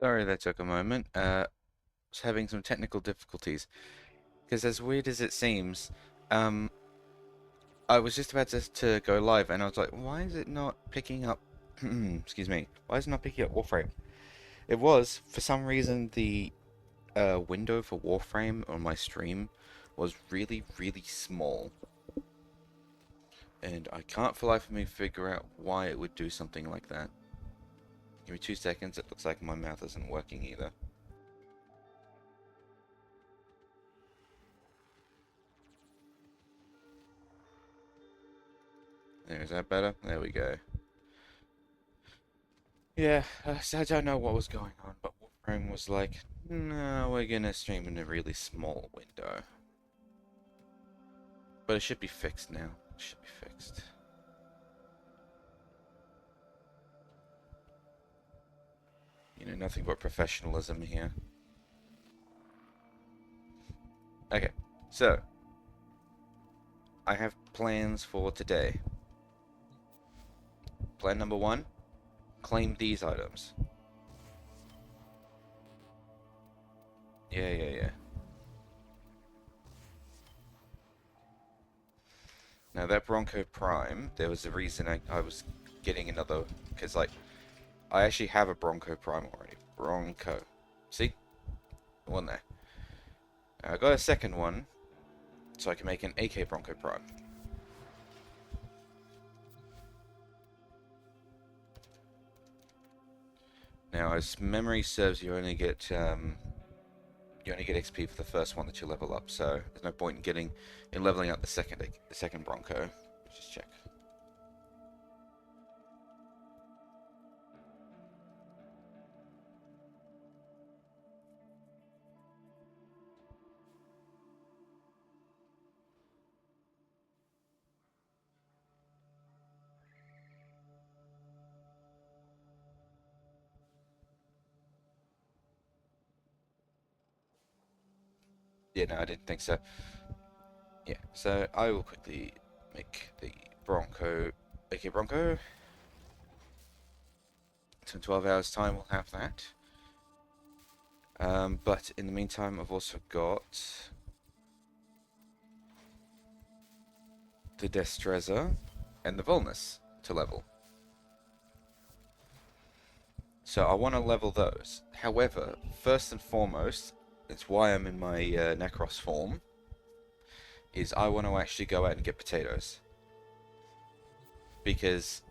Sorry that took a moment. Was having some technical difficulties. Because as weird as it seems, um, I was just about to go live, and I was like, why is it not picking up? Excuse me. Why is it not picking up Warframe? It was, for some reason, the window for Warframe on my stream was really, really small. And I can't for the life of me figure out why it would do something like that. Give me 2 seconds. It looks like my mouth isn't working either. There, is that better? There we go. Yeah, so I don't know what was going on, but Warframe was like, no, we're gonna stream in a really small window. But it should be fixed now. It should be fixed. You know, nothing but professionalism here. Okay, so I have plans for today. Plan number one, claim these items. Yeah. Now that Bronco Prime, there was a reason I was getting another, because like, I actually have a Bronco Prime already. Bronco. See? The one there. I got a second one, so I can make an AK Bronco Prime. Now, as memory serves, you only get XP for the first one that you level up. So there's no point in leveling up the second Bronco. Let's just check. Yeah, no, I didn't think so. Yeah, so I will quickly make the Bronco, AK Bronco. So in 12 hours time we'll have that. But in the meantime I've also got the Destreza and the Volnus to level. So I want to level those. However, first and foremost, it's why I'm in my Necros form, is I want to actually go out and get potatoes. Because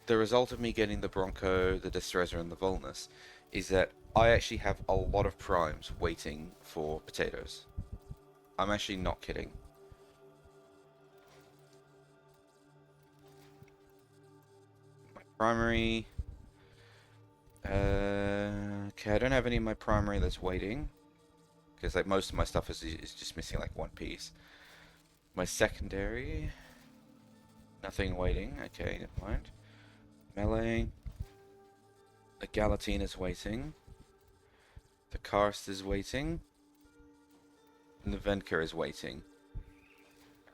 the result of me getting the Bronco, the Destreza, and the Volnus is that I actually have a lot of primes waiting for potatoes. I'm actually not kidding. My primary... okay, I don't have any of my primary that's waiting. Because like most of my stuff is just missing like one piece. My secondary... nothing waiting. Okay, never mind. Melee. The Galatine is waiting. The Karst is waiting. And the Venka is waiting.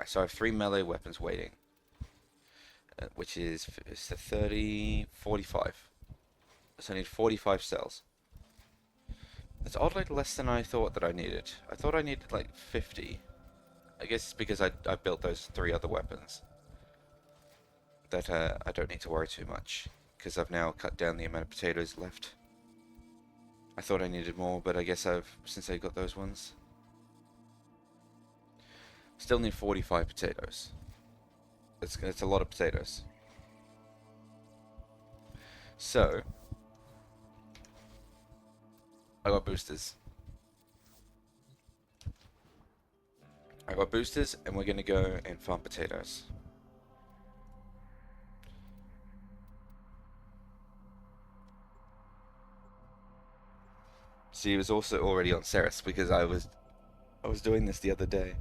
So I have 3 melee weapons waiting. Which is it's the 30, 45. So I need 45 cells. It's oddly less than I thought that I needed. I thought I needed like 50. I guess it's because I built those 3 other weapons. That I don't need to worry too much. Because I've now cut down the amount of potatoes left. I thought I needed more, but I guess since I got those ones. Still need 45 potatoes. It's a lot of potatoes. So, I got boosters. And we're gonna go and farm potatoes. She was also already on Ceres because I was doing this the other day.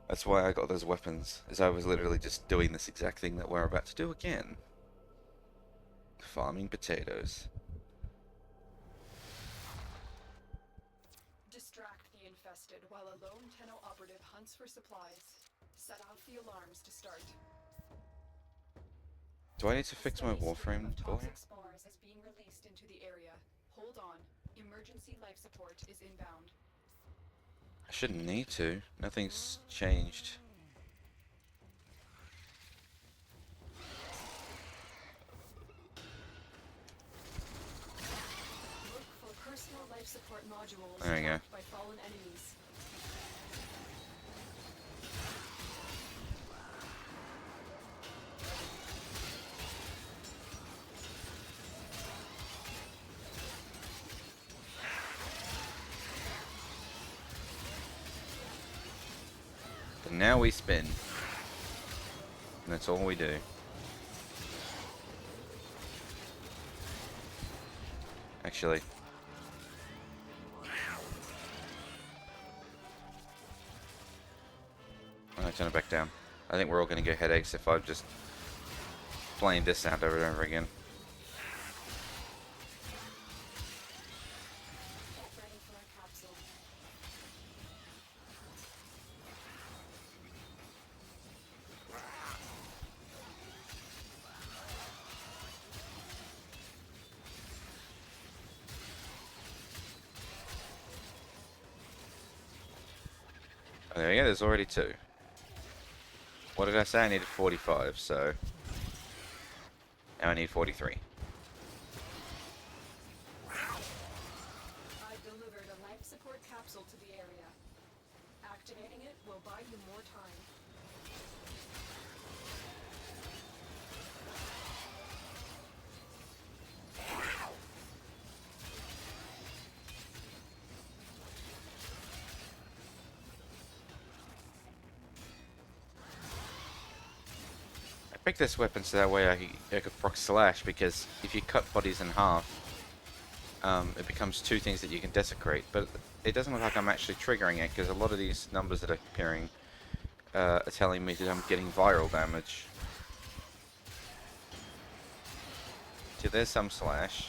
That's why I got those weapons, as I was literally just doing this exact thing that we're about to do again. Farming potatoes. Distract the infested while a lone Tenno operative hunts for supplies. Set off the alarms to start. Do I need to fix my Warframe volume? Toxic spores is being released into the area. Hold on. Emergency life support is inbound. I shouldn't need to. Nothing's changed. Look for personal life support modules There we go. dropped by fallen enemies. And now we spin. And that's all we do. Actually. I'm gonna turn it back down. I think we're all gonna get headaches if I'm just playing this sound over and over again. Get ready for a capsule. Oh, there we go, there's already 2. What did I say? I needed 45, so now I need 43. I've delivered a life support capsule to the area. Activating it will buy you more time. I picked this weapon so that way I could proc slash, because if you cut bodies in half, it becomes 2 things that you can desecrate. But it doesn't look like I'm actually triggering it, because a lot of these numbers that are appearing are telling me that I'm getting viral damage. So there's some slash.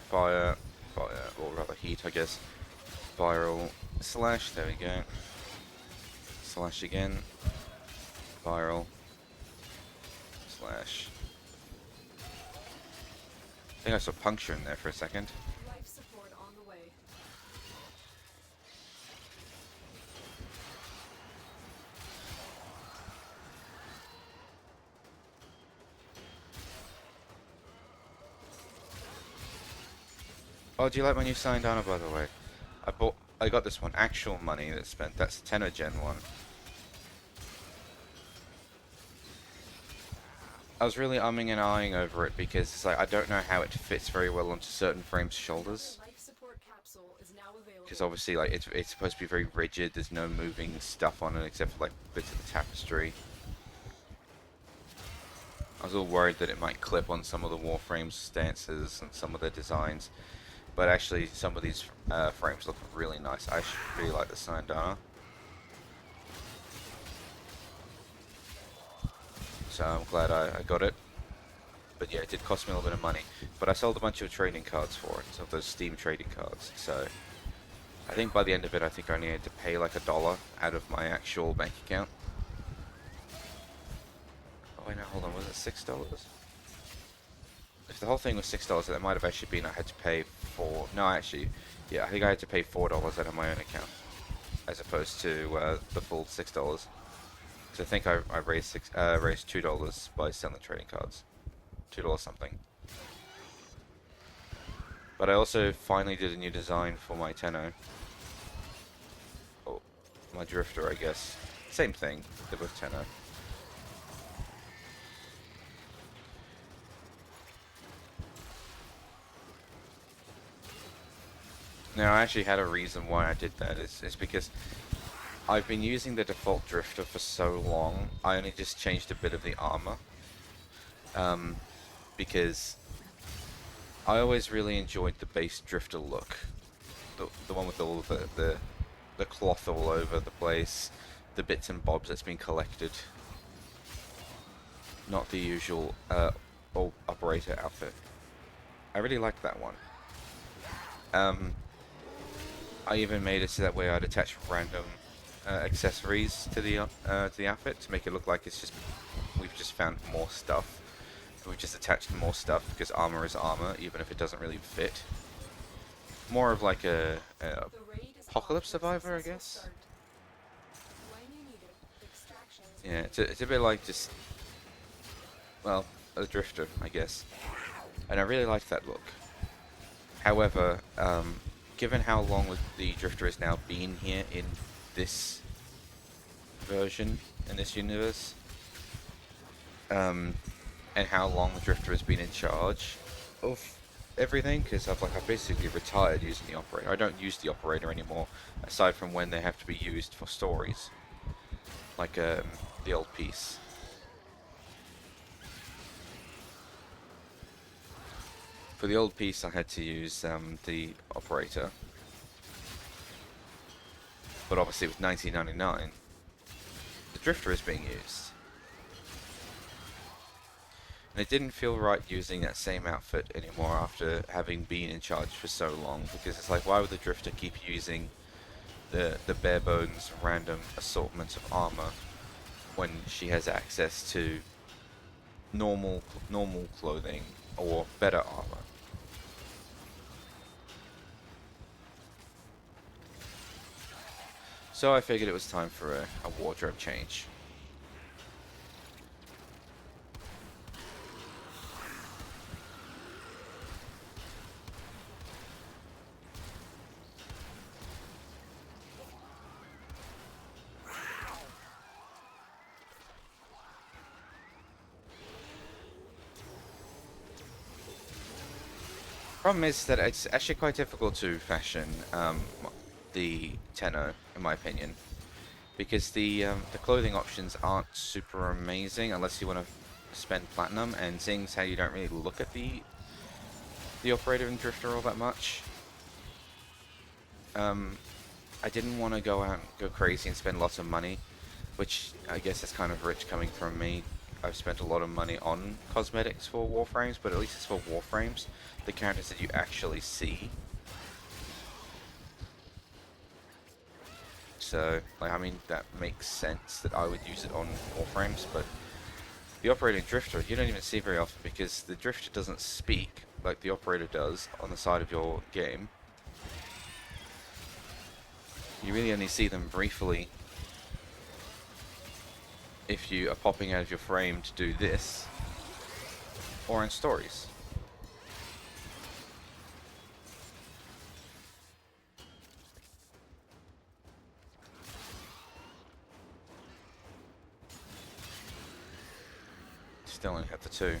Fire, or rather heat, I guess. Viral slash, there we go. Slash again. Viral. Slash. I think I saw puncture in there for a second. Life support on the way. Oh, do you like my new signed honor, by the way? I got this one. Actual money that's spent. That's the 10 Gen one. I was really umming and ahhing over it because it's like I don't know how it fits very well onto certain frames' shoulders. Life support capsule is now available. Because obviously, like it's supposed to be very rigid. There's no moving stuff on it except for like bits of the tapestry. I was all worried that it might clip on some of the Warframe stances and some of the designs, but actually some of these frames look really nice. I really like the signed honor. So I'm glad I got it. But yeah, it did cost me a little bit of money. But I sold a bunch of trading cards for it, so those Steam trading cards. So I think by the end of it, I think I only had to pay like $1 out of my actual bank account. Oh wait, no, hold on, was it $6? If the whole thing was $6, that might have actually been I had to pay $4. No, actually, yeah, I think I had to pay $4 out of my own account, as opposed to the full $6. So I think I raised raised $2 by selling trading cards, $2 something. But I also finally did a new design for my Tenno. Oh, my Drifter, I guess. Same thing. They're both Tenno. Now, I actually had a reason why I did that. It's because I've been using the default Drifter for so long, I only just changed a bit of the armor. Because I always really enjoyed the base Drifter look. The one with all the cloth all over the place, the bits and bobs that's been collected. Not the usual operator outfit. I really liked that one. I even made it so that way I'd attach random accessories to the outfit to make it look like it's just we've just found more stuff we've just attached more stuff because armor is armor, even if it doesn't really fit. More of like a apocalypse survivor, I guess. Yeah, it's a bit like just, well, a drifter, I guess. And I really like that look. However, given how long the drifter has now been here in this version, in this universe, and how long the drifter has been in charge of everything, because I've basically retired using the operator. I don't use the operator anymore, aside from when they have to be used for stories, like the old piece. For the old piece, I had to use the operator, but obviously with 1999, the drifter is being used. And it didn't feel right using that same outfit anymore after having been in charge for so long, because it's like, why would the drifter keep using the bare bones random assortment of armor when she has access to normal clothing or better armor? So I figured it was time for a wardrobe change. Problem is that it's actually quite difficult to fashion the Tenno, in my opinion, because the clothing options aren't super amazing unless you want to spend platinum, and seeing as how you don't really look at the operator and drifter all that much, I didn't want to go out and go crazy and spend lots of money, which I guess is kind of rich coming from me. I've spent a lot of money on cosmetics for Warframes, but at least it's for Warframes, the characters that you actually see. So, like, I mean, that makes sense that I would use it on Warframes, but the operator and drifter, you don't even see very often because the drifter doesn't speak like the operator does on the side of your game. You really only see them briefly if you are popping out of your frame to do this, or in stories. Still only have the two.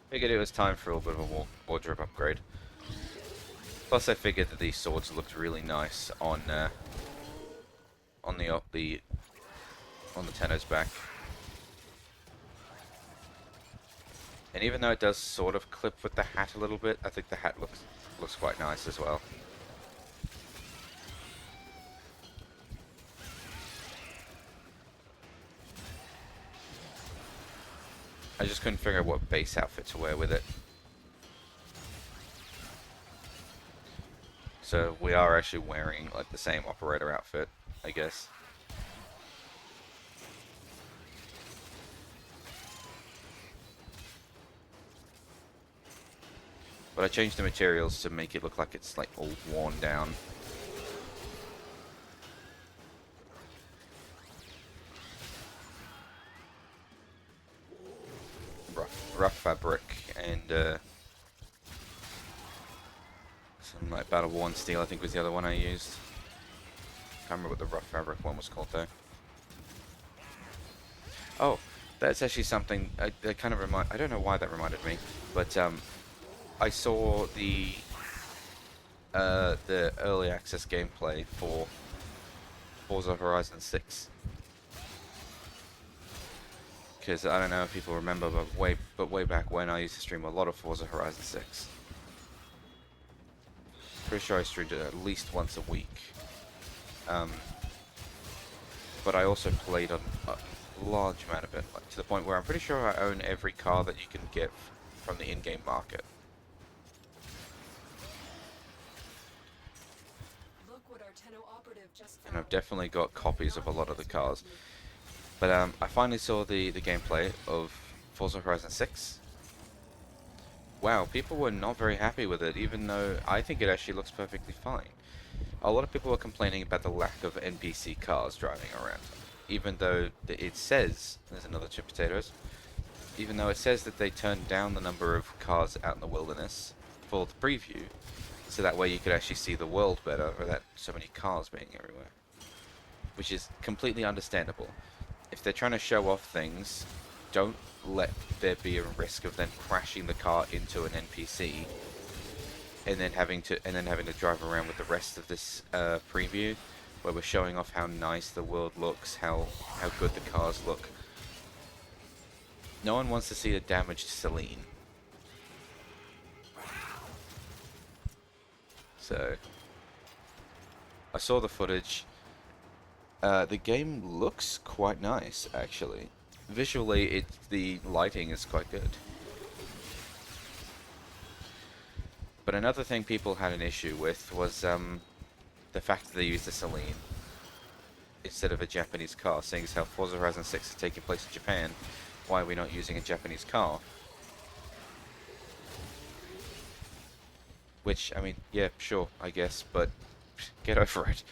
Figured it was time for a little bit of a wardrobe upgrade. Plus, I figured that these swords looked really nice on the Tenno's back. And even though it does sort of clip with the hat a little bit, I think the hat looks quite nice as well. I just couldn't figure out what base outfit to wear with it. So we are actually wearing like the same operator outfit, I guess. But I changed the materials to make it look like it's like all worn down. Rough fabric and some like battle worn steel, I think was the other one I used. Can't remember what the rough fabric one was called though. Oh, that's actually something that kind of I don't know why that reminded me, but I saw the early access gameplay for Forza Horizon 6. Because I don't know if people remember, but way back when I used to stream a lot of Forza Horizon 6. Pretty sure I streamed it at least once a week. But but I also played on a large amount of it, like, to the point where I'm pretty sure I own every car that you can get from the in-game market. Look what our Tenno operative just And I've found. definitely got copies of a lot of the cars. But I finally saw the gameplay of Forza Horizon 6. Wow, people were not very happy with it, even though I think it actually looks perfectly fine. A lot of people were complaining about the lack of NPC cars driving around, even though it says, there's another chip potatoes, even though it says that they turned down the number of cars out in the wilderness for the preview, so that way you could actually see the world better without so many cars being everywhere. Which is completely understandable. If they're trying to show off things, don't let there be a risk of them crashing the car into an NPC and then having to drive around with the rest of this preview, where we're showing off how nice the world looks, how good the cars look. No one wants to see the damaged Celine. So I saw the footage. The game looks quite nice, actually. Visually, the lighting is quite good. But another thing people had an issue with was the fact that they used a Celine instead of a Japanese car, seeing as how Forza Horizon 6 is taking place in Japan. Why are we not using a Japanese car? Which, I mean, yeah, sure, I guess, but get over it.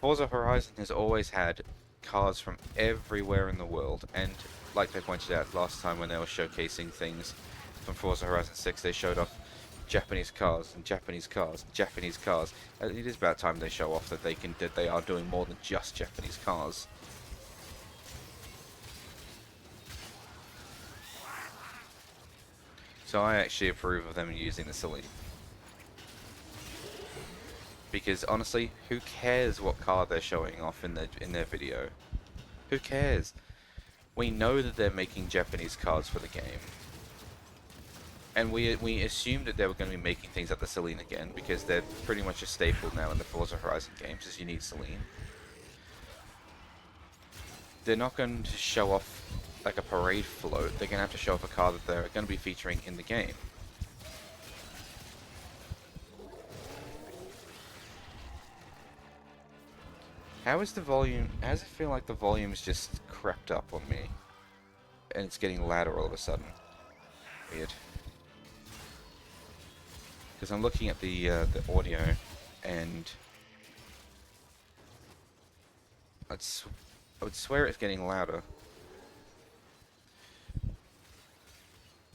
Forza Horizon has always had cars from everywhere in the world, and like they pointed out last time when they were showcasing things from Forza Horizon 6, they showed off Japanese cars and Japanese cars and Japanese cars. It is about time they show off that they are doing more than just Japanese cars. So I actually approve of them using the Celine. Because honestly, who cares what car they're showing off in their video? Who cares? We know that they're making Japanese cars for the game. And we assumed that they were going to be making things at the Celine again, because they're pretty much a staple now in the Forza Horizon games, is you need Celine. They're not going to show off like a parade float, they're going to have to show off a car that they're going to be featuring in the game. How is the volume, how does it feel like the volume's just crept up on me? And it's getting louder all of a sudden. Weird. Because I'm looking at the audio, and I would swear it's getting louder.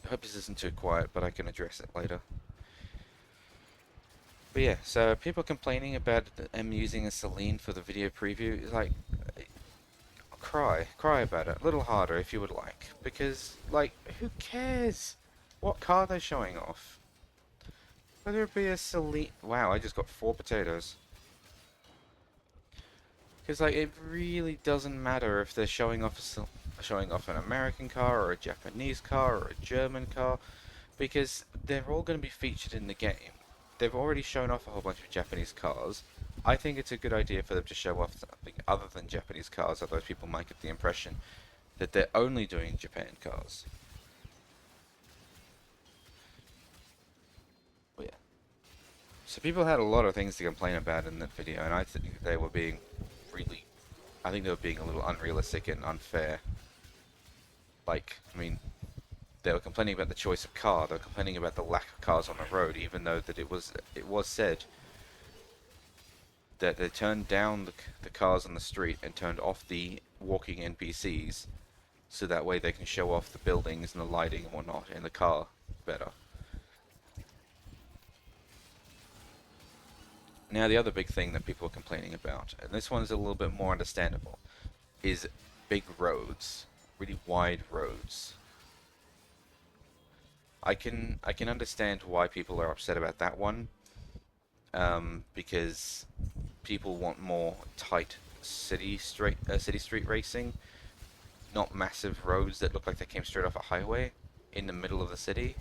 I hope this isn't too quiet, but I can address it later. But yeah, so people complaining about them using a Celine for the video preview is like, cry about it a little harder if you would like, because like, who cares what car they're showing off? Whether it be a Celine, wow, I just got 4 potatoes. Because like, it really doesn't matter if they're showing off an American car or a Japanese car or a German car, because they're all going to be featured in the game. They've already shown off a whole bunch of Japanese cars. I think it's a good idea for them to show off something other than Japanese cars, otherwise people might get the impression that they're only doing Japan cars. But yeah. So people had a lot of things to complain about in that video, and I think they were being I think they were being a little unrealistic and unfair. Like, I mean, they were complaining about the choice of car, they were complaining about the lack of cars on the road, even though that it was said that they turned down the cars on the street and turned off the walking NPCs, so that way they can show off the buildings and the lighting and whatnot in the car better. Now the other big thing that people are complaining about, and this one's a little bit more understandable, is big roads, really wide roads. I can understand why people are upset about that one, because people want more tight city street racing, not massive roads that look like they came straight off a highway in the middle of the city.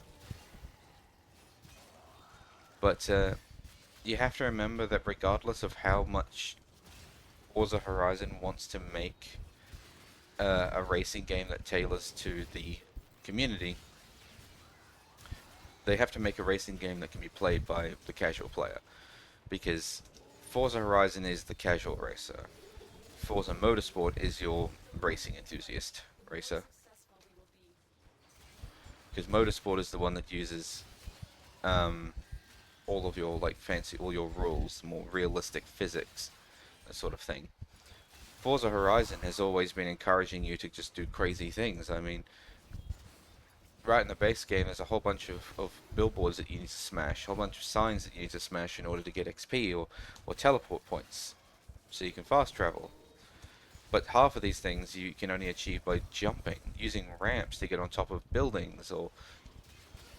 But you have to remember that regardless of how much Forza Horizon wants to make a racing game that tailors to the community, they have to make a racing game that can be played by the casual player. Because Forza Horizon is the casual racer. Forza Motorsport is your racing enthusiast racer. Because Motorsport is the one that uses um, all of your all your rules, more realistic physics, that sort of thing. Forza Horizon has always been encouraging you to just do crazy things. I mean, right in the base game, there's a whole bunch of billboards that you need to smash, a whole bunch of signs that you need to smash in order to get XP or teleport points, so you can fast travel. But half of these things you can only achieve by jumping, using ramps to get on top of buildings, or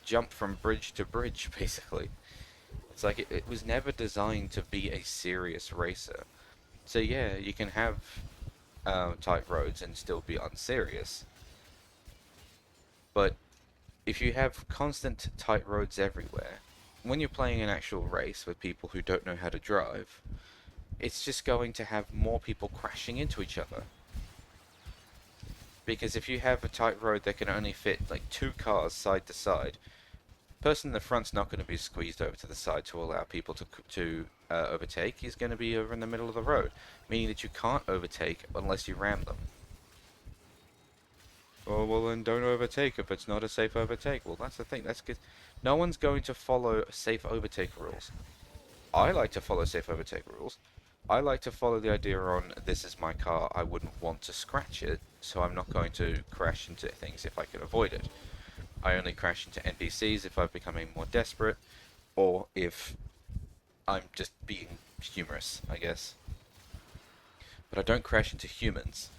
jump from bridge to bridge, basically. It's like it was never designed to be a serious racer. So yeah, you can have tight roads and still be unserious. But if you have constant tight roads everywhere, when you're playing an actual race with people who don't know how to drive, it's just going to have more people crashing into each other. Because if you have a tight road that can only fit like two cars side to side, the person in the front's not going to be squeezed over to the side to allow people to overtake. He's going to be over in the middle of the road, meaning that you can't overtake unless you ram them. Oh, well then don't overtake if it's not a safe overtake. Well, that's the thing. That's good. No one's going to follow safe overtake rules. I like to follow safe overtake rules. I like to follow the idea on this is my car, I wouldn't want to scratch it, so I'm not going to crash into things if I can avoid it. I only crash into NPCs if I'm becoming more desperate, or if I'm just being humorous, I guess. But I don't crash into humans,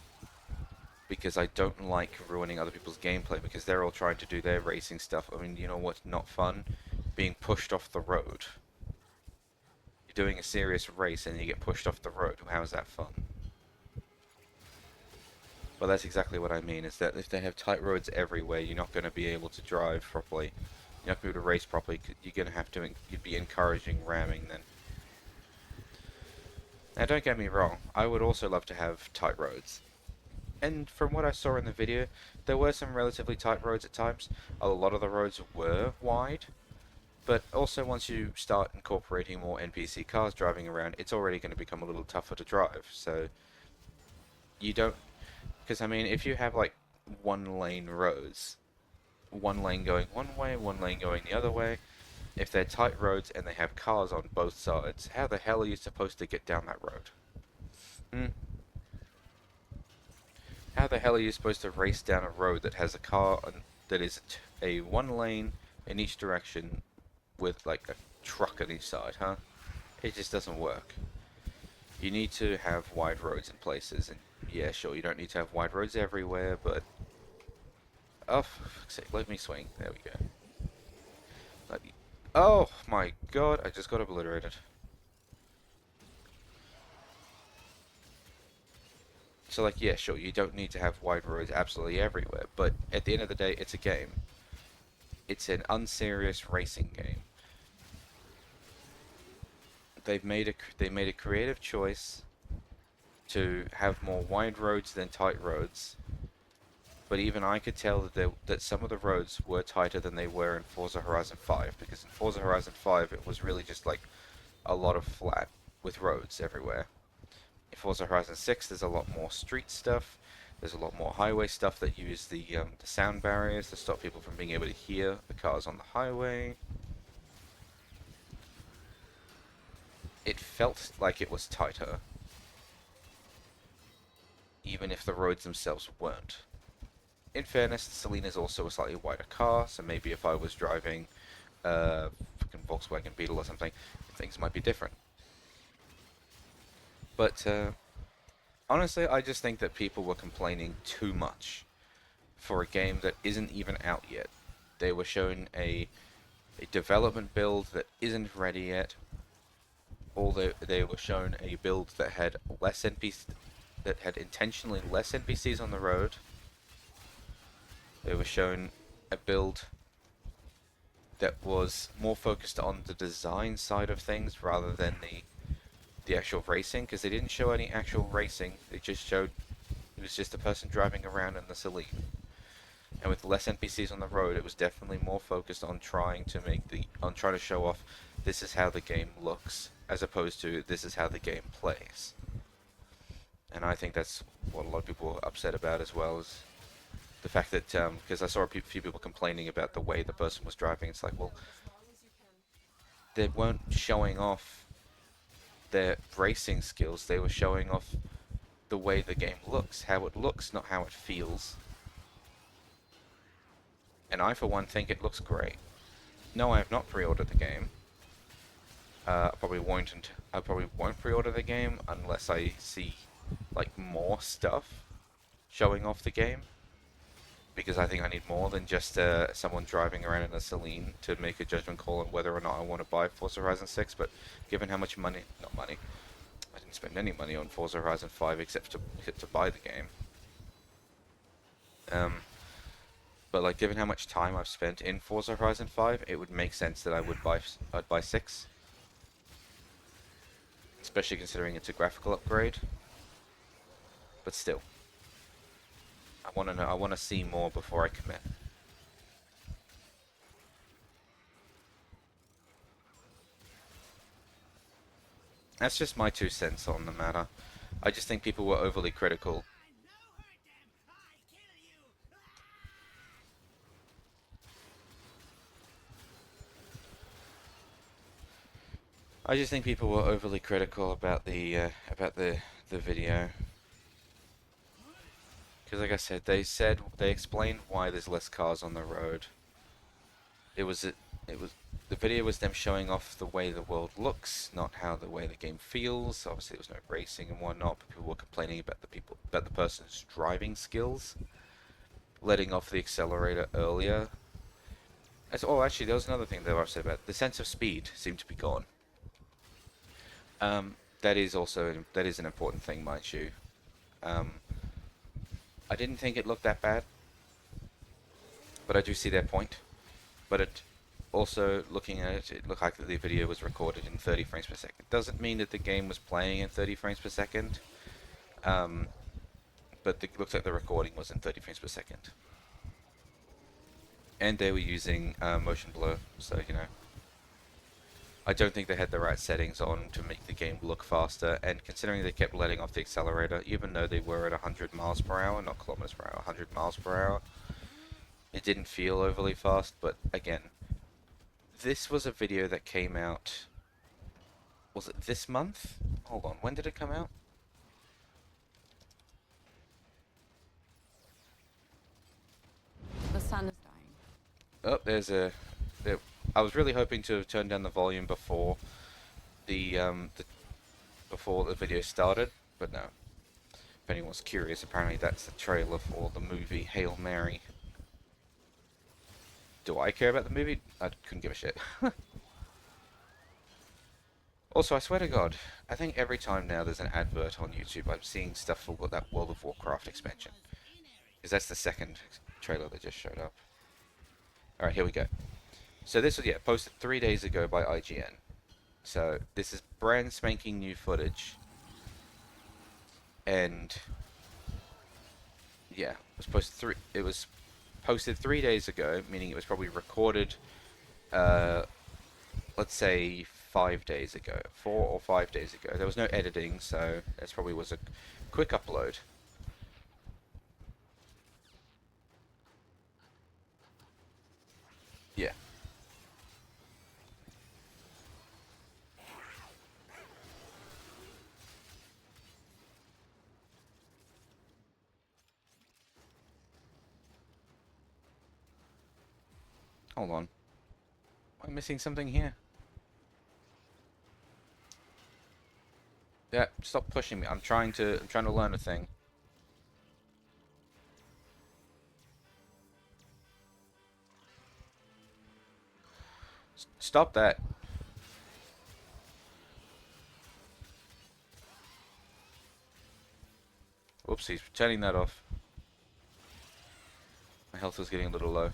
because I don't like ruining other people's gameplay, because they're all trying to do their racing stuff. I mean, you know what's not fun? Being pushed off the road. You're doing a serious race and you get pushed off the road. How is that fun? Well, that's exactly what I mean, is that if they have tight roads everywhere, you're not going to be able to drive properly. You're not going to be able to race properly. You're going to have to, you'd be encouraging ramming then. Now, don't get me wrong, I would also love to have tight roads. And from what I saw in the video, there were some relatively tight roads at times. A lot of the roads were wide, but also once you start incorporating more NPC cars driving around, it's already going to become a little tougher to drive. So you don't, because I mean, if you have like one lane roads, one lane going one way, one lane going the other way, if they're tight roads and they have cars on both sides, how the hell are you supposed to get down that road? Hmm? How the hell are you supposed to race down a road that has a car that is a one lane in each direction with like a truck on each side, huh? It just doesn't work. You need to have wide roads in places, and yeah, sure, you don't need to have wide roads everywhere, but oh, for fuck's sake, let me swing. There we go. Let me... Oh my god, I just got obliterated. So like, yeah, sure, you don't need to have wide roads absolutely everywhere, but at the end of the day, it's a game. It's an unserious racing game. They made a creative choice to have more wide roads than tight roads, but even I could tell that some of the roads were tighter than they were in Forza Horizon 5, because in Forza Horizon 5 it was really just like a lot of flat with roads everywhere. In Forza Horizon 6 there's a lot more street stuff, there's a lot more highway stuff that use the sound barriers to stop people from being able to hear the cars on the highway. It felt like it was tighter, even if the roads themselves weren't. In fairness, the Selena's also a slightly wider car, so maybe if I was driving a fucking Volkswagen Beetle or something, things might be different. But honestly, I just think that people were complaining too much for a game that isn't even out yet. They were shown a development build that isn't ready yet. Although they were shown a build that had less NPCs, that had intentionally less NPCs on the road. They were shown a build that was more focused on the design side of things rather than the actual racing, because they didn't show any actual racing. They just showed it was just a person driving around in the Celine. And with less NPCs on the road, it was definitely more focused on trying to show off this is how the game looks, as opposed to this is how the game plays. And I think that's what a lot of people were upset about as well, is the fact that, because I saw a few people complaining about the way the person was driving. It's like, well, they weren't showing off their racing skills, they were showing off the way the game looks, how it looks, not how it feels. And I, for one, think it looks great. No, I have not pre-ordered the game. I probably won't pre-order the game unless I see like more stuff showing off the game, because I think I need more than just someone driving around in a Celine to make a judgment call on whether or not I want to buy Forza Horizon 6. But given how much money, not money, I didn't spend any money on Forza Horizon 5 except to buy the game. But like, given how much time I've spent in Forza Horizon 5, it would make sense that I'd buy 6. Especially considering it's a graphical upgrade. But still, I want to see more before I commit. That's just my 2 cents on the matter. I just think people were overly critical. I just think people were overly critical about the video. Because like I said, they explained why there's less cars on the road. The video was them showing off the way the world looks, not how the way the game feels. Obviously, there was no racing and whatnot, but people were complaining about the person's driving skills, letting off the accelerator earlier. Actually, there was another thing they were upset about. The sense of speed seemed to be gone. That is an important thing, mind you. I didn't think it looked that bad, but I do see their point. But it also, looking at it, it looked like the video was recorded in 30 frames per second. Doesn't mean that the game was playing in 30 frames per second, but it looks like the recording was in 30 frames per second. And they were using motion blur, so you know. I don't think they had the right settings on to make the game look faster, and considering they kept letting off the accelerator, even though they were at 100 miles per hour, not kilometers per hour, 100 miles per hour, it didn't feel overly fast. But again, this was a video that came out, was it this month? Hold on, when did it come out? The sun is dying. Oh, I was really hoping to have turned down the volume before before the video started, but no. If anyone's curious, apparently that's the trailer for the movie Hail Mary. Do I care about the movie? I couldn't give a shit. Also, I swear to God, I think every time now there's an advert on YouTube, I'm seeing stuff for that World of Warcraft expansion. Because that's the second trailer that just showed up. Alright, here we go. So this was, posted 3 days ago by IGN. So this is brand spanking new footage. And yeah, it was posted 3 days ago, meaning it was probably recorded let's say 5 days ago, 4 or 5 days ago. There was no editing, so this probably was a quick upload. Yeah. Hold on. Am I missing something here? Yeah, stop pushing me. I'm trying to learn a thing. Stop that. Whoopsies, turning that off. My health was getting a little low.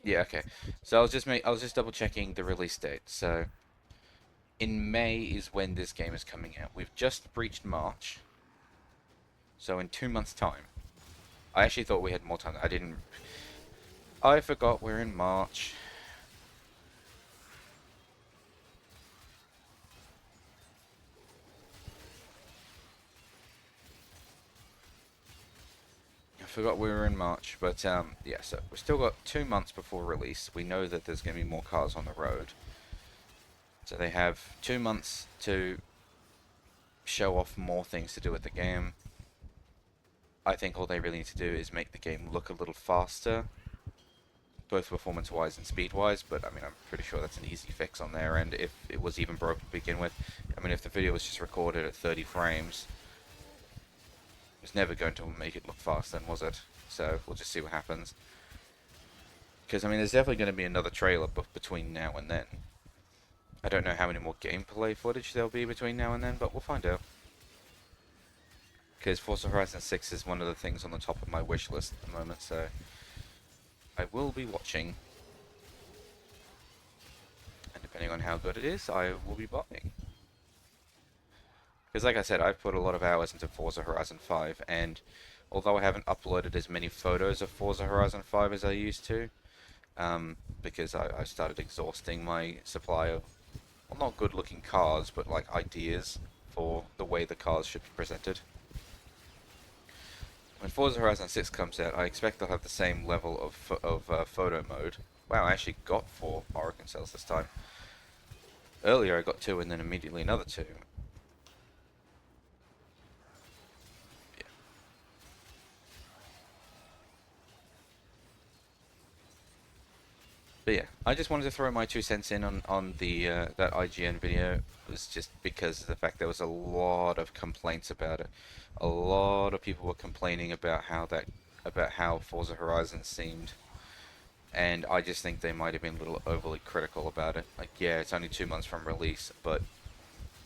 Yeah, okay. So I was just double checking the release date. So in May is when this game is coming out. We've just breached March. So in 2 months' time. I actually thought we had more time. I didn't. I forgot we're in March. I forgot we were in March, but yeah. So we've still got 2 months before release. We know that there's going to be more cars on the road. So they have 2 months to show off more things to do with the game. I think all they really need to do is make the game look a little faster, both performance-wise and speed-wise, but I mean, I'm pretty sure that's an easy fix on their end if it was even broken to begin with. I mean, if the video was just recorded at 30 frames, it's never going to make it look fast then, was it? So, we'll just see what happens. Because, I mean, there's definitely going to be another trailer between now and then. I don't know how many more gameplay footage there'll be between now and then, but we'll find out. Because Forza Horizon 6 is one of the things on the top of my wish list at the moment, so I will be watching. And depending on how good it is, I will be buying. Because like I said, I've put a lot of hours into Forza Horizon 5, and although I haven't uploaded as many photos of Forza Horizon 5 as I used to, because I started exhausting my supply of, well, not good looking cars, but like ideas for the way the cars should be presented. When Forza Horizon 6 comes out, I expect they'll have the same level of photo mode. Wow, I actually got 4 Oracle cells this time. Earlier I got 2 and then immediately another 2. Yeah. But yeah, I just wanted to throw my 2 cents in on the that IGN video. It was just because of the fact there was a lot of complaints about it. A lot of people were complaining about how Forza Horizon seemed, and I just think they might have been a little overly critical about it. Like, yeah, it's only 2 months from release, but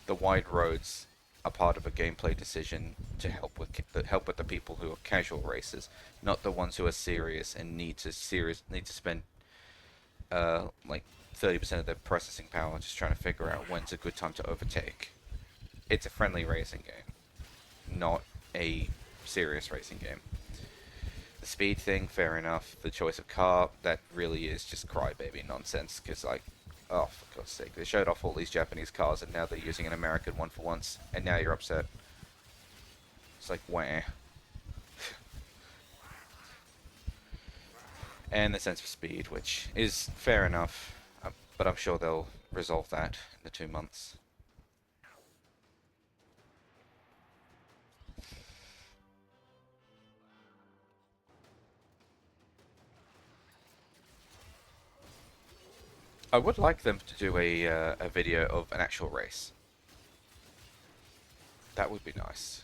the wide roads are part of a gameplay decision to help with the people who are casual racers, not the ones who are serious and need to spend like 30% of their processing power just trying to figure out when's a good time to overtake. It's a friendly racing game, not a serious racing game. The speed thing, fair enough. The choice of car, that really is just crybaby nonsense, because, like, oh, for God's sake, they showed off all these Japanese cars, and now they're using an American one for once, and now you're upset. It's like, wah. And the sense of speed, which is fair enough, but I'm sure they'll resolve that in the 2 months. I would like them to do a video of an actual race. That would be nice.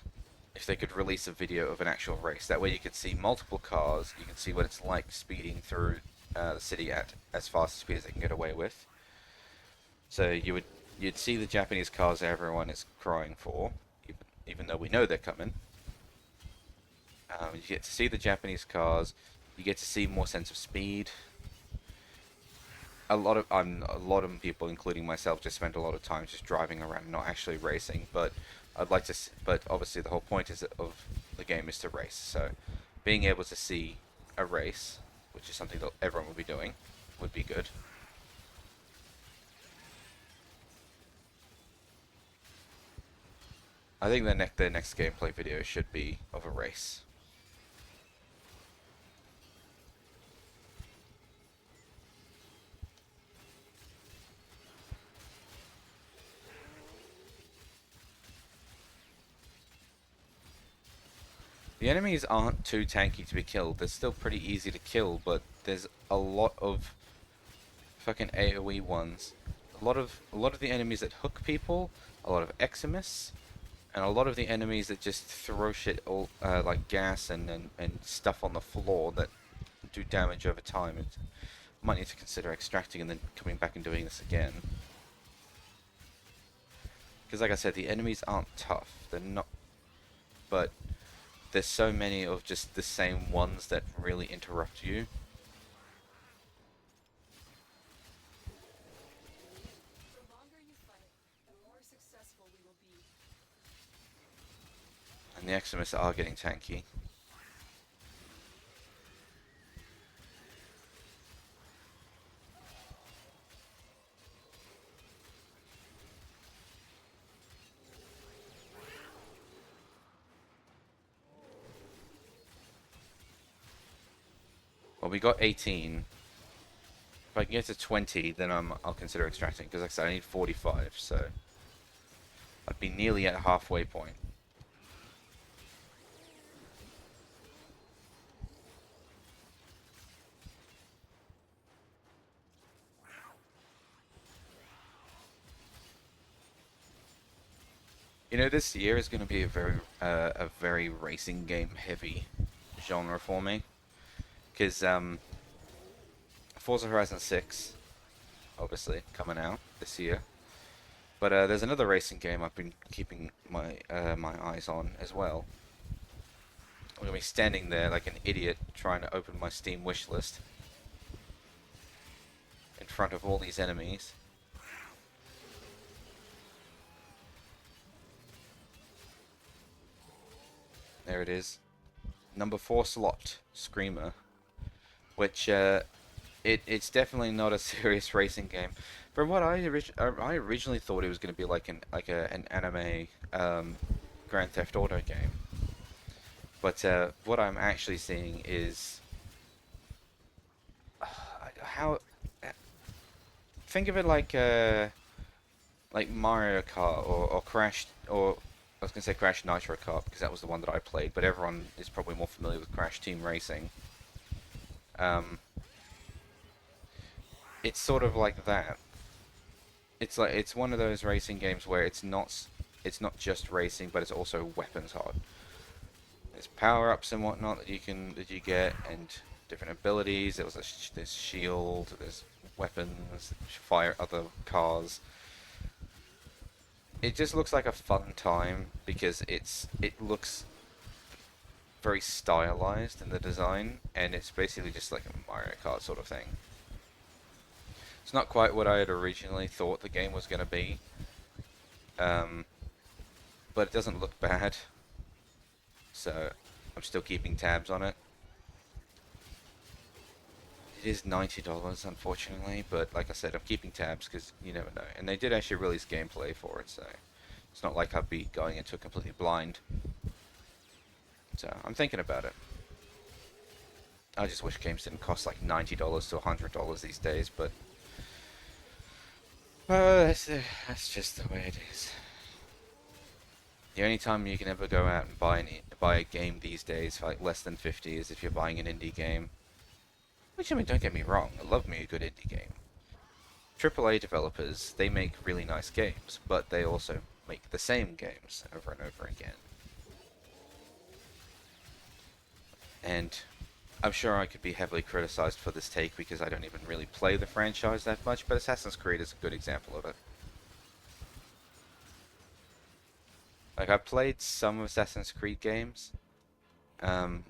If they could release a video of an actual race. That way you could see multiple cars, you can see what it's like speeding through the city at as fast a speed as they can get away with. So you'd see the Japanese cars everyone is crying for, even though we know they're coming. You get to see the Japanese cars, you get to see more sense of speed. A lot of people, including myself, just spend a lot of time just driving around, not actually racing. But but obviously the whole point of the game is to race. So being able to see a race, which is something that everyone will be doing, would be good. I think their next gameplay video should be of a race. The enemies aren't too tanky to be killed. They're still pretty easy to kill, but there's a lot of fucking AoE ones. A lot of the enemies that hook people, a lot of Eximus, and a lot of the enemies that just throw shit all like gas and stuff on the floor that do damage over time. It might need to consider extracting and then coming back and doing this again. Because like I said, the enemies aren't tough. They're not, but there's so many of just the same ones that really interrupt you. The Extremists are getting tanky. Well, we got 18. If I can get to 20, then I'll consider extracting, because like I said, I need 45, so I'd be nearly at a halfway point. You know, this year is going to be a very racing game heavy genre for me, because Forza Horizon 6, obviously coming out this year, but there's another racing game I've been keeping my my eyes on as well. I'm gonna be standing there like an idiot trying to open my Steam wishlist in front of all these enemies. There it is. Number 4 slot, Screamer. Which, it's definitely not a serious racing game. From what I originally thought it was going to be like an anime Grand Theft Auto game. But what I'm actually seeing is how think of it like Mario Kart or Crash, or I was gonna say Crash Nitro Kart because that was the one that I played, but everyone is probably more familiar with Crash Team Racing. It's sort of like that. It's one of those racing games where it's not just racing, but it's also weapons hard. There's power ups and whatnot that you get, and different abilities. There's shield, there's weapons, fire other cars. It just looks like a fun time because it looks very stylized in the design, and it's basically just like a Mario Kart sort of thing. It's not quite what I had originally thought the game was going to be, but it doesn't look bad, so I'm still keeping tabs on it. It is $90, unfortunately, but like I said, I'm keeping tabs because you never know. And they did actually release gameplay for it, so it's not like I'd be going into it completely blind. So I'm thinking about it. I just wish games didn't cost like $90 to $100 these days, but that's just the way it is. The only time you can ever go out and buy a game these days for like less than 50 is if you're buying an indie game. Which, I mean, don't get me wrong, I love me a good indie game. AAA developers, they make really nice games, but they also make the same games over and over again. And I'm sure I could be heavily criticized for this take because I don't even really play the franchise that much, but Assassin's Creed is a good example of it. Like, I've played some Assassin's Creed games. Trying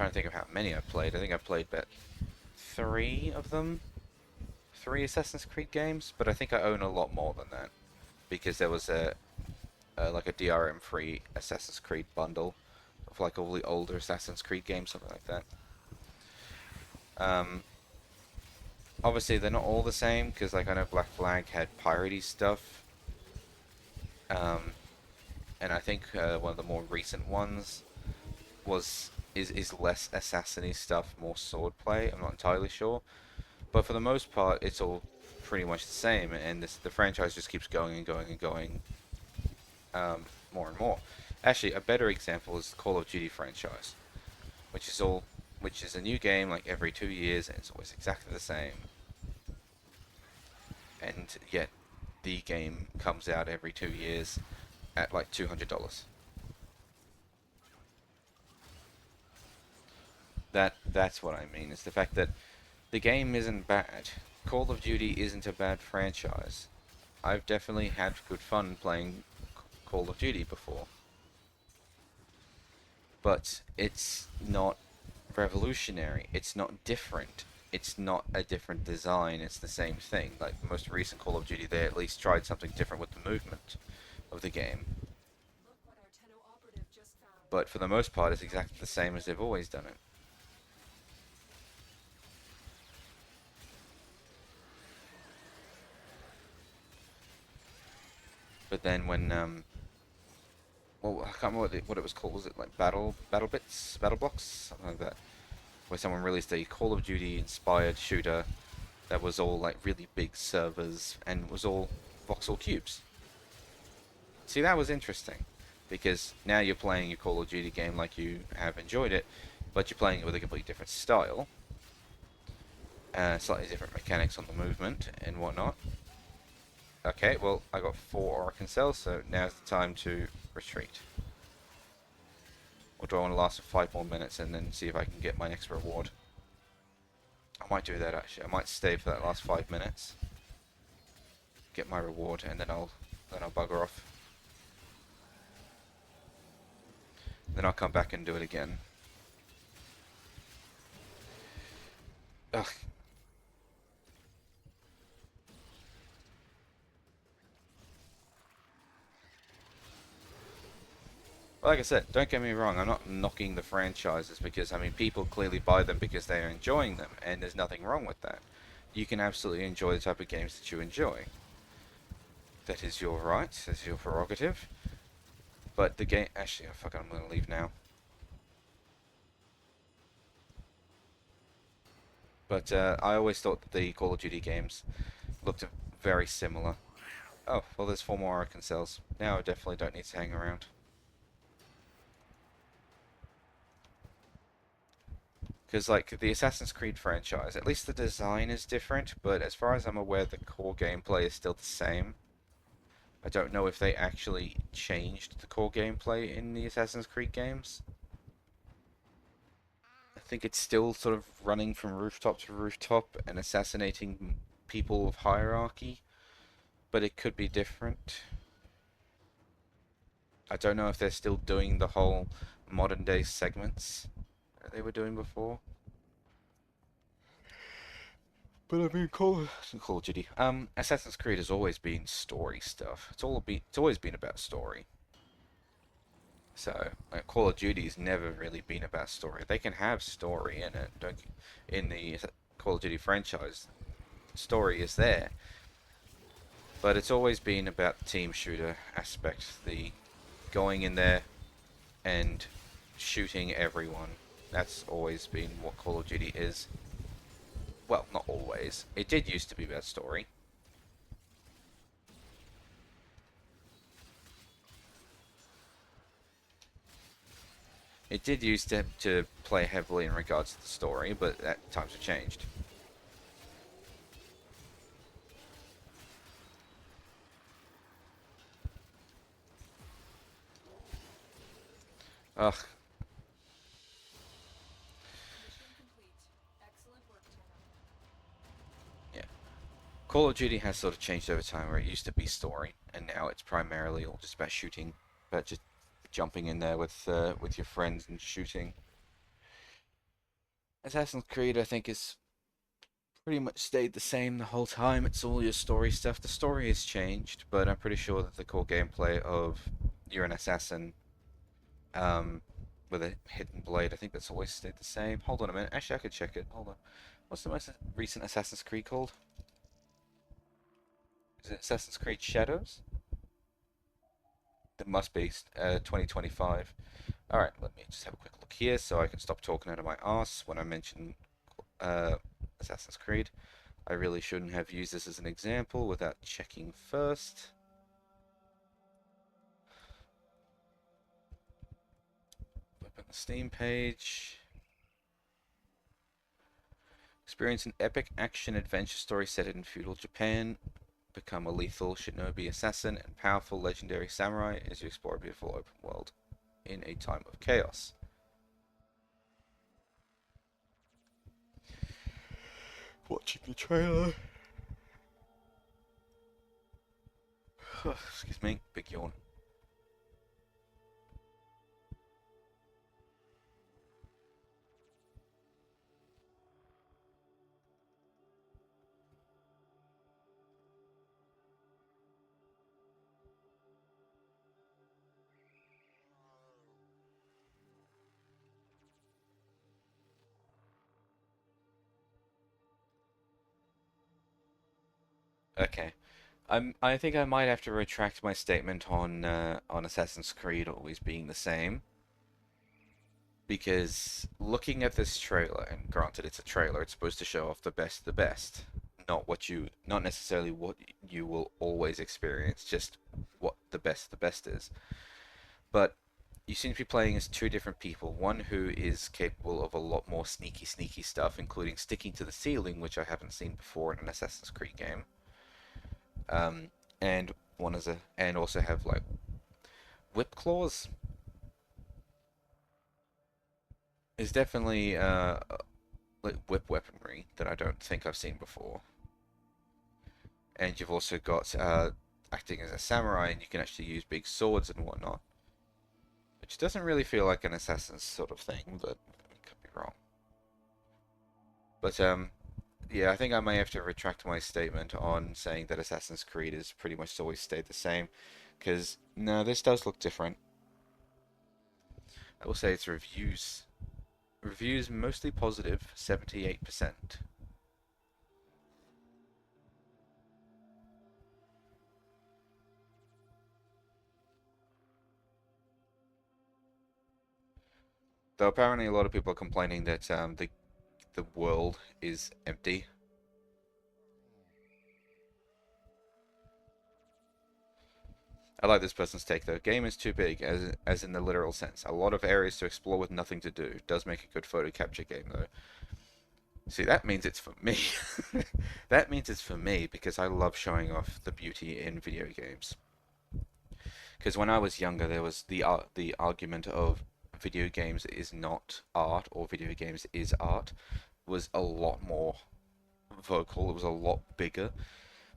to think of how many I've played. I think I've played about 3 of them. 3 Assassin's Creed games, but I think I own a lot more than that. Because there was like a DRM-free Assassin's Creed bundle of like all the older Assassin's Creed games, something like that. Obviously, they're not all the same, because like I know Black Flag had piratey stuff. And I think one of the more recent ones is less assassin-y stuff, more swordplay. I'm not entirely sure, but for the most part, it's all pretty much the same, and the franchise just keeps going and going and going, more and more. Actually, a better example is the Call of Duty franchise, which is a new game like every 2 years, and it's always exactly the same. And yet, the game comes out every 2 years at like $200. That's what I mean. It's the fact that the game isn't bad. Call of Duty isn't a bad franchise. I've definitely had good fun playing Call of Duty before. But it's not revolutionary. It's not different. It's not a different design. It's the same thing. Like the most recent Call of Duty, they at least tried something different with the movement of the game. but for the most part, it's exactly the same as they've always done it. But then when well, I can't remember what it was called. Was it like battle bits, battle blocks, something like that? Where someone released a Call of Duty inspired shooter that was all like really big servers and was all voxel cubes. See, that was interesting because now you're playing your Call of Duty game like you have enjoyed it, but you're playing it with a completely different style, slightly different mechanics on the movement and whatnot. Okay, well, I got 4 Oracle cells, so now's the time to retreat. Or do I want to last for 5 more minutes and then see if I can get my next reward? I might do that actually. I might stay for that last 5 minutes, get my reward, and then I'll bugger off. Then I'll come back and do it again. Ugh. Like I said, don't get me wrong, I'm not knocking the franchises because, I mean, people clearly buy them because they are enjoying them, and there's nothing wrong with that. You can absolutely enjoy the type of games that you enjoy. That is your right, that is your prerogative. But the game... Actually, oh, fuck it, I'm gonna leave now. But I always thought that the Call of Duty games looked very similar. Oh, well, there's 4 more Oracle cells. Now I definitely don't need to hang around. Because, like, the Assassin's Creed franchise, at least the design is different, but as far as I'm aware, the core gameplay is still the same. I don't know if they actually changed the core gameplay in the Assassin's Creed games. I think it's still sort of running from rooftop to rooftop and assassinating people of hierarchy, but it could be different. I don't know if they're still doing the whole modern day segments that they were doing before. But I mean, Call of Duty. Assassin's Creed has always been story stuff. It's always been about story. So, like, Call of Duty's never really been about story. They can have story in it. In the Call of Duty franchise, story is there, but it's always been about the team shooter aspect, the going in there and shooting everyone. That's always been what Call of Duty is. Well, not always. It did used to be about story. It did used to play heavily in regards to the story, but that times have changed. Ugh. Yeah. Call of Duty has sort of changed over time, where it used to be story, and now it's primarily all just about shooting, about just jumping in there with your friends and shooting. Assassin's Creed, I think, is pretty much stayed the same the whole time. It's all your story stuff. The story has changed, but I'm pretty sure that the core gameplay of you're an assassin with a hidden blade, I think that's always stayed the same. Hold on a minute. Actually, I could check it. Hold on. What's the most recent Assassin's Creed called? Is it Assassin's Creed Shadows? That must be 2025. Alright, let me just have a quick look here so I can stop talking out of my arse when I mention Assassin's Creed. I really shouldn't have used this as an example without checking first. Open the Steam page. Experience an epic action-adventure story set in feudal Japan. Become a lethal shinobi assassin and powerful legendary samurai as you explore a beautiful open world in a time of chaos. Watching the trailer. Excuse me, big yawn. Okay. I think I might have to retract my statement on Assassin's Creed always being the same, because looking at this trailer, and granted it's a trailer, it's supposed to show off the best, not necessarily what you will always experience, just what the best is. But you seem to be playing as two different people. One who is capable of a lot more sneaky stuff, including sticking to the ceiling, which I haven't seen before in an Assassin's Creed game. Um, and and also have like whip claws is definitely like whip weaponry that I don't think I've seen before. And you've also got acting as a samurai, and you can actually use big swords and whatnot, which doesn't really feel like an assassin's sort of thing, but I could be wrong. But yeah, I think I may have to retract my statement on saying that Assassin's Creed has pretty much always stayed the same, because no, this does look different. I will say its reviews. Reviews mostly positive, 78%. Though apparently a lot of people are complaining that the world is empty. I like this person's take though. Game is too big, as in the literal sense. A lot of areas to explore with nothing to do. Does make a good photo capture game though. See, that means it's for me. That means it's for me because I love showing off the beauty in video games. Because when I was younger, there was the argument of video games is not art or video games is art was a lot more vocal. It was a lot bigger.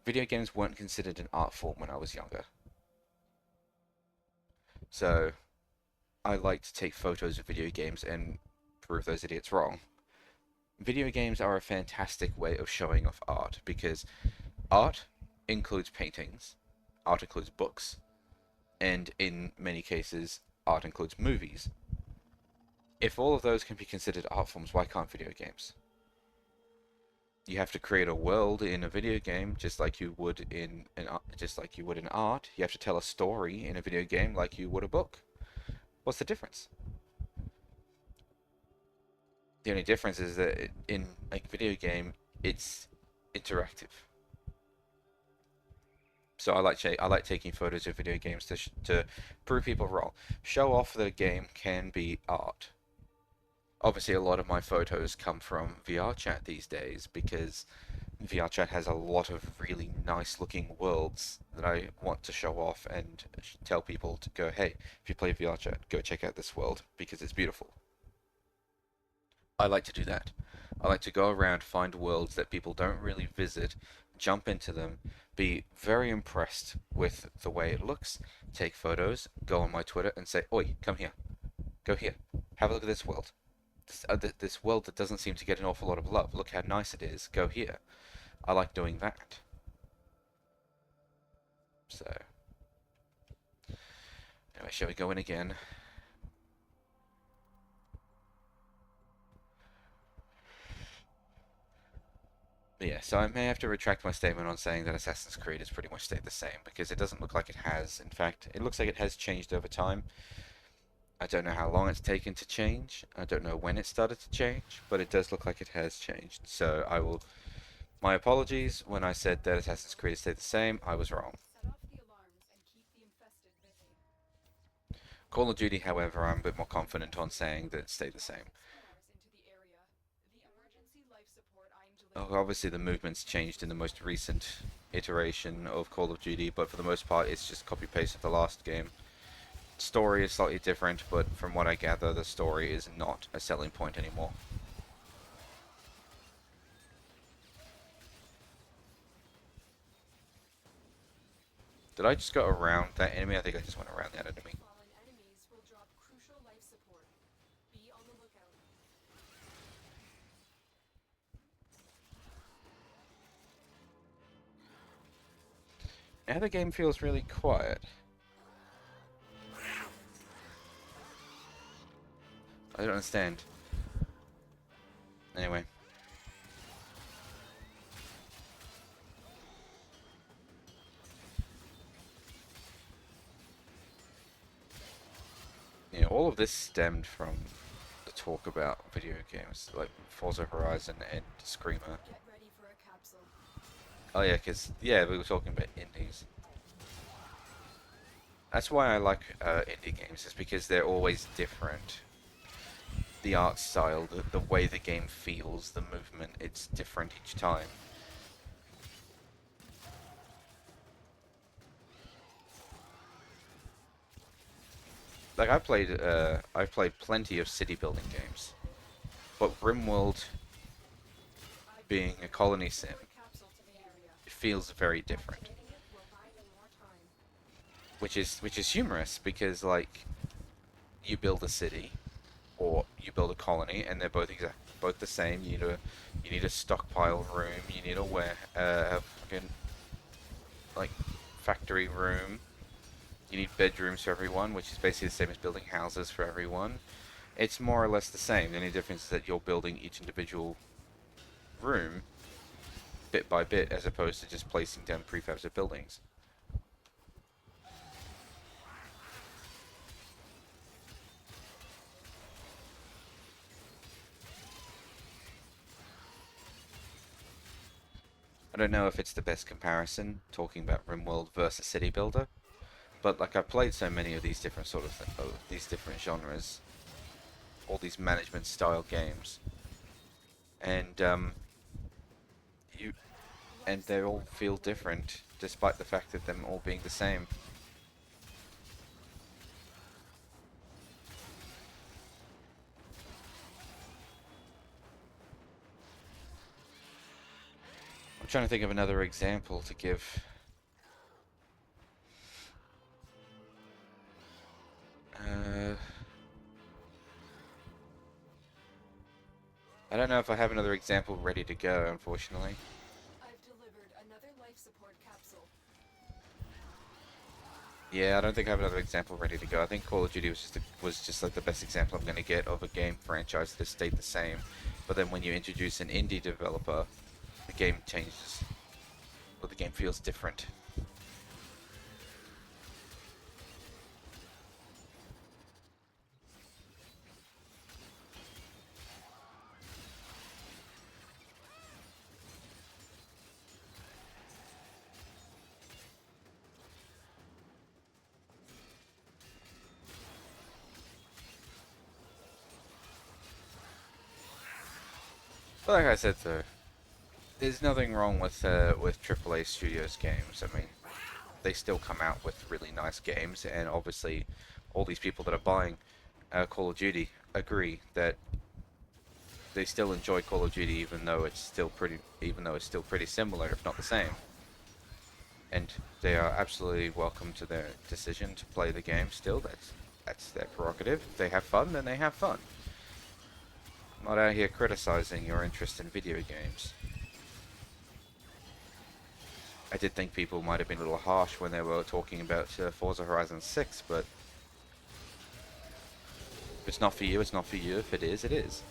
Video games weren't considered an art form when I was younger. So I like to take photos of video games and prove those idiots wrong. Video games are a fantastic way of showing off art because art includes paintings, art includes books, and in many cases, art includes movies. If all of those can be considered art forms, why can't video games? You have to create a world in a video game just like you would in art. You have to tell a story in a video game like you would a book. What's the difference? The only difference is that in a video game, it's interactive. So I like taking photos of video games to prove people wrong. Show off that a game can be art. Obviously, a lot of my photos come from VR chat these days because VR chat has a lot of really nice looking worlds that I want to show off and tell people to go, hey, if you play VR chat, go check out this world because it's beautiful. I like to do that. I like to go around, find worlds that people don't really visit, jump into them, be very impressed with the way it looks, take photos, go on my Twitter and say, oi, come here, go here, have a look at this world. This world that doesn't seem to get an awful lot of love. Look how nice it is, go here. I like doing that. So, anyway, shall we go in again? But yeah, so I may have to retract my statement on saying that Assassin's Creed has pretty much stayed the same, because it doesn't look like it has. In fact, it looks like it has changed over time. I don't know how long it's taken to change. I don't know when it started to change, but it does look like it has changed. So I will... My apologies when I said that Assassin's Creed has stayed the same. I was wrong. Set off the alarms and keep the infested busy. Call of Duty, however, I'm a bit more confident on saying that it stayed the same. Scanners into the area. The emergency life support I'm Oh, delivering. obviously the movement's changed in the most recent iteration of Call of Duty, but for the most part it's just copy-paste of the last game. Story is slightly different, but from what I gather, the story is not a selling point anymore. Did I just go around that enemy? I think I just went around that enemy. Fallen enemies will drop crucial life support. Be on the lookout. Now the game feels really quiet. I don't understand. Anyway. you know, all of this stemmed from the talk about video games like Forza Horizon and Screamer. Get ready for a capsule. Oh yeah, because yeah, we were talking about indies. That's why I like indie games, is because they're always different. The art style, the way the game feels, the movement, it's different each time. Like I've played plenty of city building games, but RimWorld, being a colony sim, it feels very different. Which is humorous, because like you build a city or you build a colony and they're both the same. You need a stockpile room, you need a fucking like factory room, you need bedrooms for everyone, which is basically the same as building houses for everyone. It's more or less the same. The only difference is that you're building each individual room bit by bit, as opposed to just placing down prefabs of buildings. I don't know if it's the best comparison, talking about RimWorld versus City Builder, but like I've played so many of these different these different genres, all these management style games, and you and they all feel different, despite the fact that them all being the same. I'm trying to think of another example to give. I don't know if I have another example ready to go, unfortunately. I've delivered another life support capsule. Yeah, I don't think I have another example ready to go. I think Call of Duty was just like the best example I'm going to get of a game franchise that stayed the same. But then when you introduce an indie developer, the game changes. Or the game feels different. But like I said, though, there's nothing wrong with AAA Studios games. I mean, they still come out with really nice games, and obviously, all these people that are buying Call of Duty agree that they still enjoy Call of Duty, even though it's still pretty similar, if not the same. And they are absolutely welcome to their decision to play the game. Still, that's their prerogative. If they have fun, then they have fun. I'm not out here criticizing your interest in video games. I did think people might have been a little harsh when they were talking about Forza Horizon 6, but if it's not for you, it's not for you. If it is, it is.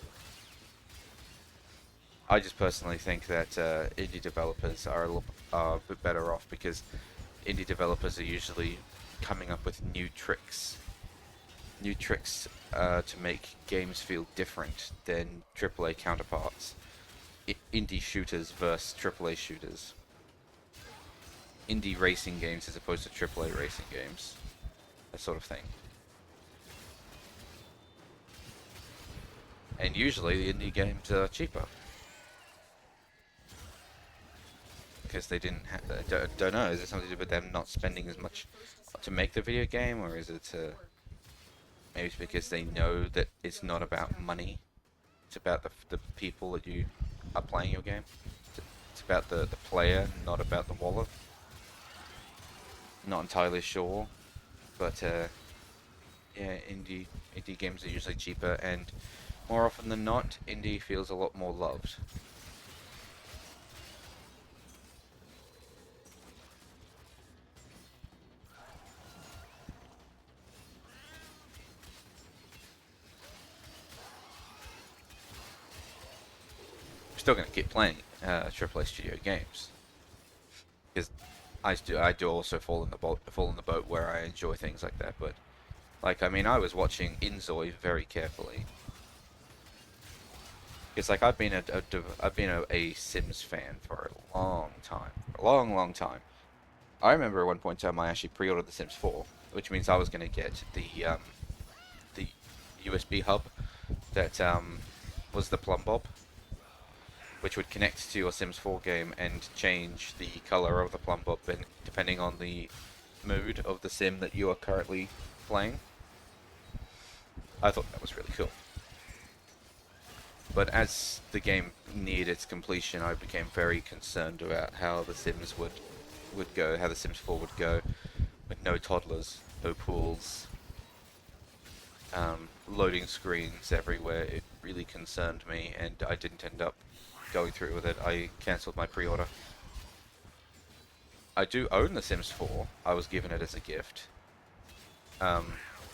I just personally think that indie developers are a bit better off, because indie developers are usually coming up with new tricks to make games feel different than AAA counterparts. Indie shooters versus AAA shooters. Indie racing games as opposed to AAA racing games. That sort of thing. And usually the indie games are cheaper, because they didn't don't know, is it something to do with them not spending as much to make the video game, or is it maybe it's because they know that it's not about money, it's about the people that you are playing your game, it's about the player, not about the wallet. Not entirely sure, but yeah, indie games are usually cheaper, and more often than not, indie feels a lot more loved. I'm still gonna keep playing AAA studio games, because I do also fall in the boat where I enjoy things like that, but Like, I mean, I was watching Inzoi very carefully. It's like I've been a Sims fan for a long time, a long time. I remember at one point in time I actually pre-ordered The Sims 4, which means I was going to get the USB hub that was the plumb bob, which would connect to your Sims 4 game and change the color of the plumb bob depending on the mood of the sim that you are currently playing. I thought that was really cool. But as the game neared its completion, I became very concerned about how the Sims would go, how the Sims 4 would go, with no toddlers, no pools, loading screens everywhere. It really concerned me, and I didn't end up going through with it. I cancelled my pre-order. I do own The Sims 4. I was given it as a gift, and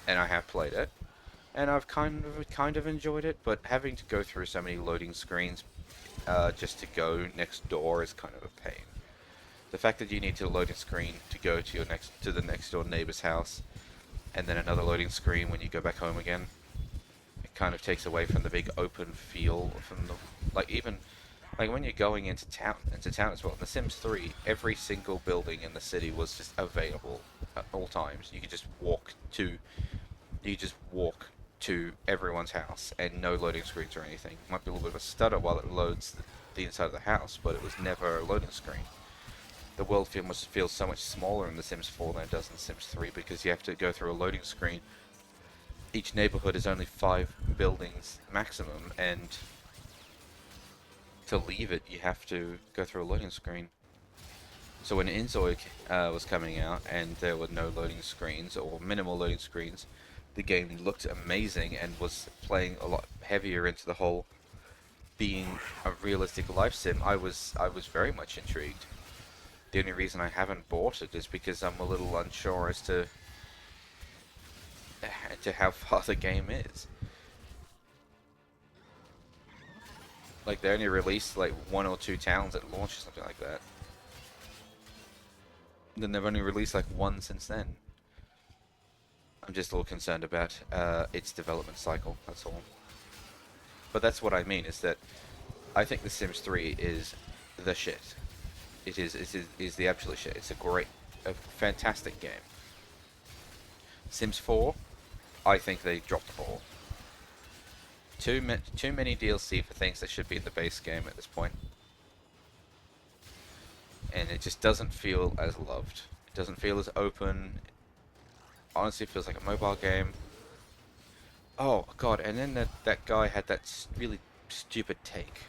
I have played it, and I've kind of enjoyed it. But having to go through so many loading screens just to go next door is kind of a pain. The fact that you need to load a screen to go to the next door neighbor's house, and then another loading screen when you go back home again, it kind of takes away from the big open feel from the even when you're going into town as well. In The Sims 3, every single building in the city was just available at all times. You could just walk to everyone's house and no loading screens or anything. It might be a little bit of a stutter while it loads the inside of the house, but it was never a loading screen. The world feels so much smaller in The Sims 4 than it does in The Sims 3 because you have to go through a loading screen. Each neighborhood is only 5 buildings maximum, and to leave it, you have to go through a loading screen. So when Inzoi was coming out and there were no loading screens or minimal loading screens, the game looked amazing and was playing a lot heavier into the whole being a realistic life sim. I was very much intrigued. The only reason I haven't bought it is because I'm a little unsure as to how far the game is. Like, they only released like 1 or 2 towns at launch or something like that. Then they've only released like 1 since then. I'm just a little concerned about its development cycle, that's all. But that's what I mean, is that I think The Sims 3 is the shit. It is the absolute shit. It's a fantastic game. Sims 4, I think they dropped the ball. Too many DLC for things that should be in the base game at this point. And it just doesn't feel as loved. It doesn't feel as open. Honestly, it feels like a mobile game. Oh god, and then that guy had that really stupid take.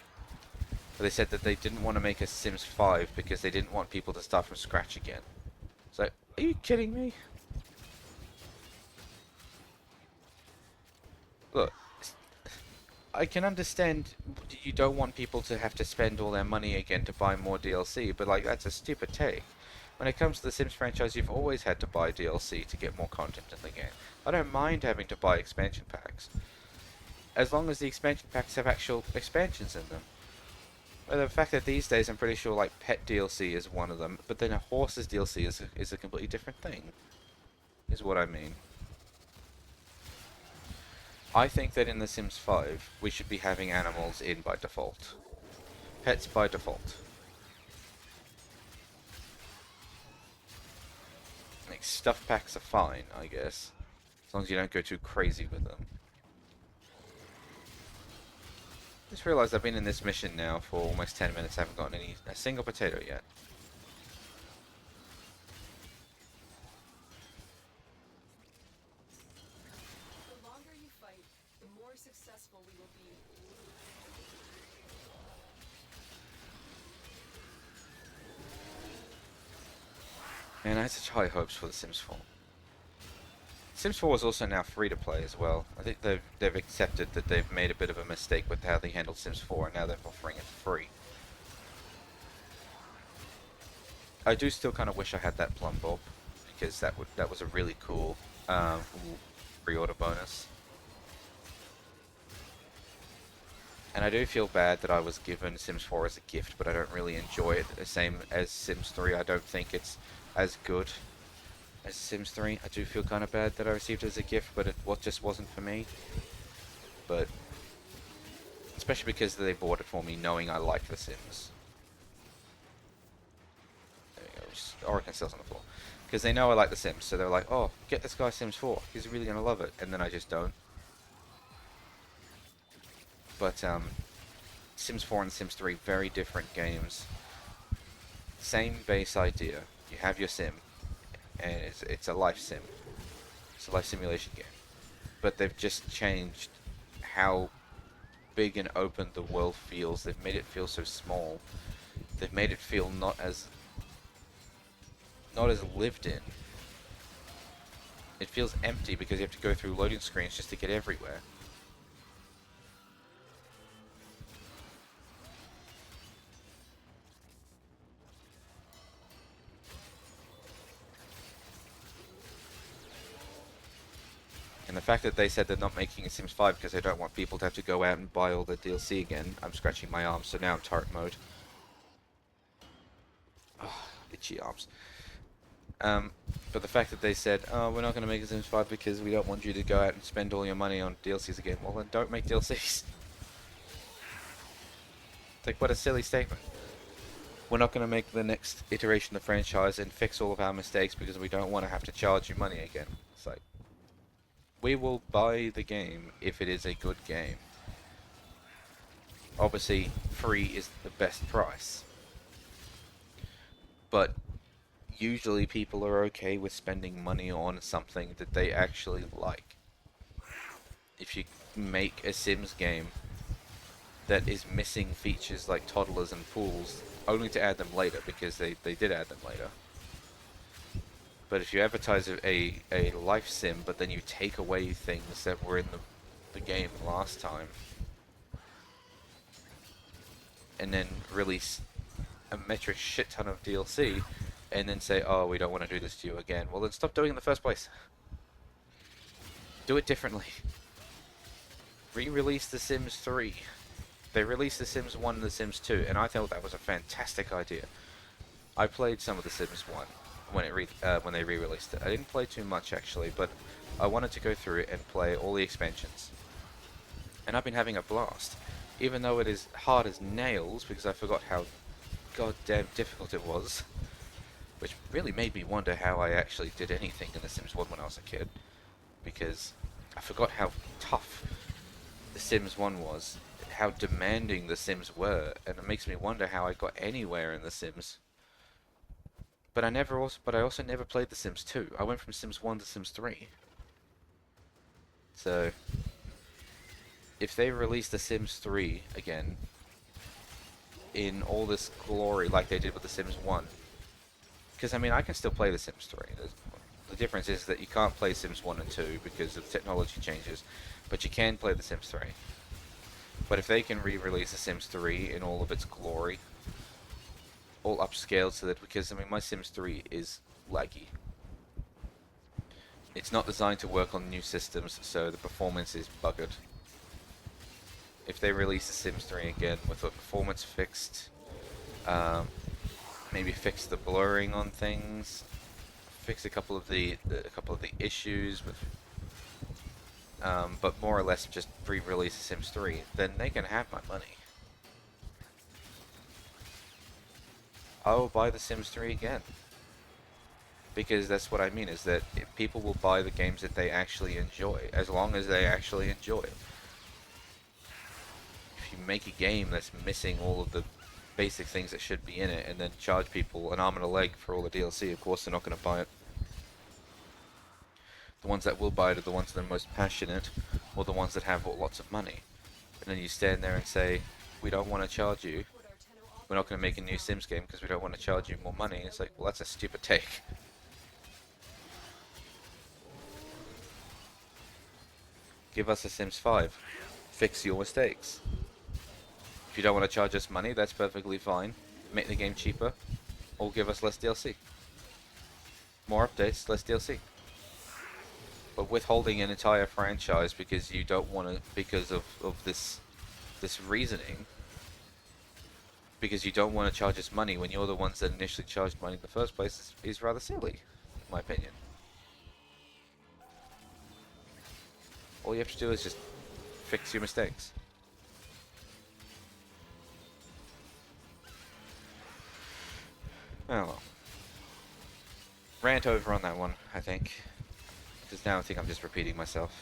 They said that they didn't want to make a Sims 5 because they didn't want people to start from scratch again. It's like, are you kidding me? Look, I can understand you don't want people to have to spend all their money again to buy more DLC, but like, that's a stupid take. When it comes to the Sims franchise, you've always had to buy DLC to get more content in the game. I don't mind having to buy expansion packs, as long as the expansion packs have actual expansions in them. Well, the fact that these days I'm pretty sure like pet DLC is one of them, but then a horse's DLC is a completely different thing, is what I mean. I think that in The Sims 5, we should be having animals in by default. Pets by default. Like, stuff packs are fine, I guess, as long as you don't go too crazy with them. Just realized I've been in this mission now for almost 10 minutes. I haven't gotten a single potato yet. The longer you fight, the more successful we will be. Man, I had such high hopes for The Sims 4. Sims 4 is also now free to play as well. I think they've accepted that they've made a bit of a mistake with how they handled Sims 4, and now they're offering it free. I do still kind of wish I had that plum bulb, because that was a really cool pre-order bonus. And I do feel bad that I was given Sims 4 as a gift, but I don't really enjoy it the same as Sims 3. I don't think it's as good. as Sims 3. I do feel kind of bad that I received it as a gift, but it just wasn't for me. But especially because they bought it for me knowing I like The Sims. There we go, Oregon still on the floor. Because they know I like The Sims, so they're like, oh, get this guy Sims 4, he's really going to love it, and then I just don't. But Sims 4 and Sims 3, very different games. Same base idea. You have your sim, and it's a life sim. It's a life simulation game. But they've just changed how big and open the world feels. They've made it feel so small. They've made it feel not as lived in. It feels empty because you have to go through loading screens just to get everywhere. And the fact that they said they're not making a Sims 5 because they don't want people to have to go out and buy all the DLC again, I'm scratching my arms, so now I'm turret mode. Oh, itchy arms. But the fact that they said, oh, we're not going to make a Sims 5 because we don't want you to go out and spend all your money on DLCs again. Well, then don't make DLCs. It's like, what a silly statement. We're not going to make the next iteration of the franchise and fix all of our mistakes because we don't want to have to charge you money again. It's like, we will buy the game if it is a good game. Obviously, free is the best price. But usually people are okay with spending money on something that they actually like. If you make a Sims game that is missing features like toddlers and pools, only to add them later, because they did add them later. But if you advertise a life sim, but then you take away things that were in the game last time, and then release a metric shit ton of DLC, and then say, oh, we don't want to do this to you again, well then stop doing it in the first place. Do it differently. Re-release The Sims 3. They released The Sims 1 and The Sims 2, and I thought that was a fantastic idea. I played some of The Sims 1 when they re-released it. I didn't play too much actually, but I wanted to go through it and play all the expansions. And I've been having a blast. Even though it is hard as nails, because I forgot how goddamn difficult it was. Which really made me wonder how I actually did anything in The Sims 1 when I was a kid. Because I forgot how tough The Sims 1 was, how demanding The Sims were, and it makes me wonder how I got anywhere in The Sims. But I also never played The Sims 2. I went from Sims 1 to Sims 3. So if they release The Sims 3 again in all this glory like they did with The Sims 1, because I mean I can still play The Sims 3. The difference is that you can't play Sims 1 and 2 because of technology changes, but you can play The Sims 3. But if they can re-release The Sims 3 in all of its glory, all upscaled so that, because I mean my Sims 3 is laggy. It's not designed to work on new systems, so the performance is buggered. If they release The Sims 3 again with the performance fixed, maybe fix the blurring on things, fix a couple of the issues with, but more or less just re-release The Sims 3, then they can have my money. I will buy The Sims 3 again. Because that's what I mean, is that people will buy the games that they actually enjoy, as long as they actually enjoy it. If you make a game that's missing all of the basic things that should be in it, and then charge people an arm and a leg for all the DLC, of course they're not going to buy it. The ones that will buy it are the ones that are most passionate, or the ones that have lots of money. And then you stand there and say, we don't want to charge you. We're not going to make a new Sims game because we don't want to charge you more money. It's like, well, that's a stupid take. Give us a Sims 5. Fix your mistakes. If you don't want to charge us money, that's perfectly fine. Make the game cheaper, or give us less DLC. More updates, less DLC. But withholding an entire franchise because you don't want to, because of this reasoning, because you don't want to charge us money when you're the ones that initially charged money in the first place, is rather silly, in my opinion. All you have to do is just fix your mistakes. Oh well. Rant over on that one, I think. Because now I think I'm just repeating myself.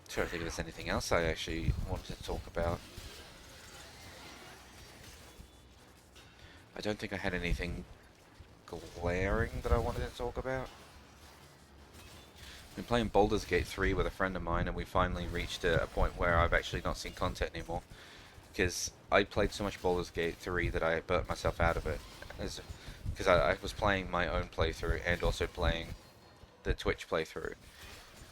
Trying to think if there's anything else I actually wanted to talk about. I don't think I had anything glaring that I wanted to talk about. I've been playing Baldur's Gate 3 with a friend of mine, and we finally reached a point where I've actually not seen content anymore. Because I played so much Baldur's Gate 3 that I burnt myself out of it. Because I was playing my own playthrough and also playing the Twitch playthrough.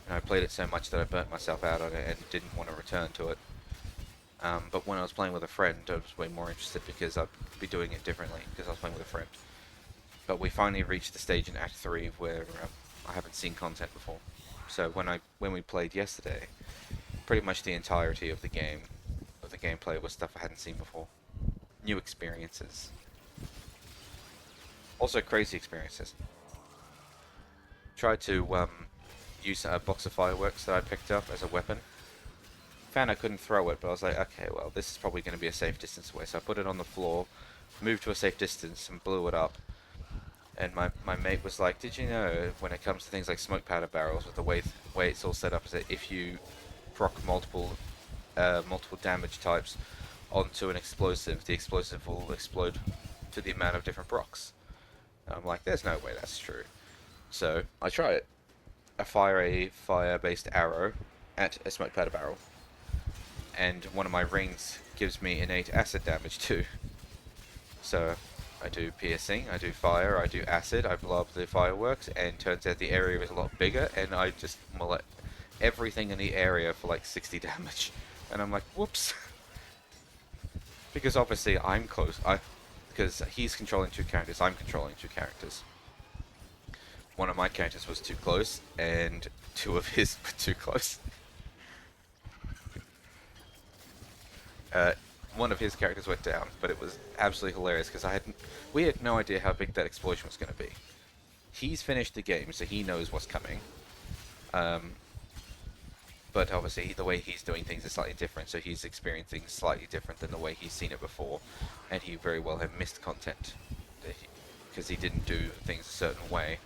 And I played it so much that I burnt myself out on it and didn't want to return to it. But when I was playing with a friend, I was way more interested because I'd be doing it differently because I was playing with a friend. But we finally reached the stage in Act 3 where I haven't seen content before. So when we played yesterday, pretty much the entirety of the game, of the gameplay, was stuff I hadn't seen before. New experiences. Also crazy experiences. Tried to use a box of fireworks that I picked up as a weapon. Found I couldn't throw it, but I was like, okay, well, this is probably going to be a safe distance away. So I put it on the floor, moved to a safe distance, and blew it up. And my mate was like, did you know, when it comes to things like smoke powder barrels, with the way it's all set up, is that if you proc multiple damage types onto an explosive, the explosive will explode to the amount of different procs. And I'm like, there's no way that's true. So I try it. I fire a fire-based arrow at a smoke powder barrel, and one of my rings gives me innate acid damage too. So I do piercing, I do fire, I do acid, I blow up the fireworks, and turns out the area is a lot bigger, and I just mullet everything in the area for like 60 damage. And I'm like, whoops. Because obviously I'm close. Because he's controlling two characters, I'm controlling two characters. One of my characters was too close, and two of his were too close. One of his characters went down, but it was absolutely hilarious because we had no idea how big that explosion was going to be. He's finished the game, so he knows what's coming. But obviously, the way he's doing things is slightly different, so he's experiencing slightly different than the way he's seen it before, and he very well have missed content because he didn't do things a certain way.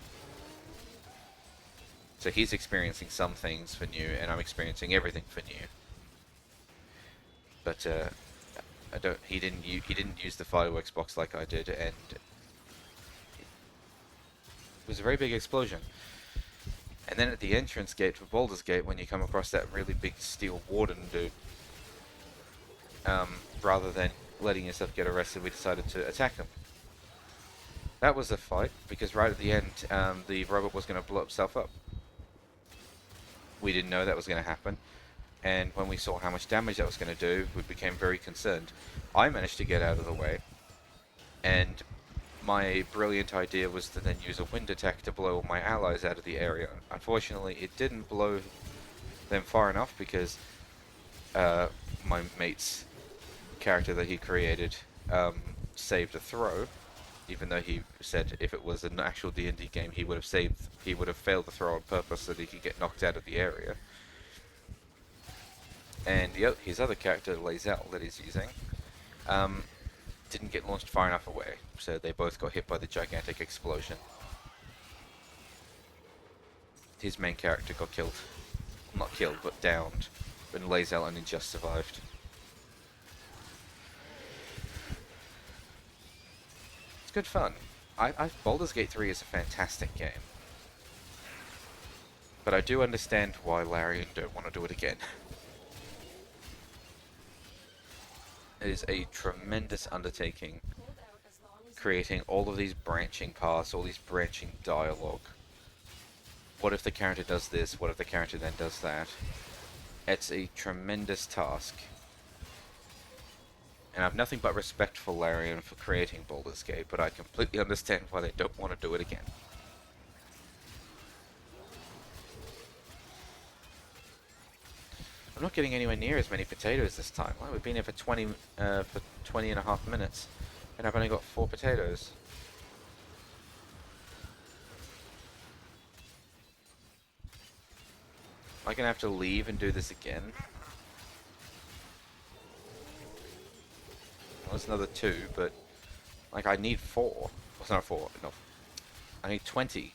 So he's experiencing some things for new, and I'm experiencing everything for new. But he didn't use the fireworks box like I did, and it was a very big explosion. And then at the entrance gate for Baldur's Gate, when you come across that really big steel warden dude, rather than letting yourself get arrested, we decided to attack him. That was a fight, because right at the end, the robot was going to blow itself up. We didn't know that was going to happen, and when we saw how much damage that was going to do, we became very concerned. I managed to get out of the way, and my brilliant idea was to then use a wind attack to blow my allies out of the area. Unfortunately, it didn't blow them far enough because my mate's character that he created saved a throw, even though he said if it was an actual D&D game, he would have failed the throw on purpose so that he could get knocked out of the area. And his other character, Lae'zel, that he's using, didn't get launched far enough away, so they both got hit by the gigantic explosion. His main character got killed. Not killed, but downed, when Lae'zel only just survived. It's good fun. Baldur's Gate 3 is a fantastic game. But I do understand why Larian don't want to do it again. It is a tremendous undertaking, creating all of these branching paths, all these branching dialogue. What if the character does this? What if the character then does that? It's a tremendous task. And I have nothing but respect for Larian for creating Baldur's Gate, but I completely understand why they don't want to do it again. I'm not getting anywhere near as many potatoes this time. Well, we've been here for 20 and a half minutes, and I've only got 4 potatoes. Am I gonna have to leave and do this again? Well, that's another 2, but like I need 4. Well, it's not 4. No, I need 20.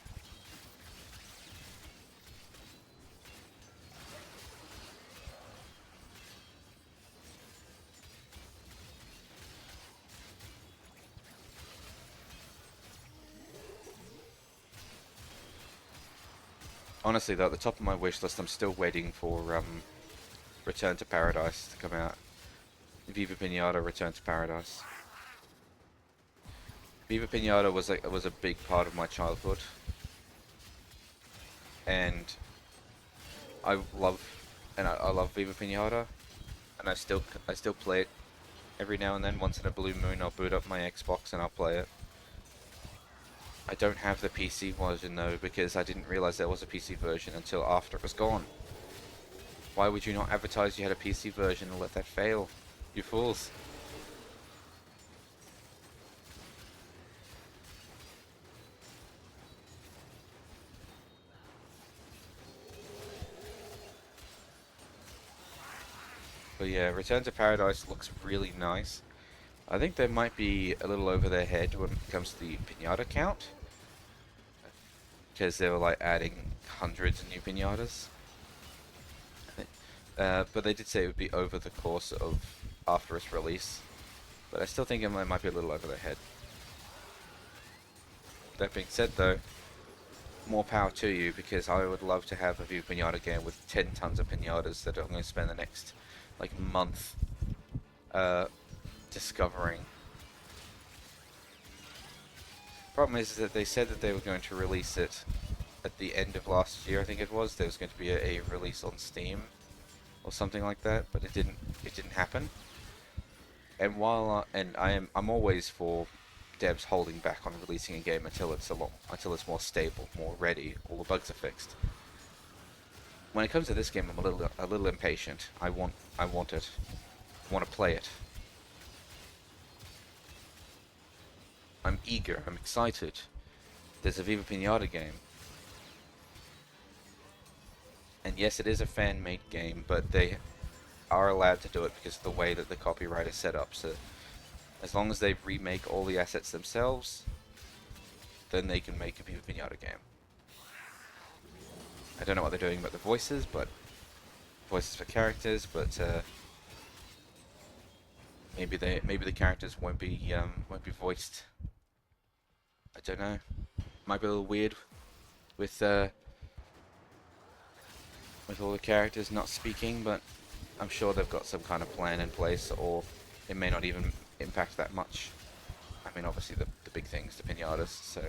Honestly, though, at the top of my wish list, I'm still waiting for Return to Paradise to come out. Viva Pinata Return to Paradise. Viva Pinata was a big part of my childhood, and I love Viva Pinata, and I still play it every now and then. Once in a blue moon, I'll boot up my Xbox and I'll play it. I don't have the PC version though, because I didn't realize there was a PC version until after it was gone. Why would you not advertise you had a PC version and let that fail? You fools. But yeah, Return to Paradise looks really nice. I think they might be a little over their head when it comes to the pinata count, because they were like adding hundreds of new pinatas. But they did say it would be over the course of after its release. But I still think it might be a little over their head. That being said though, more power to you, because I would love to have a Viva Pinata game with 10 tons of pinatas that I'm going to spend the next like month discovering. Problem is that they said that they were going to release it at the end of last year, I think it was. There was going to be a release on Steam or something like that, but it didn't happen. And I'm always for devs holding back on releasing a game until it's more stable, more ready, all the bugs are fixed. When it comes to this game, I'm a little impatient. I want it. I want to play it. I'm eager. I'm excited. There's a Viva Pinata game. And yes, it is a fan-made game, but they are allowed to do it because of the way that the copyright is set up. So as long as they remake all the assets themselves, then they can make a Viva Pinata game. I don't know what they're doing about the voices, but voices for characters, but maybe the characters won't be voiced. I don't know. Might be a little weird with all the characters not speaking, but I'm sure they've got some kind of plan in place, or it may not even impact that much. I mean, obviously the big thing's the pinatas, so.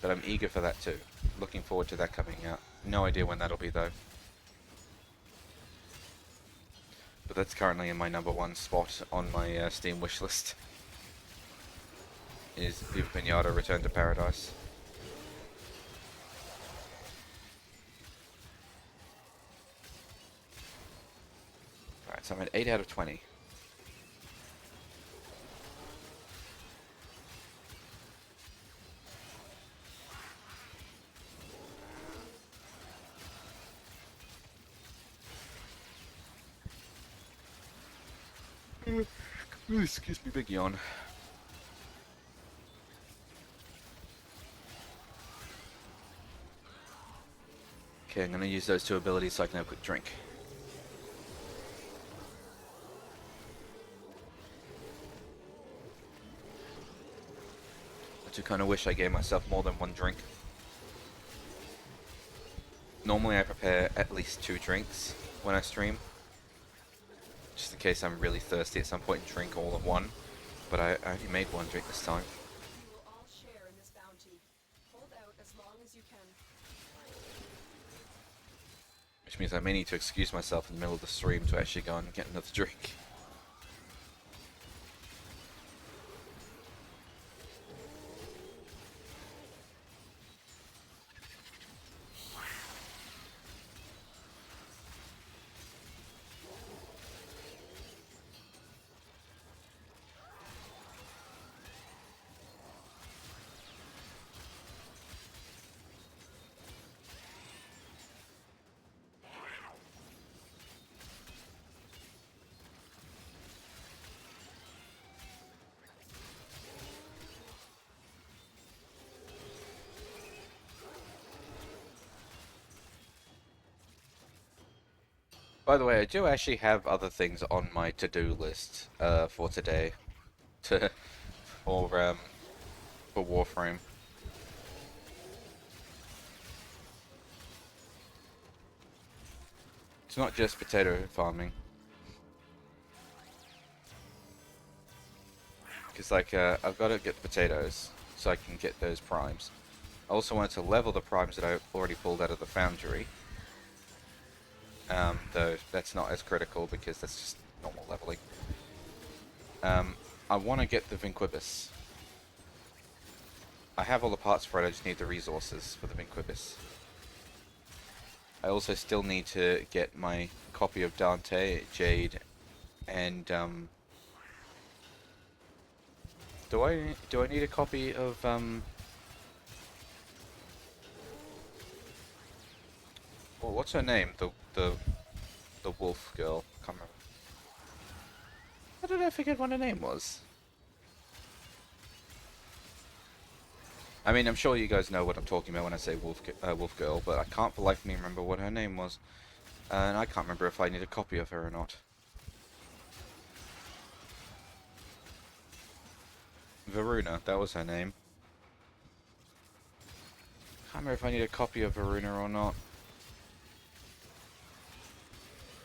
But I'm eager for that too. Looking forward to that coming out. No idea when that'll be though. But that's currently in my #1 spot on my Steam wishlist. Is Viva Pinata Return to Paradise. Alright, so I'm at 8 out of 20. Excuse me, big yawn. Okay, I'm gonna use those 2 abilities so I can have a quick drink. I do kind of wish I gave myself more than 1 drink. Normally I prepare at least 2 drinks when I stream, just in case I'm really thirsty at some point and drink all of one, but I only made 1 drink this time. You will all share in this bounty. Hold out as long as you can. Which means I may need to excuse myself in the middle of the stream to actually go and get another drink. By the way, I do actually have other things on my to-do list for today, to for um for Warframe. It's not just potato farming, because like I've got to get the potatoes so I can get those primes. I also wanted to level the primes that I already pulled out of the foundry. Though that's not as critical because that's just normal leveling. I want to get the Vinquibus. I have all the parts for it, I just need the resources for the Vinquibus. I also still need to get my copy of Dante, Jade, and do I need a copy of well, what's her name? The wolf girl. Can't remember. How did I forget what her name was? I mean, I'm sure you guys know what I'm talking about when I say wolf girl, but I can't for the life of me remember what her name was. And I can't remember if I need a copy of her or not. Varuna, that was her name. Can't remember if I need a copy of Varuna or not.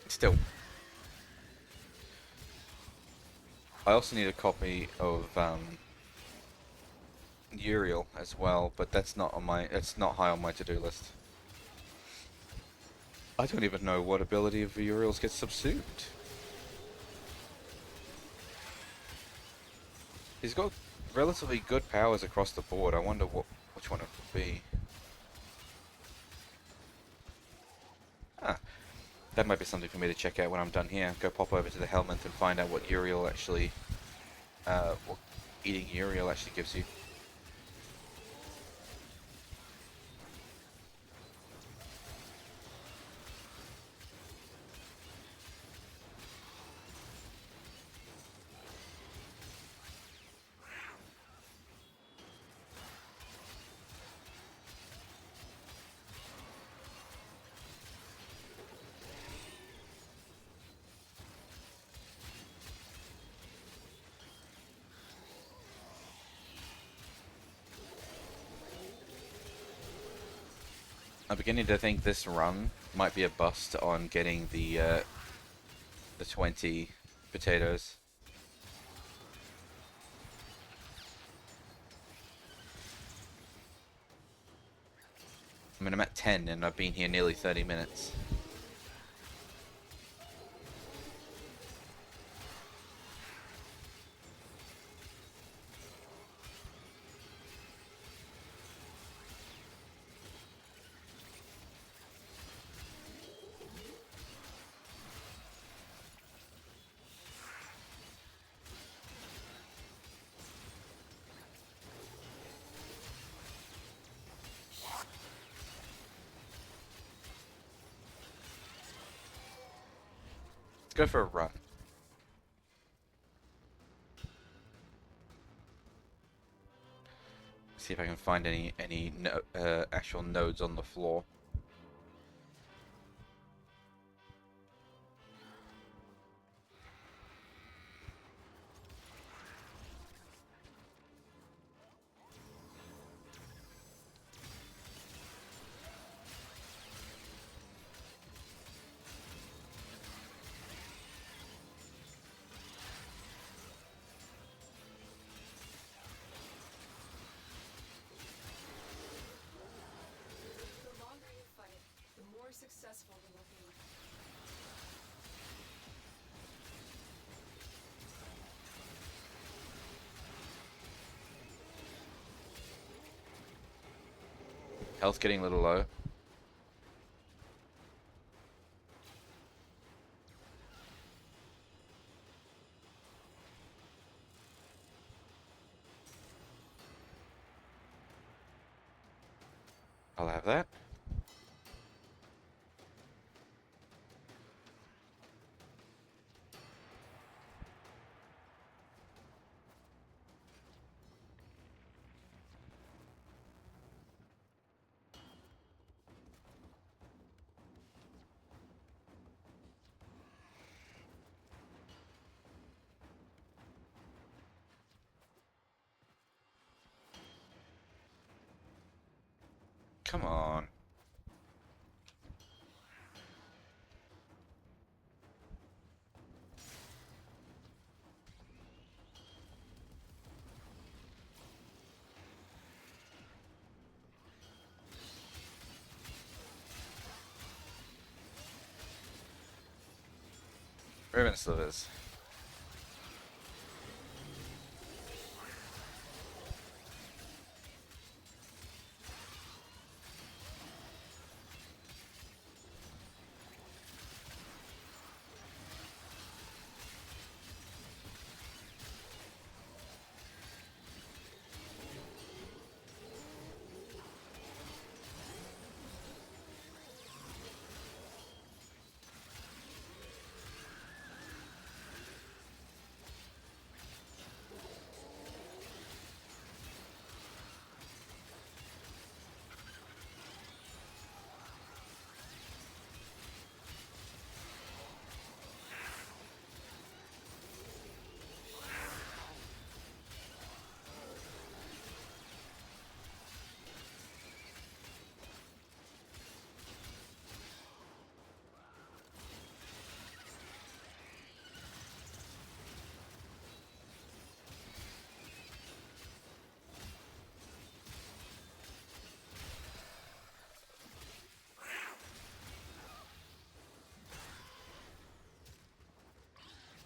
Still. I also need a copy of Uriel as well, but that's not high on my to-do list. I don't even know what ability of Uriel's gets subsumed. He's got relatively good powers across the board. I wonder which one it would be. Ah, that might be something for me to check out when I'm done here. Go pop over to the Helminth and find out what Uriel actually, what eating Uriel actually gives you. I'm beginning to think this run might be a bust on getting the 20 potatoes. I mean, I'm at 10 and I've been here nearly 30 minutes. Let's go for a run. See if I can find any actual nodes on the floor. The longer you fight, the more successful you will be. Health getting a little low. I'll have that. Come on. Ribbon slivers.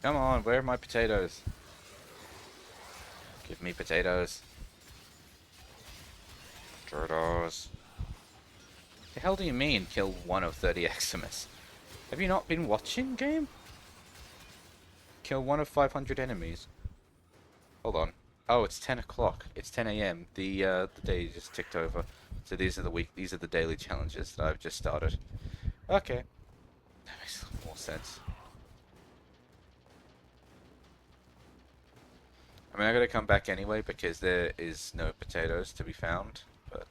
Come on, where are my potatoes? Give me potatoes. Potatoes. The hell do you mean, kill 1 of 30 Eximus? Have you not been watching, game? Kill 1 of 500 enemies. Hold on. Oh, it's 10 o'clock. It's 10 a.m. The day just ticked over. So these are the daily challenges that I've just started. Okay. That makes a little more sense. I mean, I gotta come back anyway because there is no potatoes to be found, but...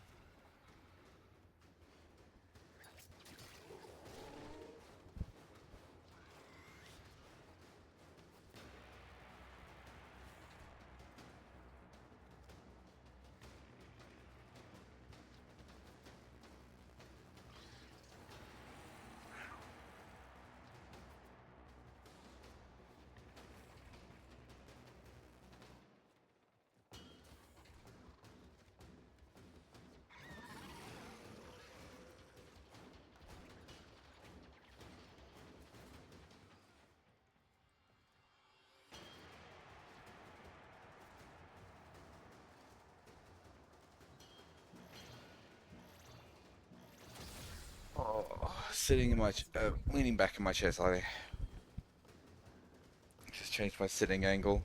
Oh, sitting in my... leaning back in my chair slightly. Just changed my sitting angle.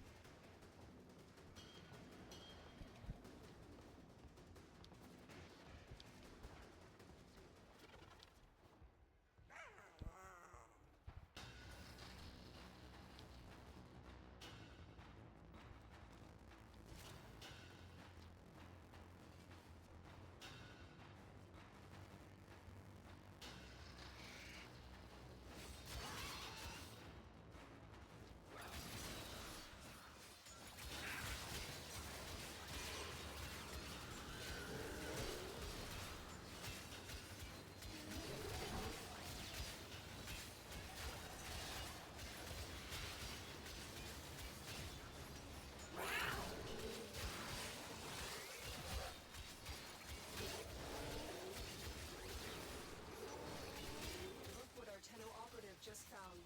Look what our Tenno operative just found.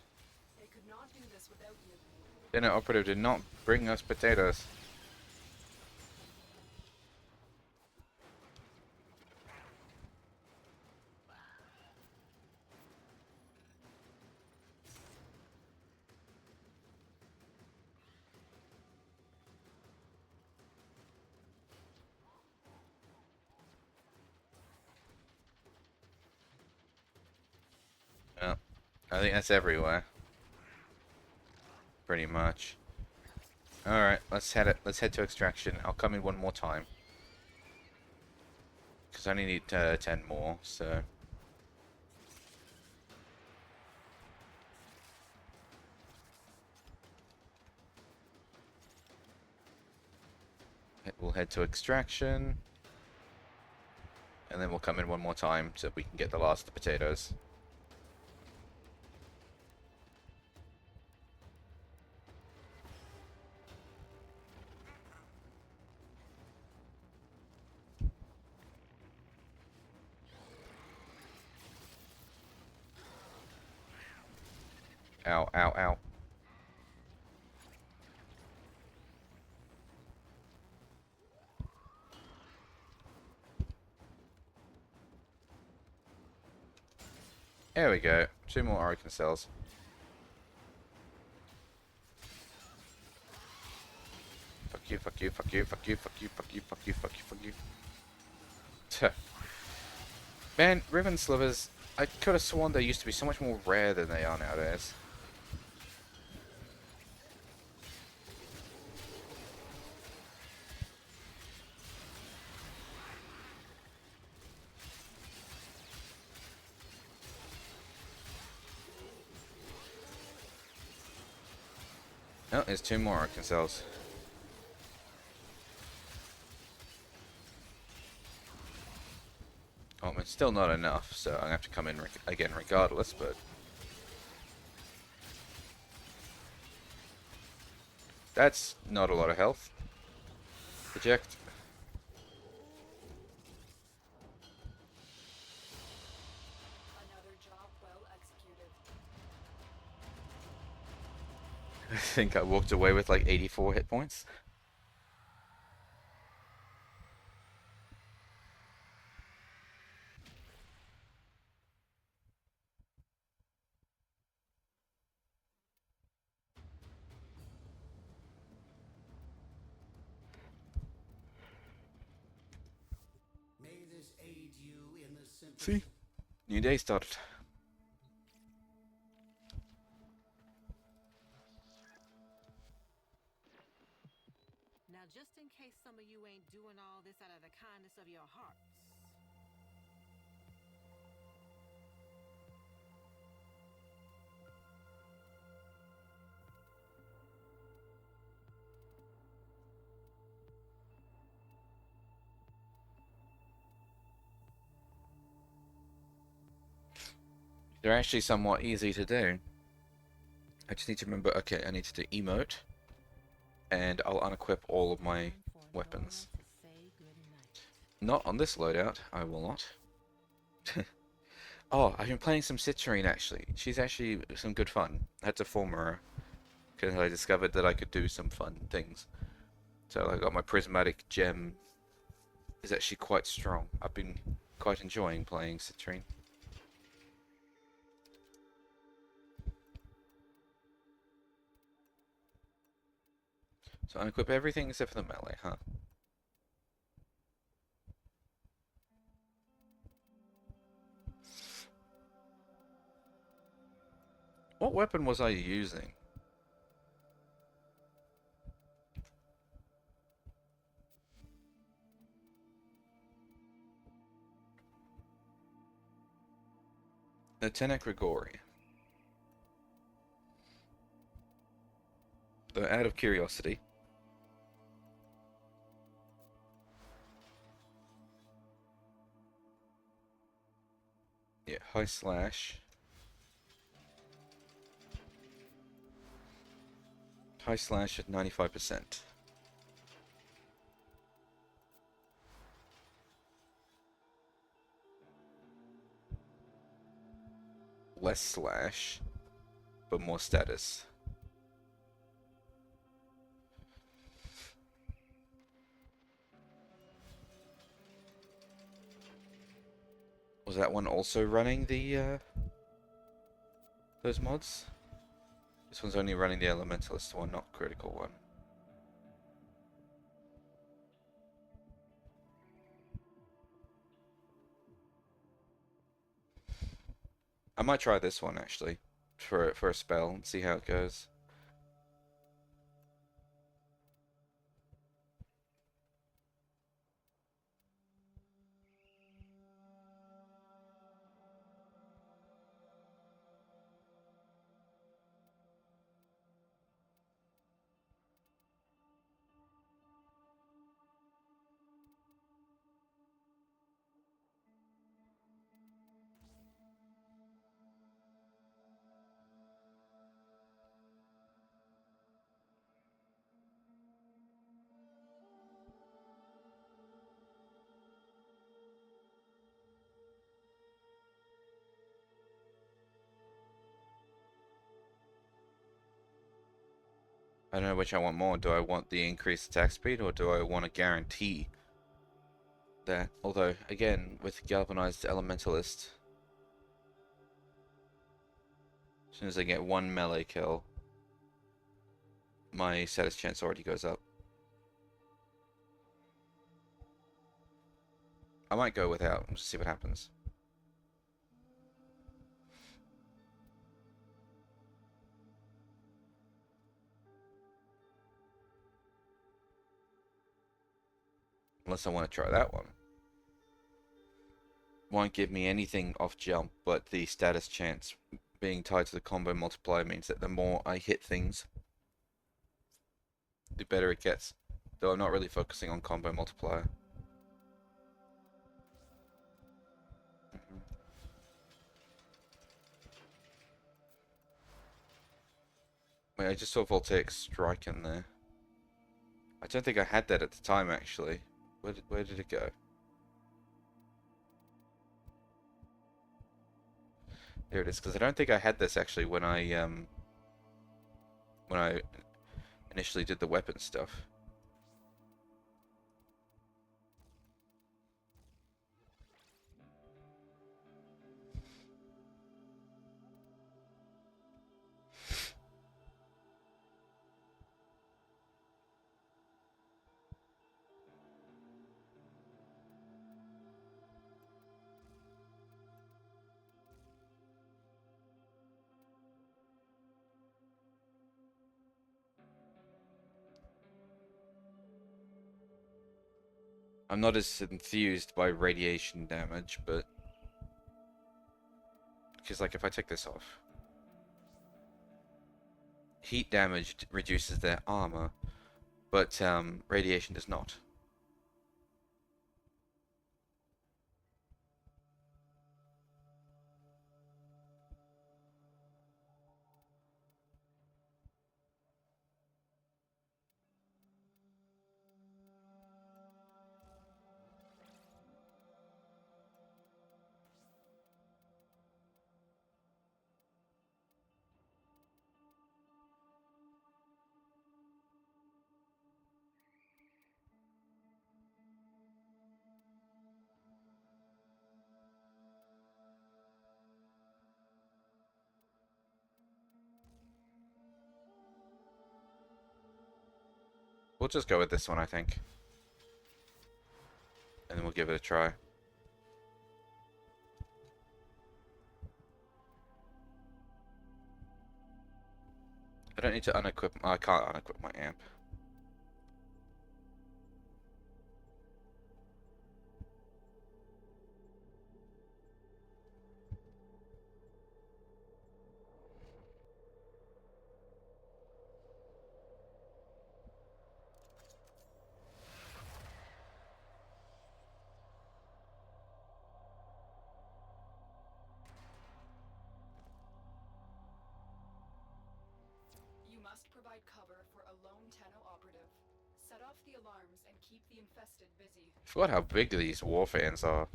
They could not do this without you. Dinner operative did not bring us potatoes. Well, I think that's everywhere. Pretty much. Alright, let's head to extraction. I'll come in one more time. Because I only need 10 more, so... We'll head to extraction. and then we'll come in one more time so we can get the last potatoes. Ow, ow, ow. There we go. 2 more Orokin cells. Fuck you, fuck you, fuck you, fuck you, fuck you, fuck you, fuck you, fuck you, fuck you. Tuh. Man, ribbon slivers, I could have sworn they used to be so much more rare than they are nowadays. Oh, there's 2 more Orokin cells. Oh, it's still not enough, so I'm gonna have to come in again regardless, but... That's not a lot of health. Eject. Another job well executed. I think I walked away with like 84 hit points. May this aid you in the simplest. See? New day started. Now, just in case some of you ain't doing all this out of the kindness of your hearts. They're actually somewhat easy to do. I just need to remember, okay, I need to do emote, and I'll unequip all of my weapons. Not on this loadout, I will not. Oh, I've been playing some Citrine actually. She's actually some good fun. I had to form her, because I discovered that I could do some fun things. So I got my prismatic gem. Is actually quite strong. I've been quite enjoying playing Citrine. So unequip everything except for the melee, huh? What weapon was I using? Lieutenant Grigori. Though out of curiosity. Yeah, high slash. High slash at 95%. Less slash, but more status. Was that one also running the those mods? This one's only running the Elementalist one, not critical one. I might try this one actually for a spell and see how it goes. I don't know which I want more. Do I want the increased attack speed, or do I want to guarantee that? Although, again, with Galvanized Elementalist, as soon as I get one melee kill, my status chance already goes up. I might go without and just see what happens. Unless I want to try that one. Won't give me anything off jump, but the status chance being tied to the combo multiplier means that the more I hit things, the better it gets. Though I'm not really focusing on combo multiplier. Wait, I just saw Voltaic Strike in there. I don't think I had that at the time, actually. Where did it go? There it is, because I don't think I had this actually when I initially did the weapon stuff. I'm not as enthused by radiation damage, but because like if I take this off, heat damage reduces their armor, but radiation does not. We'll just go with this one, I think. And then we'll give it a try. I don't need to unequip... I can't unequip my amp. You must provide cover for a lone Tenno operative. Set off the alarms and keep the infested busy. I forgot how big these war fans are.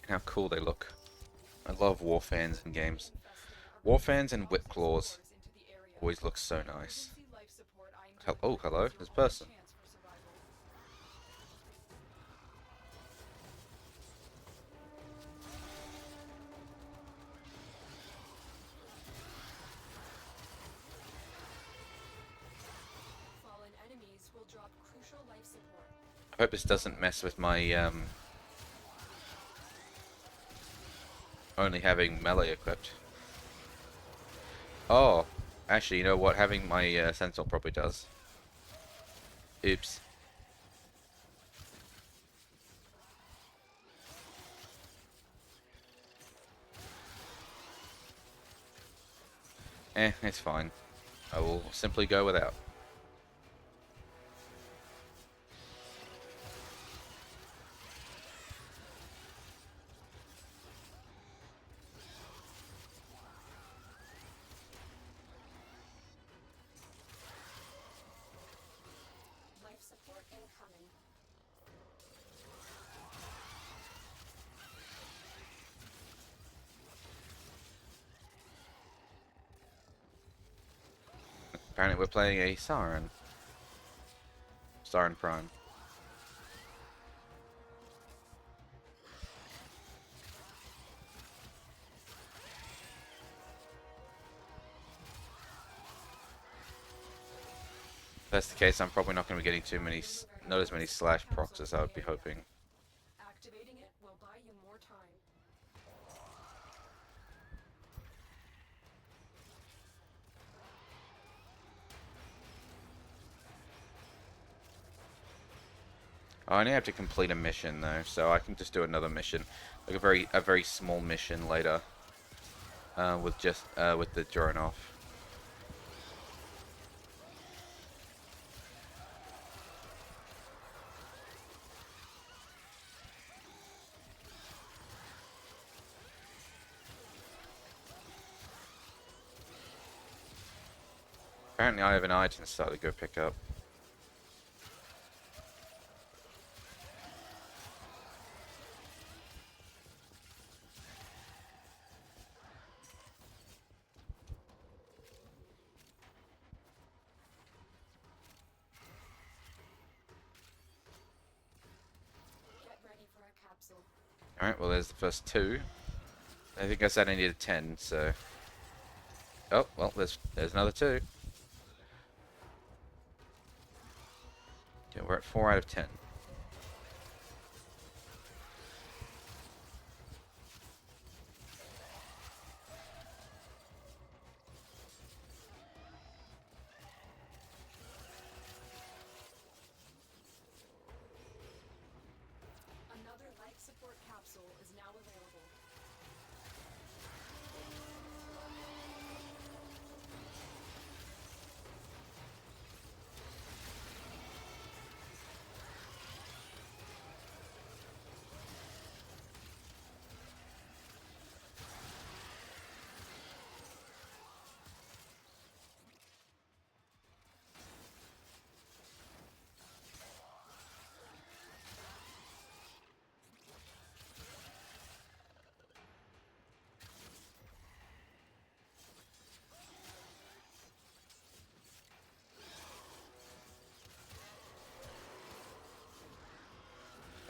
And how cool they look. I love war fans in games. War fans and whip claws always look so nice. Oh, hello, there's a person. Fallen enemies will drop crucial life support. I hope this doesn't mess with my only having melee equipped. Oh, actually, you know what? Having my Sentinel probably does. Oops. It's fine. I will simply go without. Life support incoming. Apparently we're playing a Siren. Siren Prime. If that's the case, I'm probably not going to be getting too many, not as many slash procs as I would be hoping. Activating it will buy you more time. Oh, I only have to complete a mission though, so I can just do another mission, like a very small mission later, with just with the drone off. Apparently, I have an item to start to go pick up. Get ready for a capsule. Alright, well there's the first two. I think I said I needed 10, so... Oh, well, there's another two. Okay, we're at 4 out of 10. Another life support capsule is now available.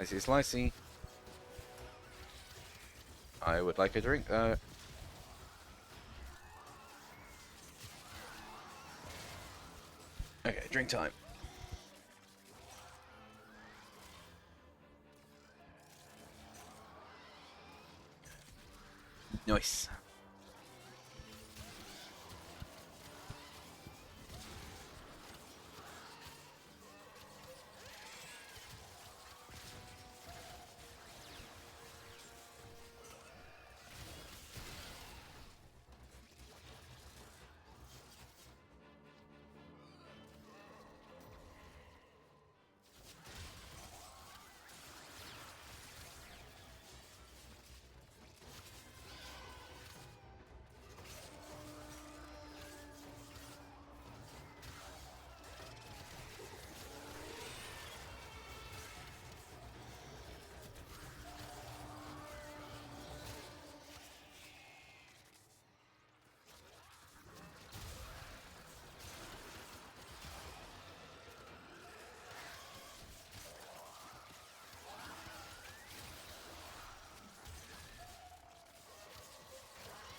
I see Slicey. I would like a drink, though. Okay, drink time. Nice.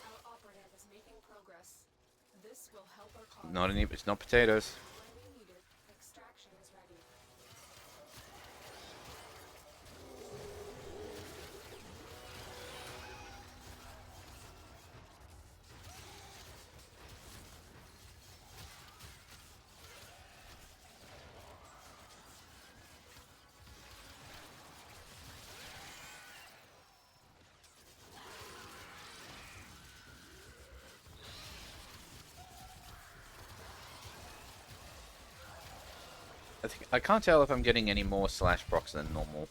Our operative is making progress. This will help our cause. It's not potatoes. When we need it, extraction is ready. I can't tell if I'm getting any more slash procs than normal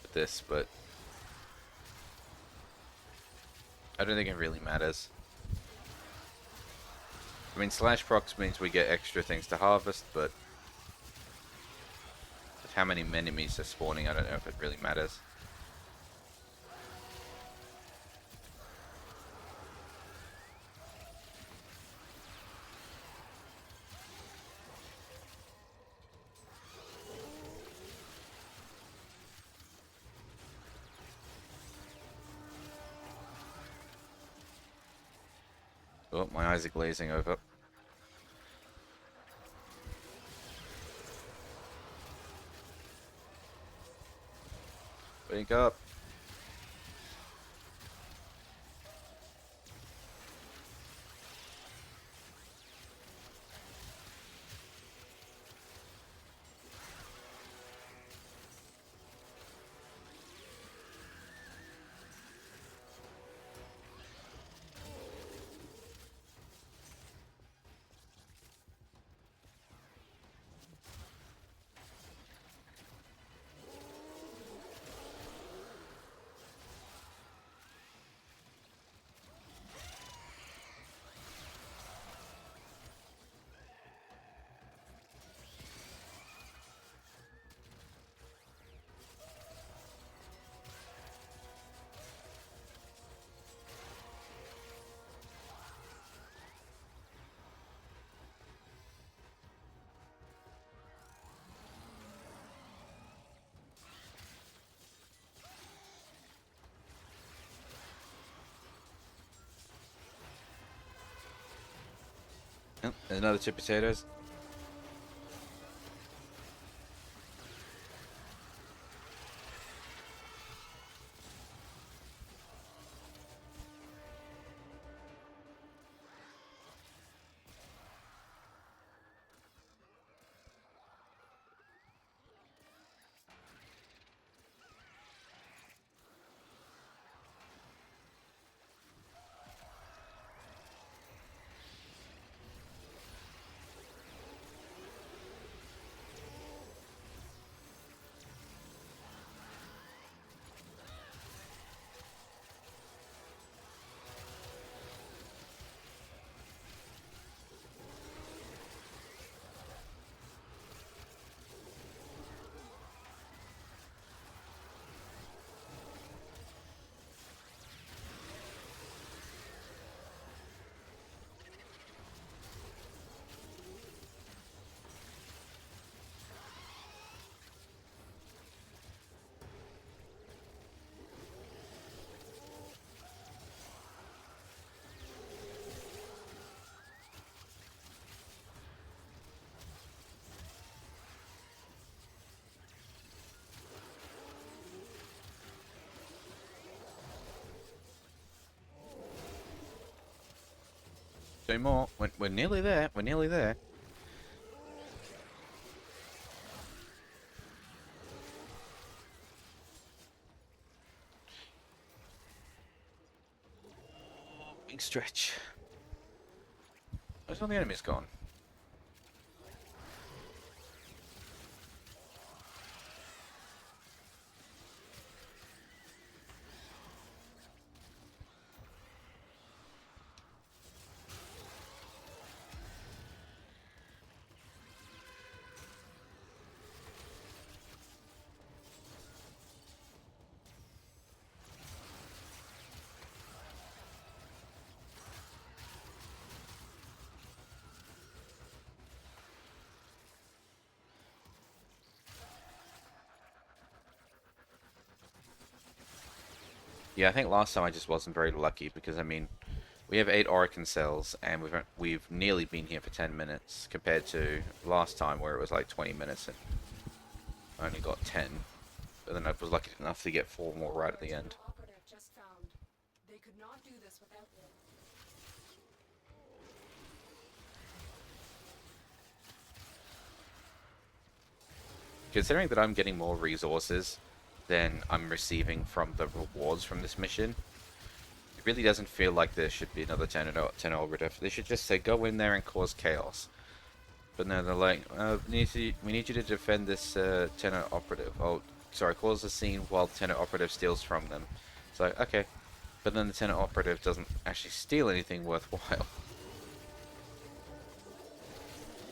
with this, but I don't think it really matters. I mean, slash procs means we get extra things to harvest, but with how many enemies are spawning, I don't know if it really matters. Oh, my eyes are glazing over. Wake up. Oh, there's another two potatoes. Two more. We're nearly there. We're nearly there. Big stretch. Where's all the enemies gone? Yeah, I think last time I just wasn't very lucky because I mean, we have 8 Orokin cells and we've nearly been here for 10 minutes compared to last time where it was like 20 minutes and I only got 10. But then I was lucky enough to get 4 more right at the end. Operative just found. They could not do this without you. Considering that I'm getting more resources than I'm receiving from the rewards from this mission, it really doesn't feel like there should be another 10 operative. They should just say go in there and cause chaos. But no, they're like, we need you to defend this tenor operative. Oh, sorry, cause a scene while the tenor operative steals from them. It's like, okay. But then the tenor operative doesn't actually steal anything worthwhile.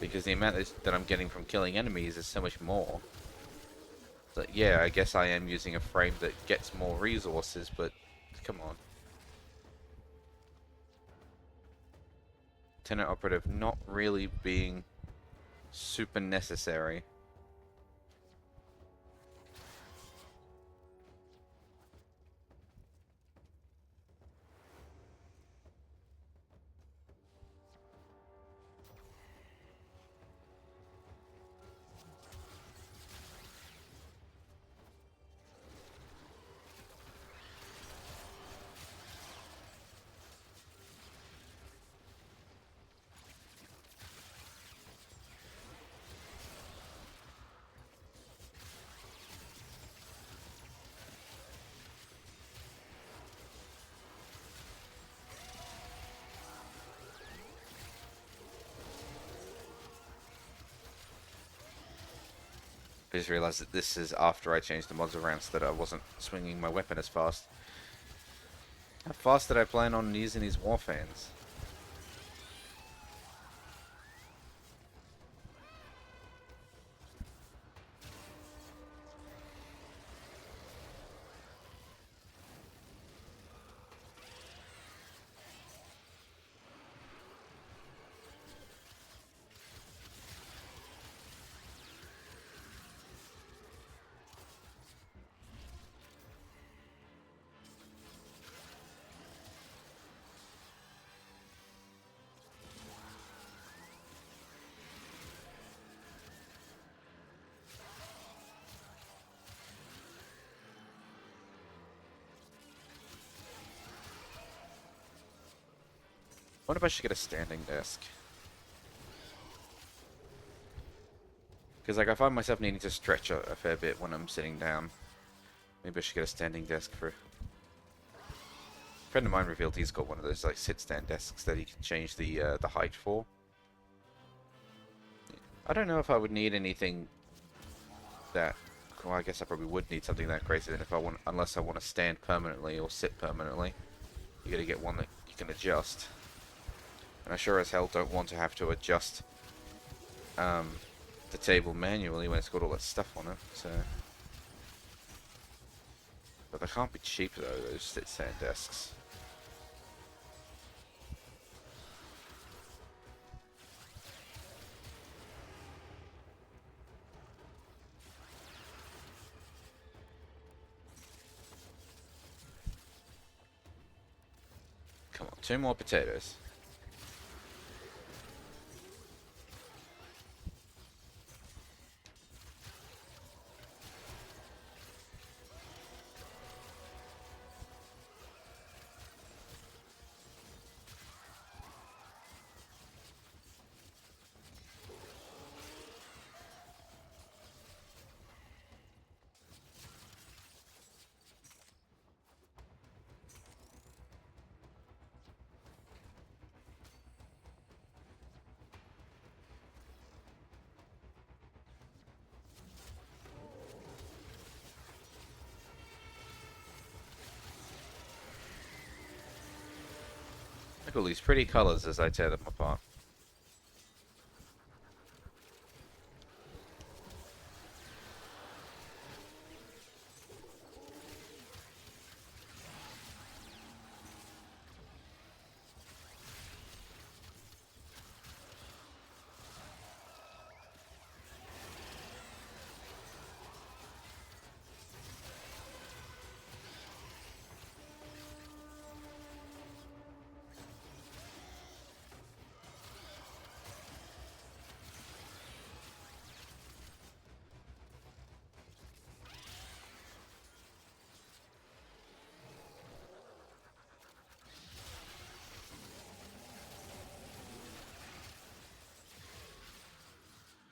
Because the amount that I'm getting from killing enemies is so much more. So yeah, I guess I am using a frame that gets more resources, but come on. Tenor operative not really being super necessary. I just realized that this is after I changed the mods around so that I wasn't swinging my weapon as fast. How fast did I plan on using these Warframes? What if I should get a standing desk? Because like I find myself needing to stretch a fair bit when I'm sitting down. Maybe I should get a standing desk for... A friend of mine revealed he's got one of those like sit-stand desks that he can change the height for. I don't know if I would need anything that... Well, I guess I probably would need something that crazy then if I want, unless I want to stand permanently or sit permanently. You gotta get one that you can adjust. And I sure as hell don't want to have to adjust the table manually when it's got all that stuff on it, so... But they can't be cheap though, those sit-stand desks. Come on, 2 more potatoes. Look at all these pretty colors as I tear them apart.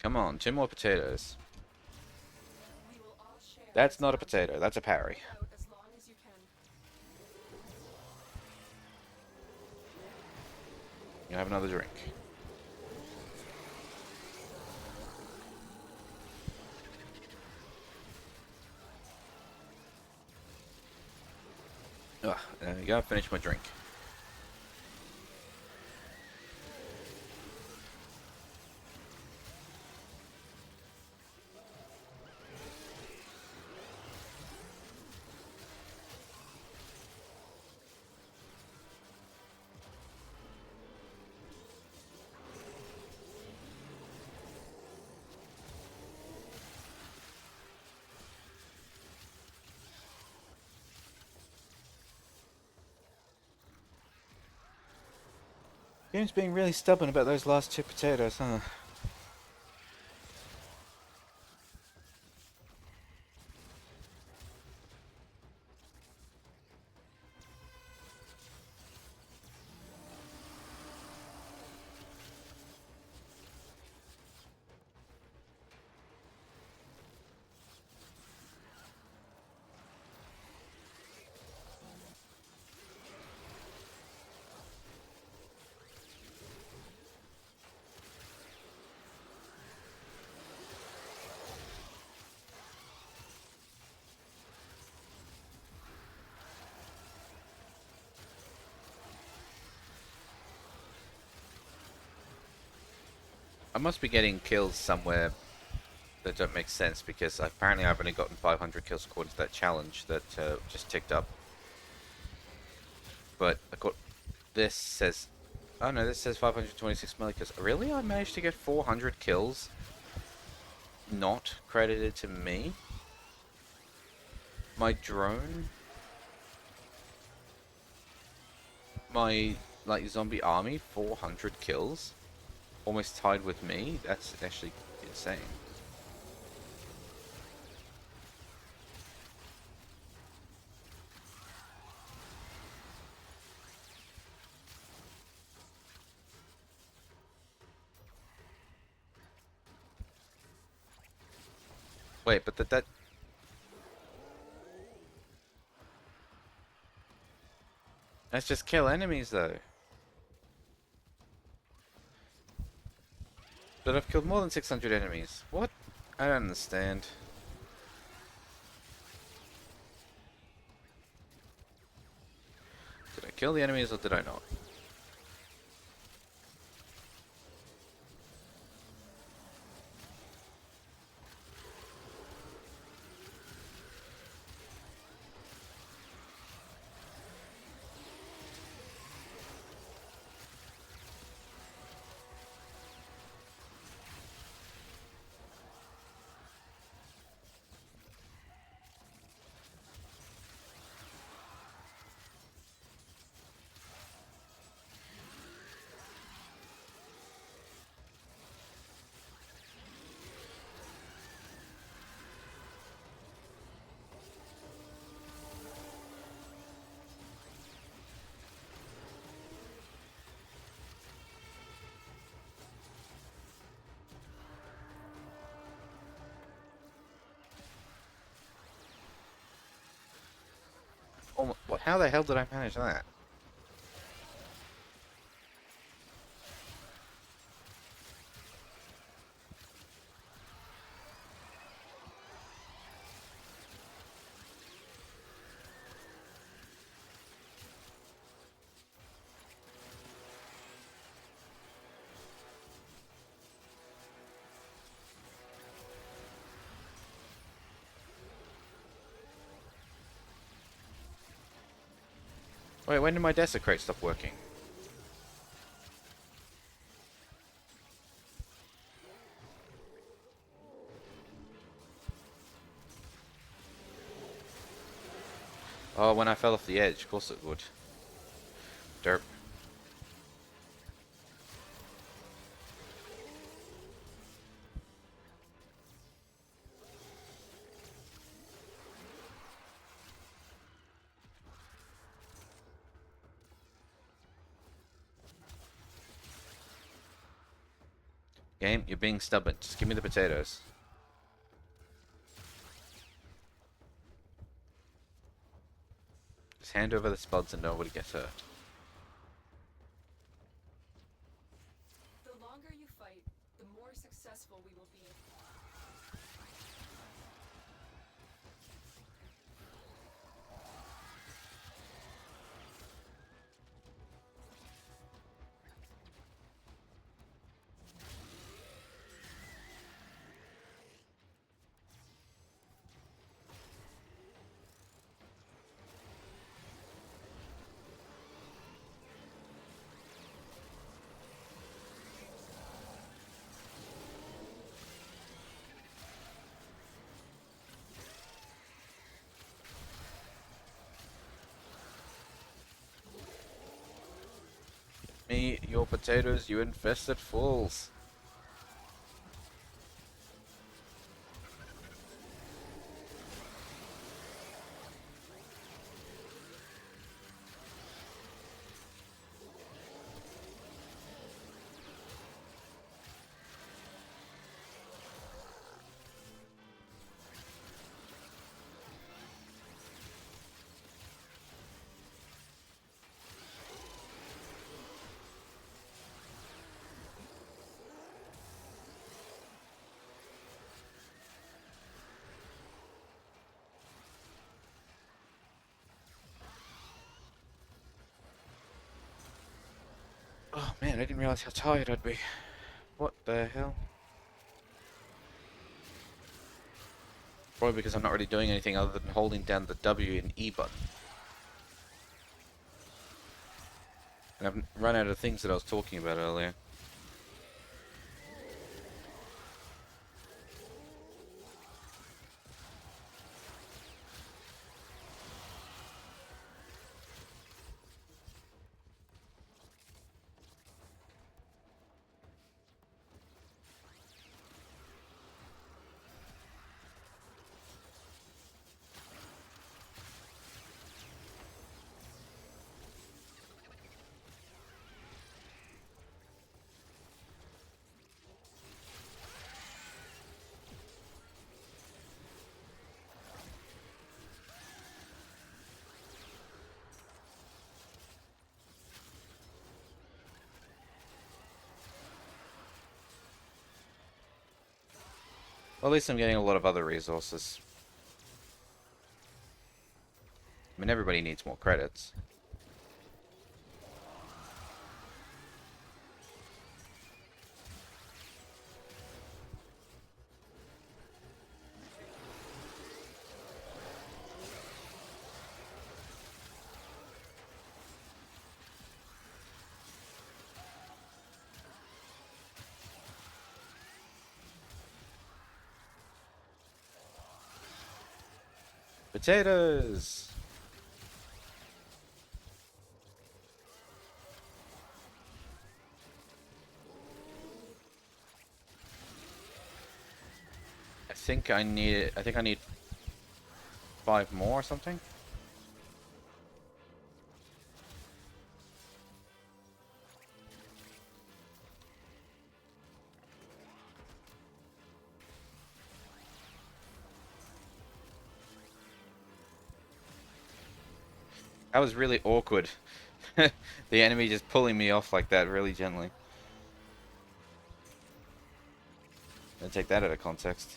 Come on, 2 more potatoes. We will all share That's not a potato, that's a parry. out as long as you can. You have another drink. Ugh, there you go, finish my drink. Game's being really stubborn about those last 2 potatoes, huh? I must be getting kills somewhere that don't make sense, because apparently I've only gotten 500 kills according to that challenge that just ticked up. But I got this says, oh no, this says 526 millikills. Really? I managed to get 400 kills not credited to me? My drone? My, like, zombie army? 400 kills? Almost tied with me? That's actually insane. Wait, but that... That's just kill enemies, though. But I've killed more than 600 enemies. What? I don't understand. Did I kill the enemies or did I not? Oh, how the hell did I manage that? Wait, when did my desecrate stop working? Oh, when I fell off the edge, of course it would. Derp. Game, you're being stubborn. Just give me the potatoes. Just hand over the spuds and nobody gets hurt. The longer you fight, the more successful we will be. Me, your potatoes, you infested fools. Oh man, I didn't realize how tired I'd be. What the hell? Probably because I'm not really doing anything other than holding down the W and E button. And I've run out of things that I was talking about earlier. Well, at least I'm getting a lot of other resources. I mean, everybody needs more credits. Potatoes! I think I need 5 more or something. That was really awkward. The enemy just pulling me off like that really gently. Gonna take that out of context.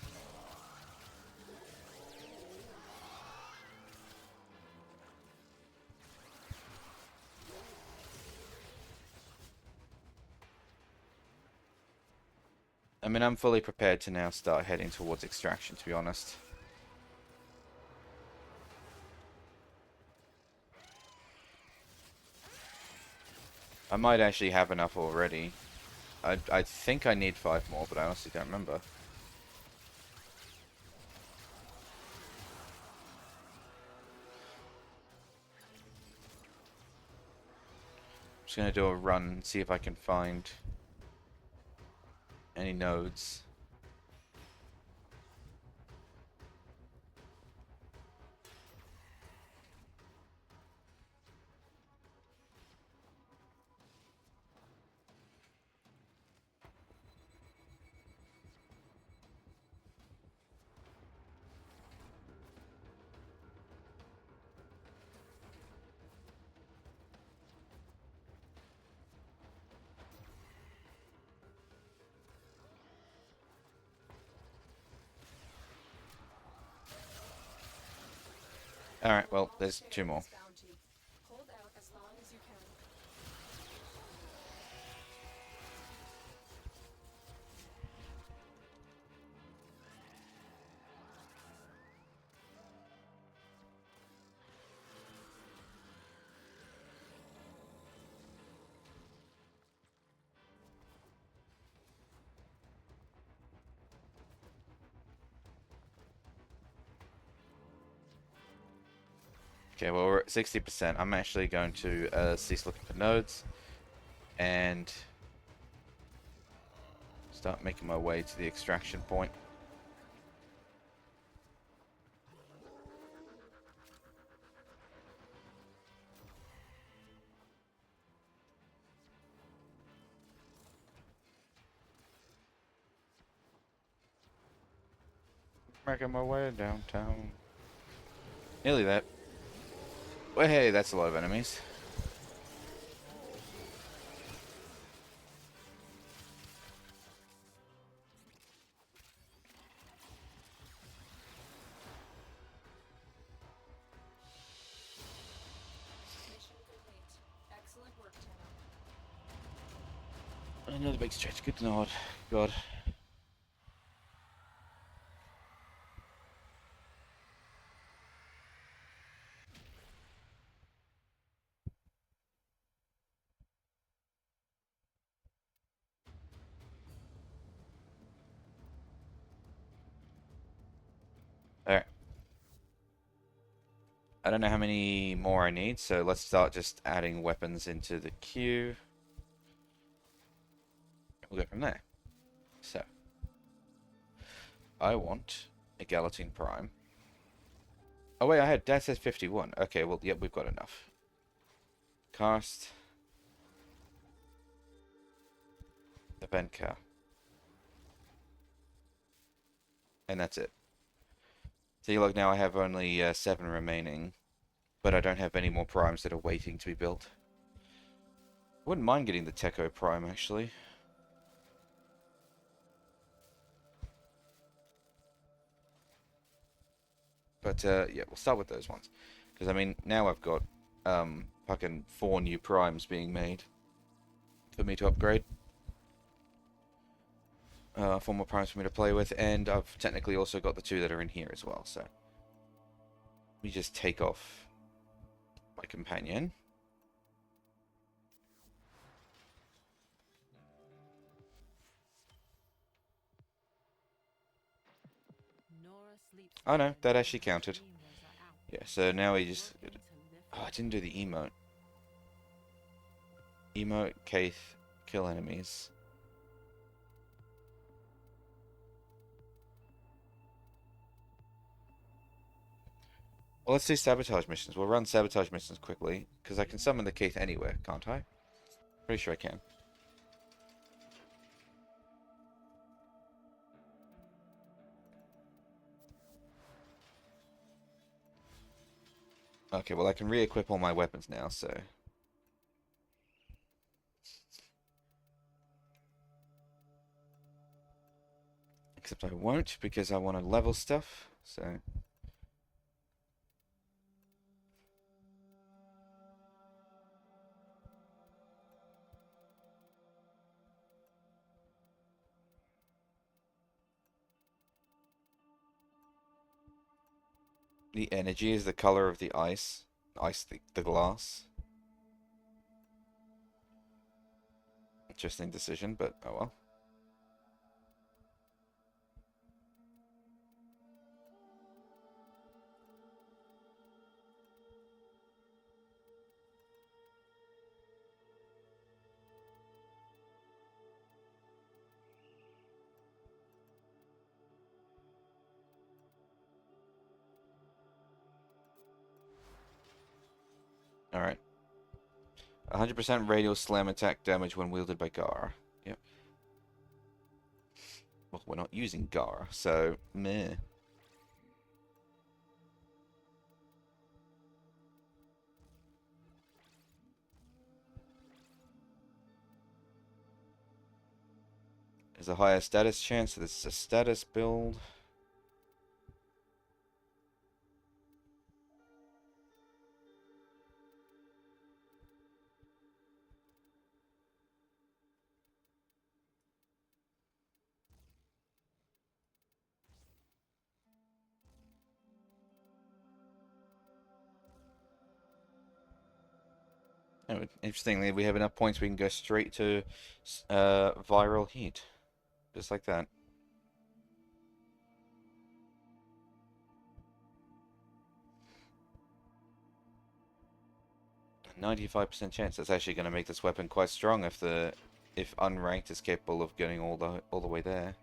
I mean, I'm fully prepared to now start heading towards extraction, to be honest. I might actually have enough already. I think I need 5 more, but I honestly don't remember. I'm just gonna do a run and see if I can find any nodes. Alright, well, there's 2 more. Hold out as long as you can. Okay, well, we're at 60%. I'm actually going to cease looking for nodes and start making my way to the extraction point. Making my way downtown. Nearly there. Well, hey, that's a lot of enemies. Mission complete. Excellent work, Another big stretch. Good nod. God. Alright. I don't know how many more I need, so let's start just adding weapons into the queue. We'll go from there. So, I want a Galatine Prime. Oh wait, that says 51. Okay, well, yep, we've got enough. Cast. Event car. And that's it. See, look, now I have only 7 remaining, but I don't have any more primes that are waiting to be built. Wouldn't mind getting the Techo Prime, actually. But, yeah, we'll start with those ones. Because, I mean, now I've got, fucking 4 new primes being made for me to upgrade. 4 more primes for me to play with, and I've technically also got the 2 that are in here as well, so... Let me just take off my companion. Nora sleeps Oh no, well, that and actually her counted. dreamers are out, Yeah, so now we just... working to lift Oh, I didn't do the emote. Emote, Kaith, kill enemies. Well, let's do sabotage missions. We'll run sabotage missions quickly, because I can summon the Keith anywhere, can't I? Pretty sure I can. Okay, well I can re-equip all my weapons now, so... Except I won't, because I want to level stuff, so... The energy is the color of the ice. The glass. Interesting decision, but oh well. Alright. 100% radial slam attack damage when wielded by Gar. Yep. Well, we're not using Gar, so meh. There's a higher status chance, so this is a status build. Oh, interestingly, we have enough points we can go straight to viral heat. Just like that. 95% chance that's actually going to make this weapon quite strong if unranked is capable of getting all the way there.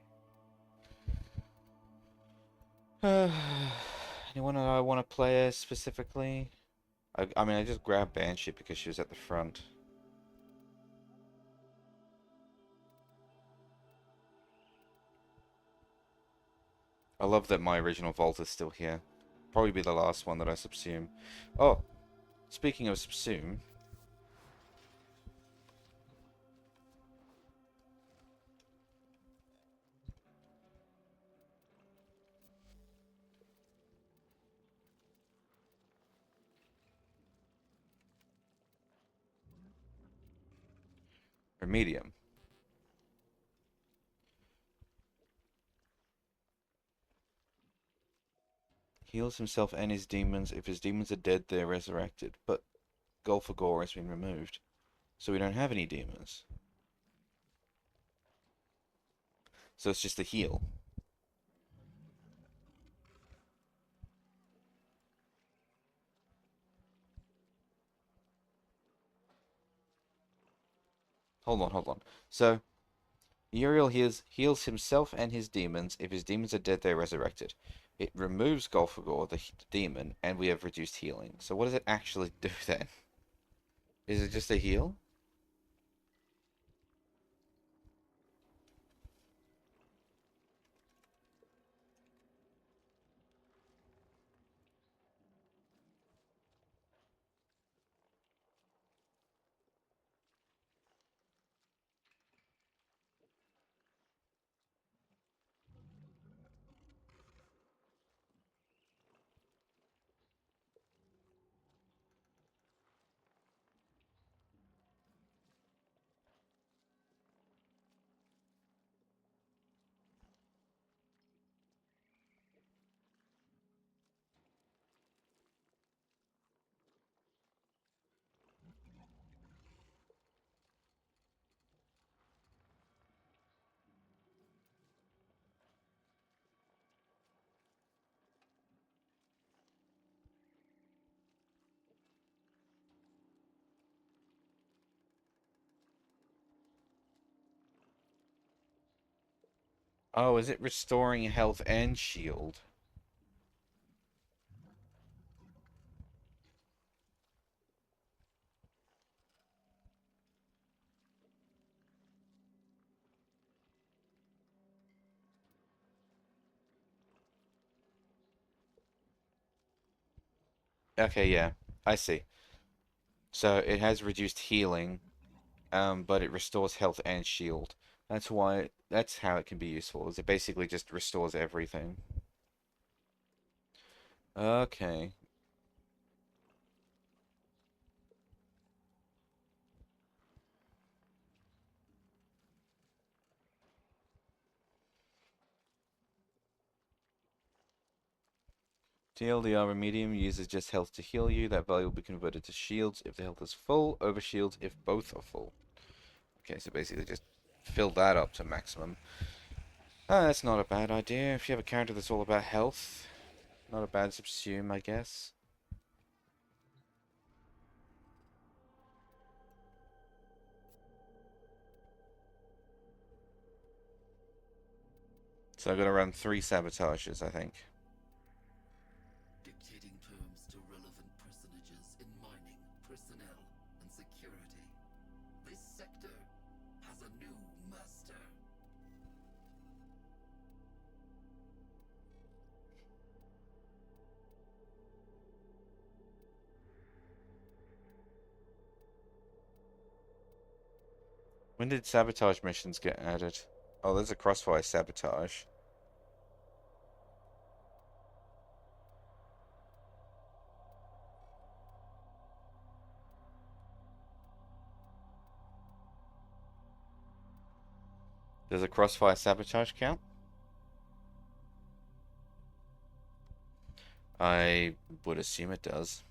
Anyone I want to play as specifically? I mean, I just grabbed Banshee because she was at the front. I love that my original vault is still here. Probably be the last one that I subsume. Oh, speaking of subsume. Or medium. Heals himself and his demons. If his demons are dead, they're resurrected. But Goal for Gore has been removed. So we don't have any demons. So it's just a heal. Hold on. So Uriel heals himself and his demons. If his demons are dead, they're resurrected. It removes Golfagor, the demon, and we have reduced healing. So what does it actually do then? Is it just a heal? Oh, is it restoring health and shield? Okay, yeah, I see. So it has reduced healing, but it restores health and shield. That's how it can be useful, is it basically just restores everything. Okay. TLDR, a medium uses just health to heal you. That value will be converted to shields if the health is full, over shields if both are full. Okay, so basically just fill that up to maximum. That's not a bad idea. If you have a character that's all about health, not a bad subsume, I guess. So I'm gonna run 3 sabotages, I think. Dictating terms to relevant personages in mining, personnel, and security. This sector has a new master. When did sabotage missions get added? Oh, there's a crossfire sabotage. Does a crossfire sabotage count? I would assume it does.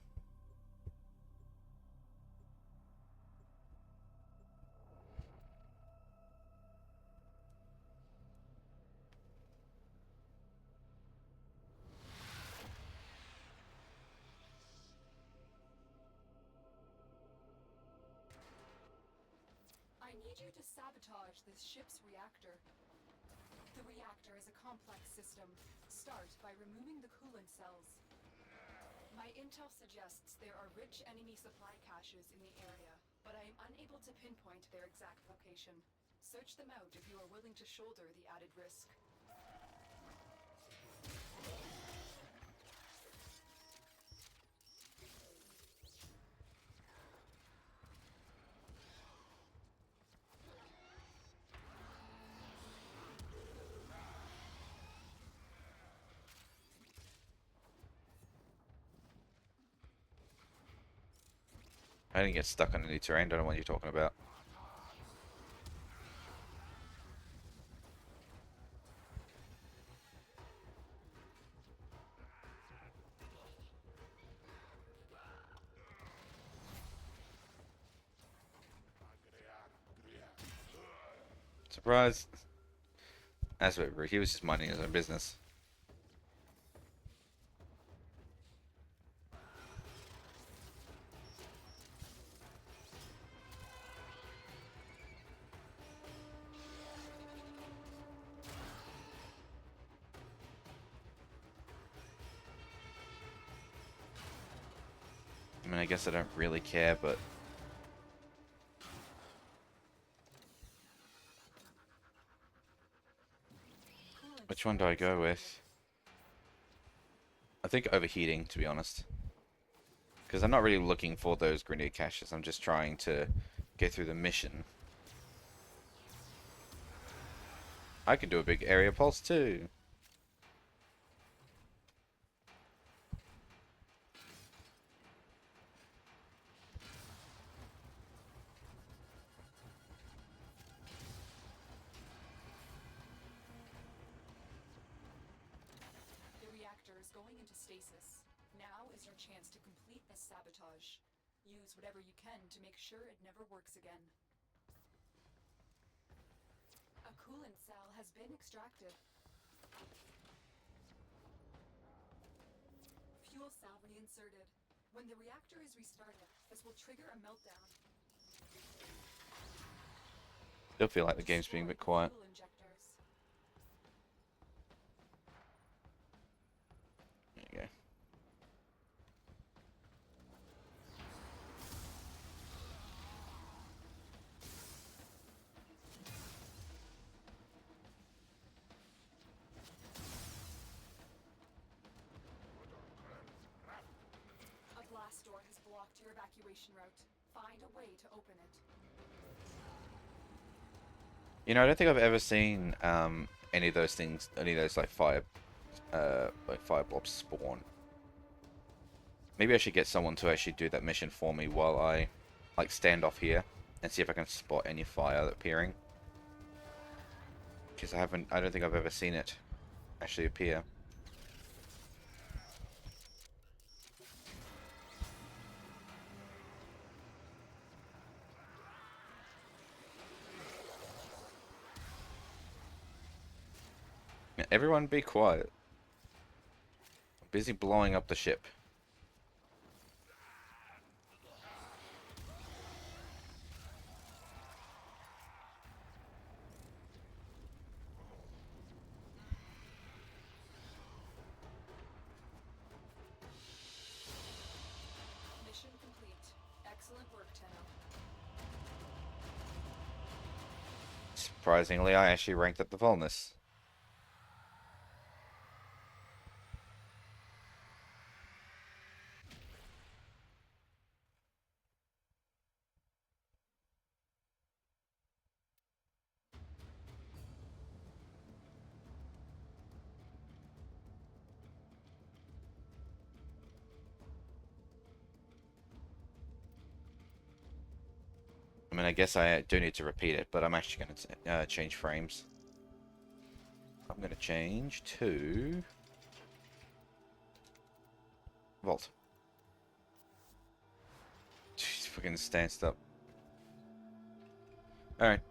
I need you to sabotage this ship's reactor. The reactor is a complex system. Start by removing the coolant cells. My intel suggests there are rich enemy supply caches in the area, but I am unable to pinpoint their exact location. Search them out if you are willing to shoulder the added risk. I didn't get stuck on any terrain, don't know what you're talking about. Surprise. That's a bit rude. He was just minding his own business. I mean, I guess I don't really care, but... Which one do I go with? I think overheating, to be honest. Because I'm not really looking for those grenade caches. I'm just trying to get through the mission. I could do a big area pulse too. The reactor is going into stasis. Now is your chance to complete this sabotage. Use whatever you can to make sure it never works again. A coolant cell has been extracted. Fuel cell reinserted. When the reactor is restarted, this will trigger a meltdown. Still feel like the game's being a bit quiet. Fuel injectors. There you go. A blast door has blocked your evacuation route. Find a way to open it. You know, I don't think I've ever seen any of those things, any of those like fire blobs spawn. Maybe I should get someone to actually do that mission for me while I like stand off here and see if I can spot any fire appearing. Because I don't think I've ever seen it actually appear. Yeah, everyone be quiet. I'm busy blowing up the ship. Mission complete. Excellent work, Tenno. Surprisingly, I actually ranked up the Volnus. I mean, I guess I do need to repeat it, but I'm actually going to change frames. I'm going to change to Volt. Jeez, fucking stanced up. Alright,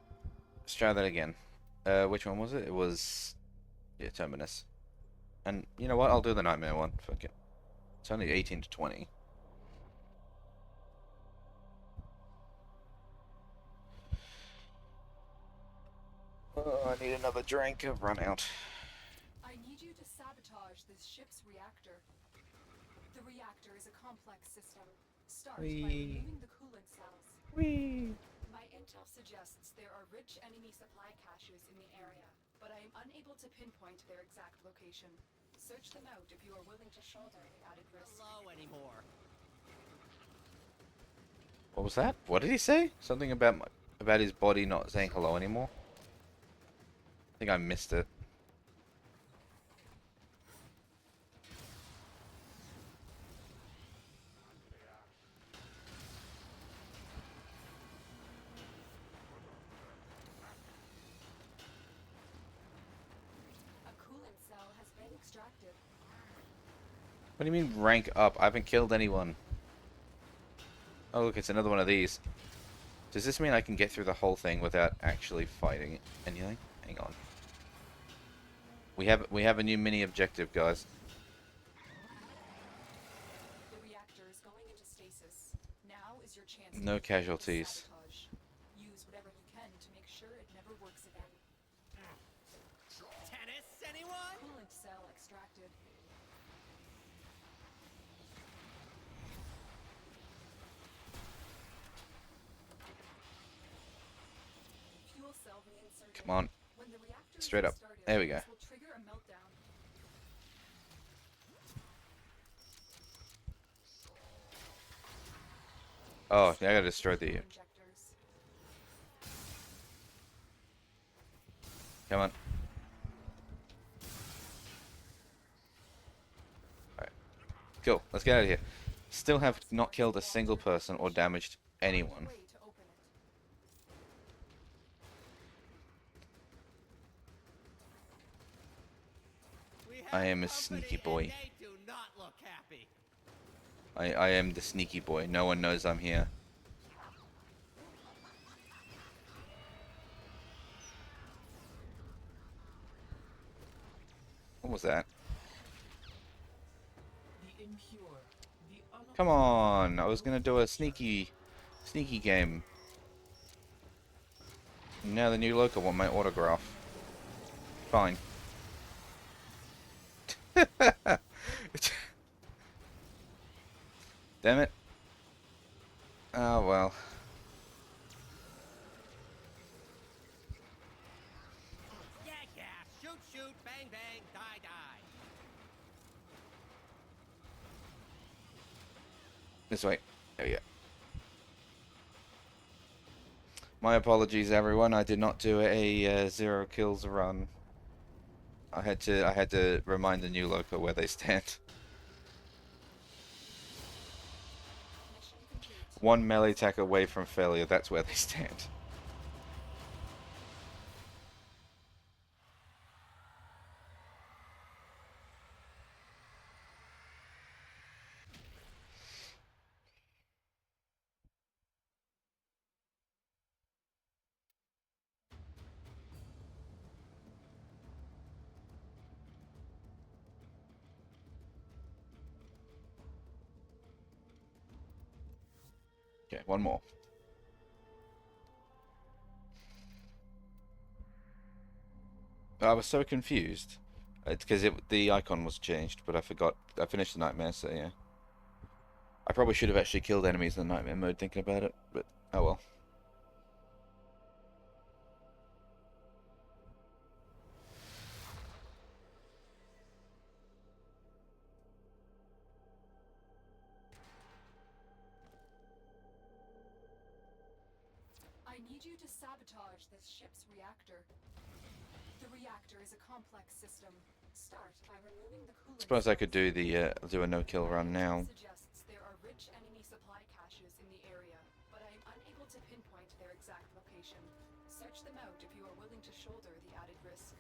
let's try that again. Which one was it? It was... yeah, Terminus. And you know what? I'll do the Nightmare one. Fuck it. It's only 18 to 20. Oh, I need another drink. I've run out. I need you to sabotage this ship's reactor. The reactor is a complex system. Start by Whee. removing the coolant cells. Whee! My intel suggests there are rich enemy supply caches in the area, but I am unable to pinpoint their exact location. Search them out if you are willing to shoulder the added risk. Hello anymore. What was that? What did he say? Something about about his body not saying hello anymore? I think I missed it. A coolant cell has been extracted. What do you mean rank up? I haven't killed anyone. Oh look, it's another one of these. Does this mean I can get through the whole thing without actually fighting anything? Hang on. We have a new mini objective, guys. The reactor is going into stasis. Now is your chance to No complete the casualties. sabotage. Use whatever you can to make sure it never works again. Tennis, anyone? Coolant cell extracted. Fuel cell reinserted. Come on. When the reactor Straight is up. restarted, There we go. this will trigger a meltdown. Oh, I gotta destroy the... Injectors. Come on. Alright. Cool. Let's get out of here. Still have not killed a single person or damaged anyone. Way to open it. We have I am a company sneaky boy. and they do not look happy. I am the sneaky boy. No one knows I'm here. What was that? Come on! I was gonna do a sneaky game. Now the new local want my autograph. Fine. Damn it. Oh well. Yeah, yeah. Shoot, shoot, bang, bang, die, die. This way. There we go. My apologies, everyone. I did not do a zero kills run. I had to remind the new loco where they stand. Mission complete. One melee attack away from failure. That's where they stand. Okay, one more. I was so confused. It's because the icon was changed, but I forgot. I finished the nightmare, so yeah. I probably should have actually killed enemies in the nightmare mode thinking about it, but oh well. I need you to sabotage this ship's reactor. The reactor is a complex system. Start by removing the coolant. Suppose I could do do a no-kill run now. Suggests there are rich enemy supply caches in the area, but I am unable to pinpoint their exact location. Search them out if you are willing to shoulder the added risk.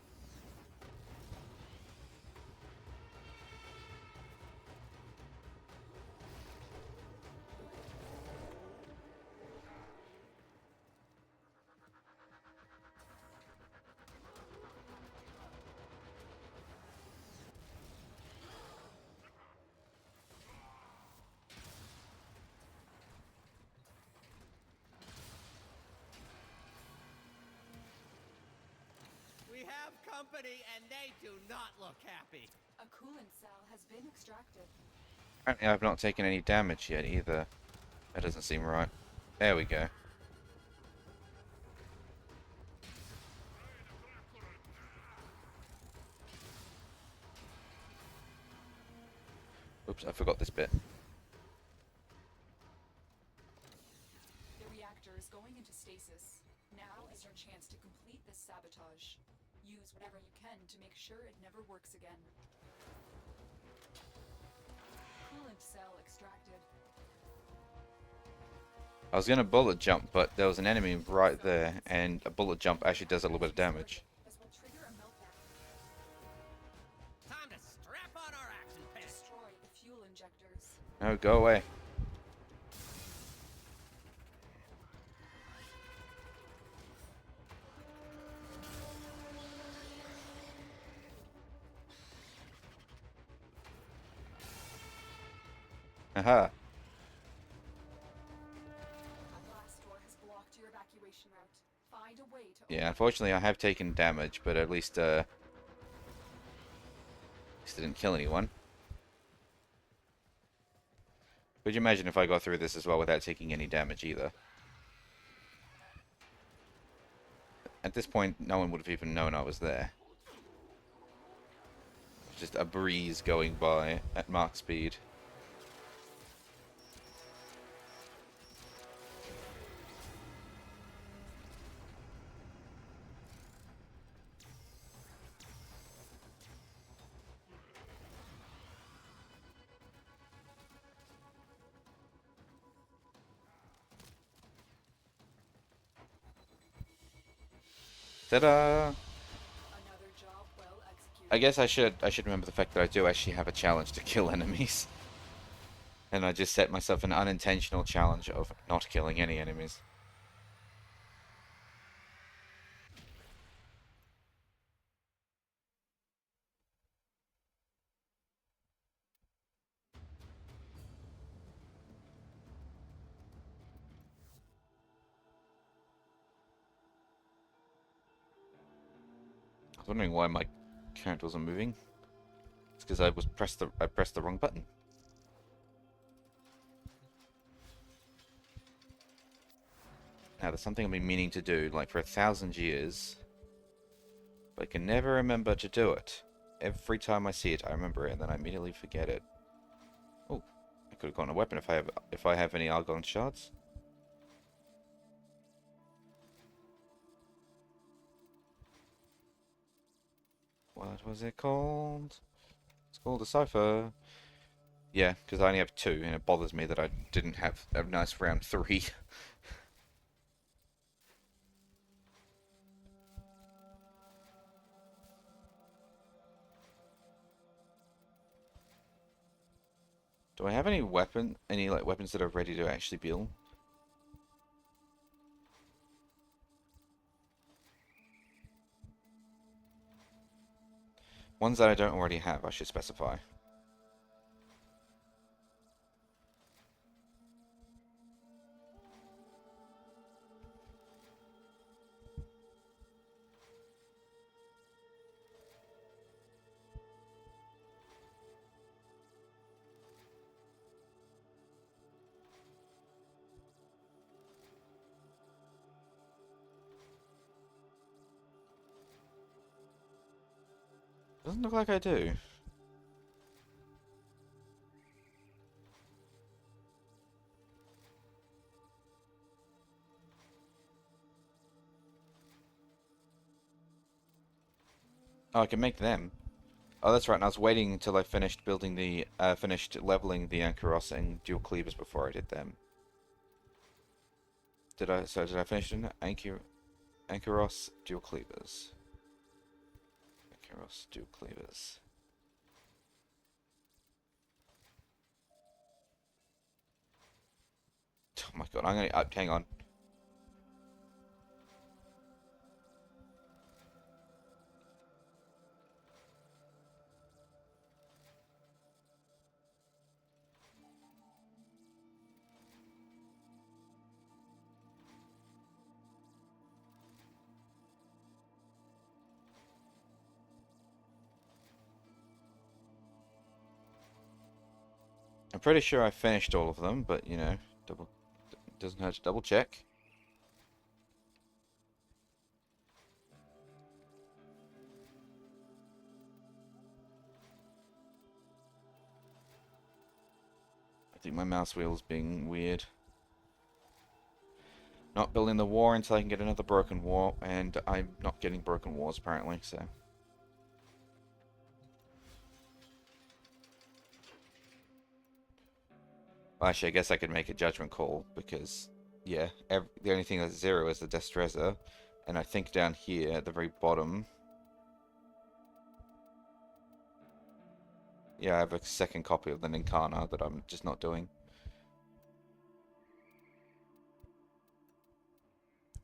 We have company and they do not look happy. A coolant cell has been extracted. Apparently I've not taken any damage yet either. That doesn't seem right. There we go. Oops, I forgot this bit. The reactor is going into stasis. Now is your chance to complete this sabotage. Use whatever you can to make sure it never works again. Coolant cell extracted. I was gonna bullet jump, but there was an enemy right there, and a bullet jump actually does a little bit of damage. This will trigger a meltdown. Time to strap on our action pants. Destroy the fuel injectors. No, go away. Haha. A blast door has blocked your evacuation route. Find a way to Yeah, unfortunately I have taken damage, but at least I didn't kill anyone. Could you imagine if I got through this as well without taking any damage either? At this point, no one would have even known I was there. Just a breeze going by at Mach speed. Ta-da! another job well executed. I guess I should remember the fact that I do actually have a challenge to kill enemies. And I just set myself an unintentional challenge of not killing any enemies. I was wondering why my character wasn't moving. It's because I pressed the wrong button. Now there's something I've been meaning to do like for 1,000 years, but I can never remember to do it. Every time I see it, I remember it, and then I immediately forget it. Oh, I could have gotten a weapon if I have any argon shards. What was it called? It's called a cipher. Yeah, because I only have 2, and it bothers me that I didn't have a nice round 3. Do I have any weapons that are ready to actually build? Ones that I don't already have, I should specify. Doesn't look like I do. Oh, I can make them. Oh, that's right. And I was waiting until I finished finished leveling the Ankyros and dual cleavers before I did them. Did I finish it? Ankyros, dual cleavers. Ankyros, dual cleavers. Oh my god, I'm gonna, hang on. I'm pretty sure I finished all of them, but you know, doesn't hurt to double check. I think my mouse wheel's being weird. Not building the war until I can get another broken war, and I'm not getting broken wars apparently, so. Well, actually, I guess I could make a judgment call, because, yeah, the only thing that's 0 is the Destreza, and I think down here at the very bottom, yeah, I have a second copy of the Ninkana that I'm just not doing.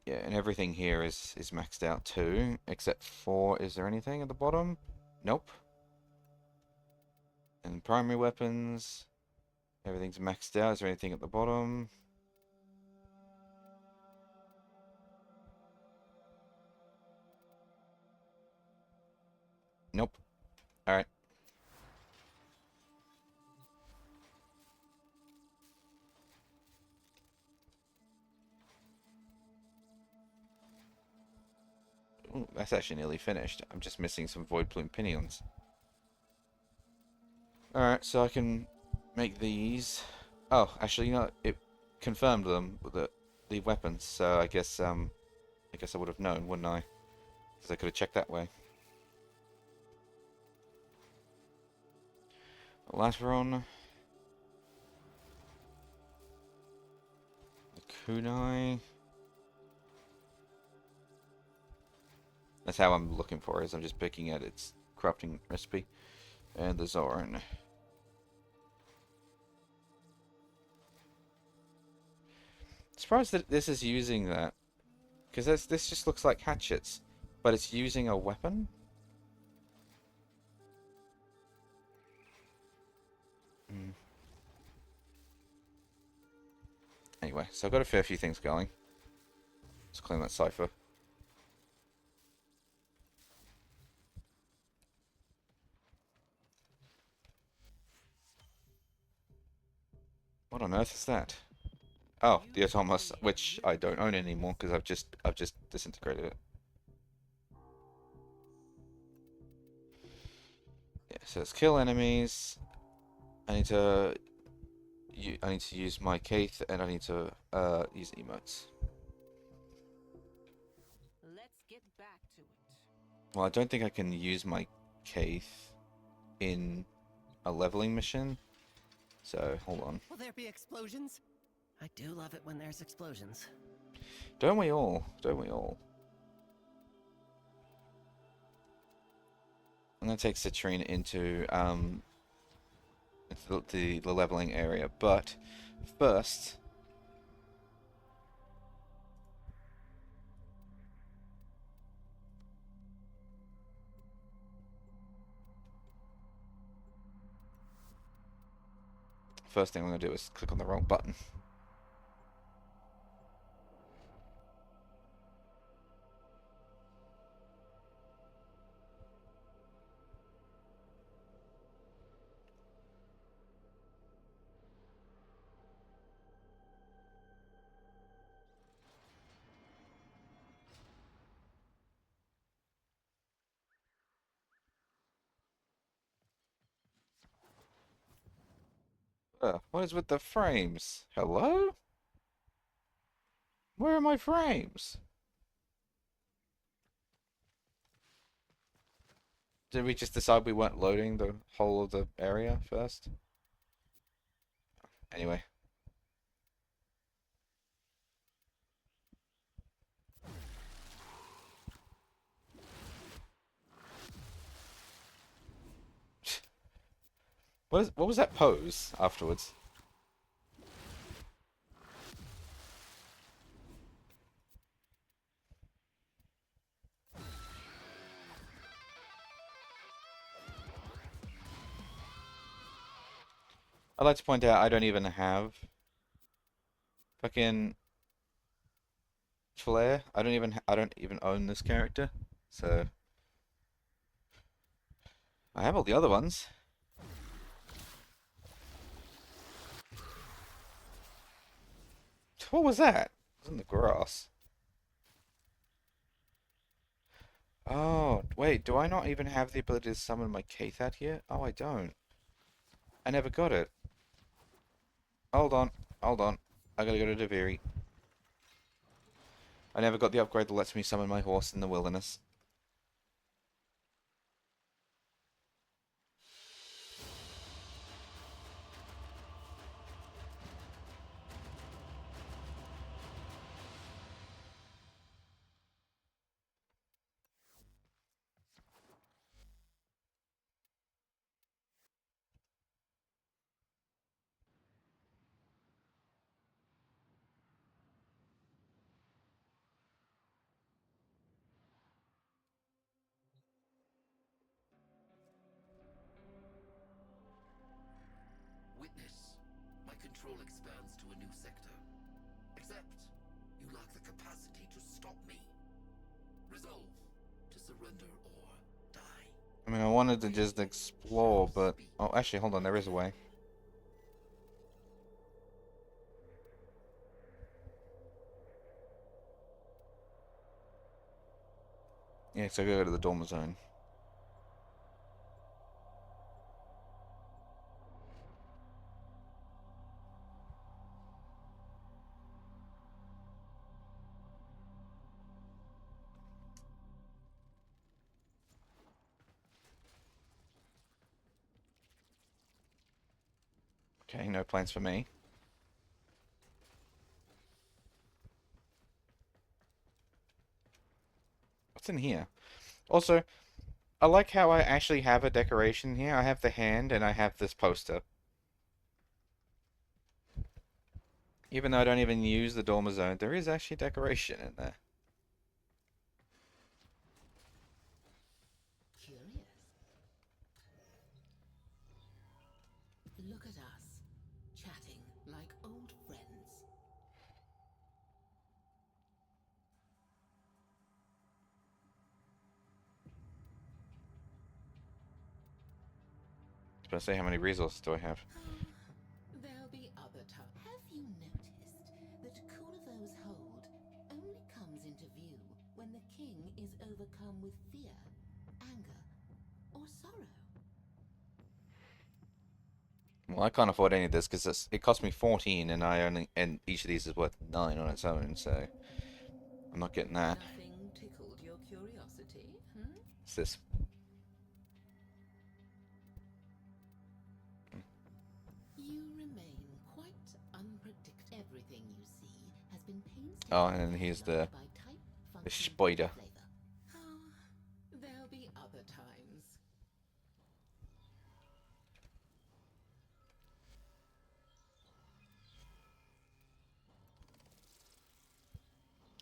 Yeah, and everything here is maxed out too, except for, is there anything at the bottom? Nope. And primary weapons, Everything's maxed out. Is there anything at the bottom? Nope. Alright. Ooh, that's actually nearly finished. I'm just missing some void plume pinions. Alright, so I can make these. Oh, actually, you know, it confirmed them with the weapons, so I guess I would have known, wouldn't I? Because I could have checked that way. Lateron. The kunai. That's how I'm looking for it, is I'm just picking at its crafting recipe. And the Zoran. Surprised that this is using that. Because this just looks like hatchets. But it's using a weapon? Anyway, so I've got a fair few things going. Let's claim that cipher. What on earth is that? Oh, the Autonomous, which I don't own anymore because I've just disintegrated it. Yeah, so it's kill enemies. I need to use my Kaith and I need to use emotes. Let's get back to it. Well, I don't think I can use my Kaith in a leveling mission. So hold on. Will there be explosions? I do love it when there's explosions. Don't we all? Don't we all? I'm gonna take Citrine into the leveling area, but first. First thing I'm going to do is click on the wrong button. What is with the frames? Hello? Where are my frames? Did we just decide we weren't loading the whole of the area first? Anyway. What was that pose afterwards? I'd like to point out I don't even have fucking Flare. I don't even own this character. So I have all the other ones. What was that? It was in the grass. Oh, wait, do I not even have the ability to summon my Kaith out here? Oh, I don't. I never got it. Hold on, hold on. I gotta go to Deviri. I never got the upgrade that lets me summon my horse in the wilderness. control expands to a new sector. Except, you lack the capacity to stop me. Resolve to surrender or die. I mean, I wanted to just explore, but... Oh, actually, hold on, there is a way. Yeah, so I gotta go to the dormer zone. Okay, no plans for me. What's in here? Also, I like how I actually have a decoration here. I have the hand and I have this poster. Even though I don't even use the dormer zone, there is actually decoration in there. Curious. Look at us, chatting like old friends. But I say, how many resources do I have? There'll be other times. Have you noticed that Kunavo's hold only comes into view when the king is overcome with fear, anger, or sorrow? Well, I can't afford any of this because it cost me 14, and each of these is worth 9 on its own. So I'm not getting that. Nothing tickled your curiosity, hmm? It's this. You remain quite unpredictable. Everything you see has been painstakingly Oh, and then here's the by type, the function, spider. flavor. Oh, there'll be other times.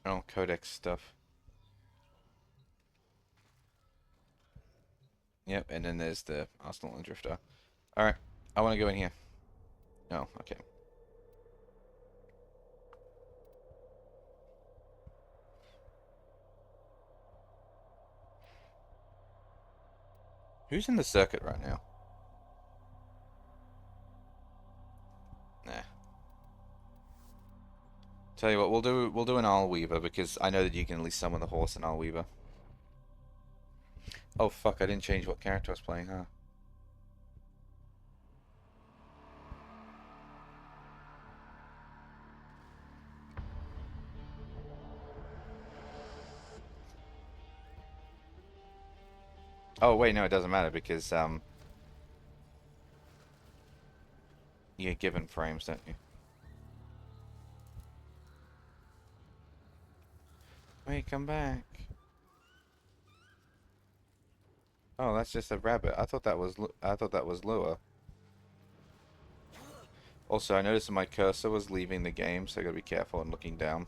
Oh, codex stuff. Yep, and then there's the Arsenal and Drifter. Alright, I want to go in here. Oh, okay. Who's in the circuit right now? Nah. Tell you what, we'll do an Weaver because I know that you can at least summon the horse in Weaver. Oh fuck, I didn't change what character I was playing, huh? Oh wait, no, it doesn't matter because you get given frames, don't you? Wait, come back. Oh, that's just a rabbit. I thought that was Lua. Also, I noticed that my cursor was leaving the game, so I gotta be careful and looking down.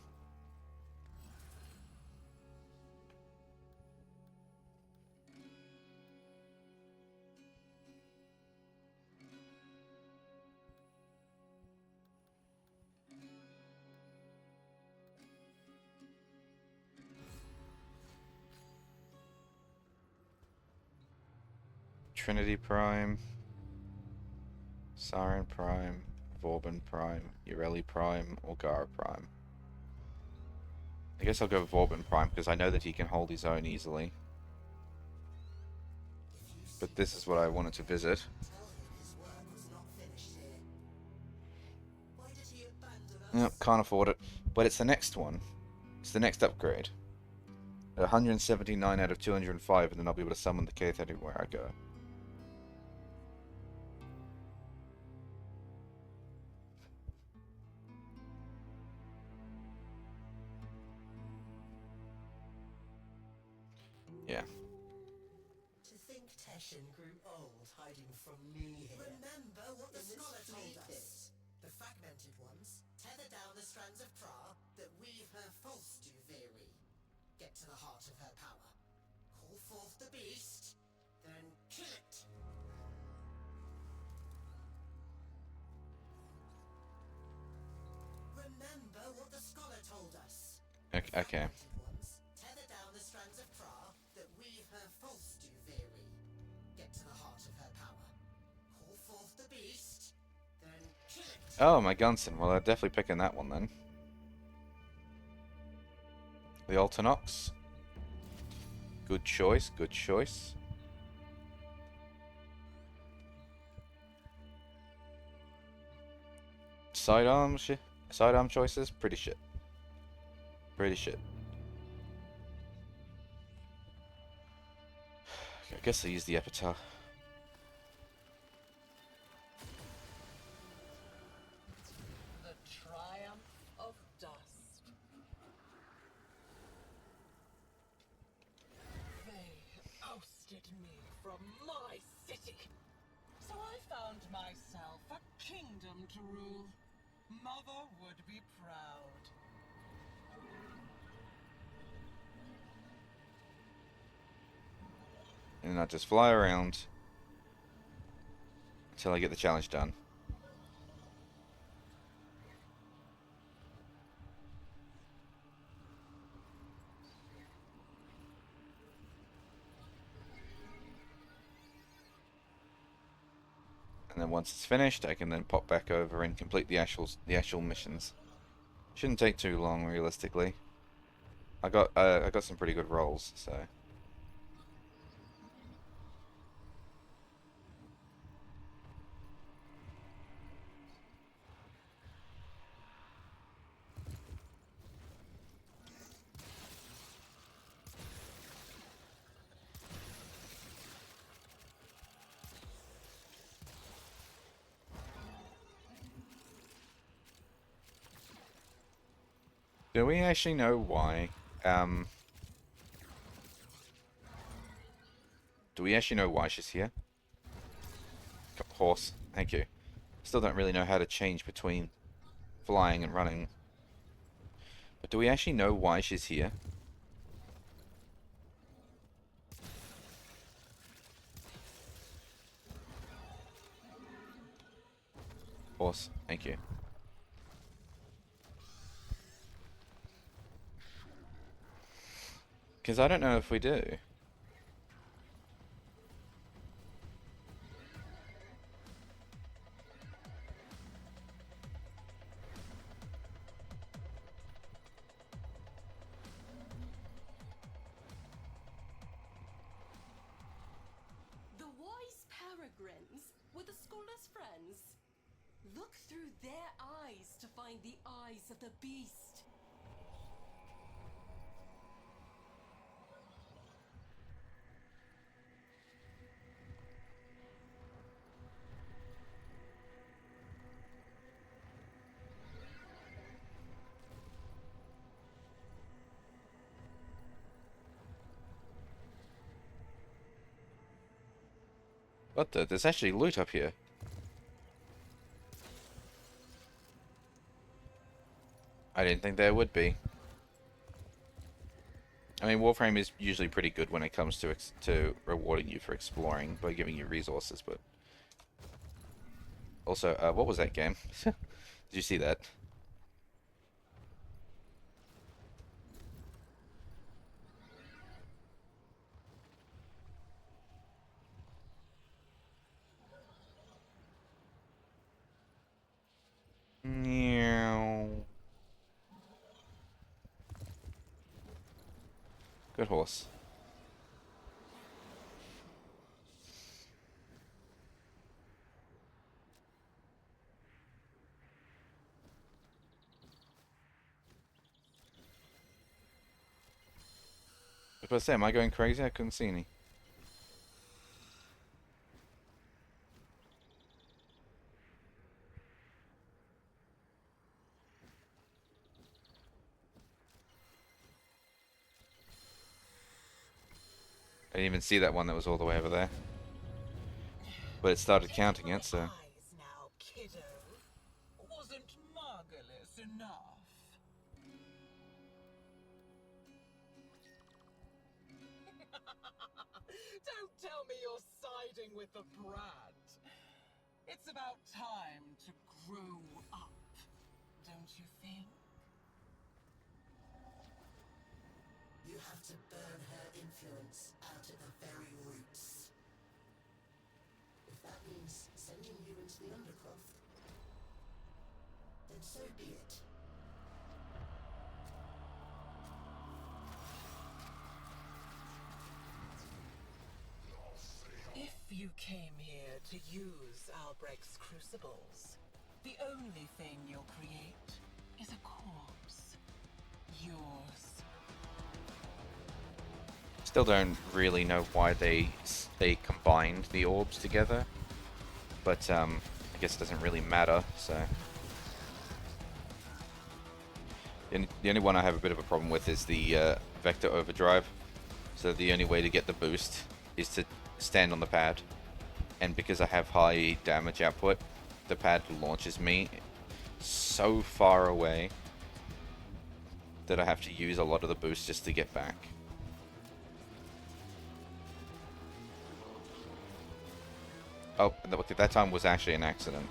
Trinity Prime, Siren Prime, Vauban Prime, Ureli Prime, or Gara Prime. I guess I'll go Vauban Prime because I know that he can hold his own easily. But this is what I wanted to visit. Nope, can't afford it. But it's the next one. It's the next upgrade. 179 out of 205, and then I'll be able to summon the Kaith anywhere I go. Yeah. To think Teshin grew old hiding from me here. Remember what the scholar told us. The fragmented ones tether down the strands of Pra that weave her false Duviri. Get to the heart of her power. Call forth the beast, then kill it. Okay. Ones, tether down the strands of Pra that weave her false to Veery. Get to the heart of her power. Call forth the beast, then kill it. Oh, my Gunson. Well, I'm definitely picking that one then. The Alternox. Good choice, good choice. Sidearm choices? Pretty shit. Pretty shit. I guess I'll use the Epitaph. The triumph of dust. They ousted me from my city. So I found myself a kingdom to rule. Mother would be proud. And I just fly around until I get the challenge done. And then once it's finished, I can then pop back over and complete the actual missions. Shouldn't take too long, realistically. I got some pretty good rolls, so. Do we actually know why? Do we actually know why she's here? Horse, thank you. Still don't really know how to change between flying and running. But do we actually know why she's here? Horse, thank you. Because I don't know if we do. The wise peregrines were the scholar's friends. Look through their eyes to find the eyes of the beast. What the? There's actually loot up here. I didn't think there would be. I mean, Warframe is usually pretty good when it comes to rewarding you for exploring by giving you resources, but also, what was that game? Did you see that? Meow. Good horse. I was about to say, am I going crazy? I couldn't see any. I didn't even see that one that was all the way over there. But it started counting it, so. Eyes now, kiddo. Wasn't marvelous enough. Don't tell me you're siding with the brat. It's about time to grow up, don't you think? have to burn her influence out at the very roots. If that means sending you into the undercroft, then so be it. If you came here to use Albrecht's crucibles, the only thing you'll create is a corpse. Yours. Still don't really know why they combined the orbs together, but I guess it doesn't really matter. So the only one I have a bit of a problem with is the vector overdrive. So the only way to get the boost is to stand on the pad, and because I have high damage output, the pad launches me so far away that I have to use a lot of the boost just to get back. Oh, look, that time was actually an accident.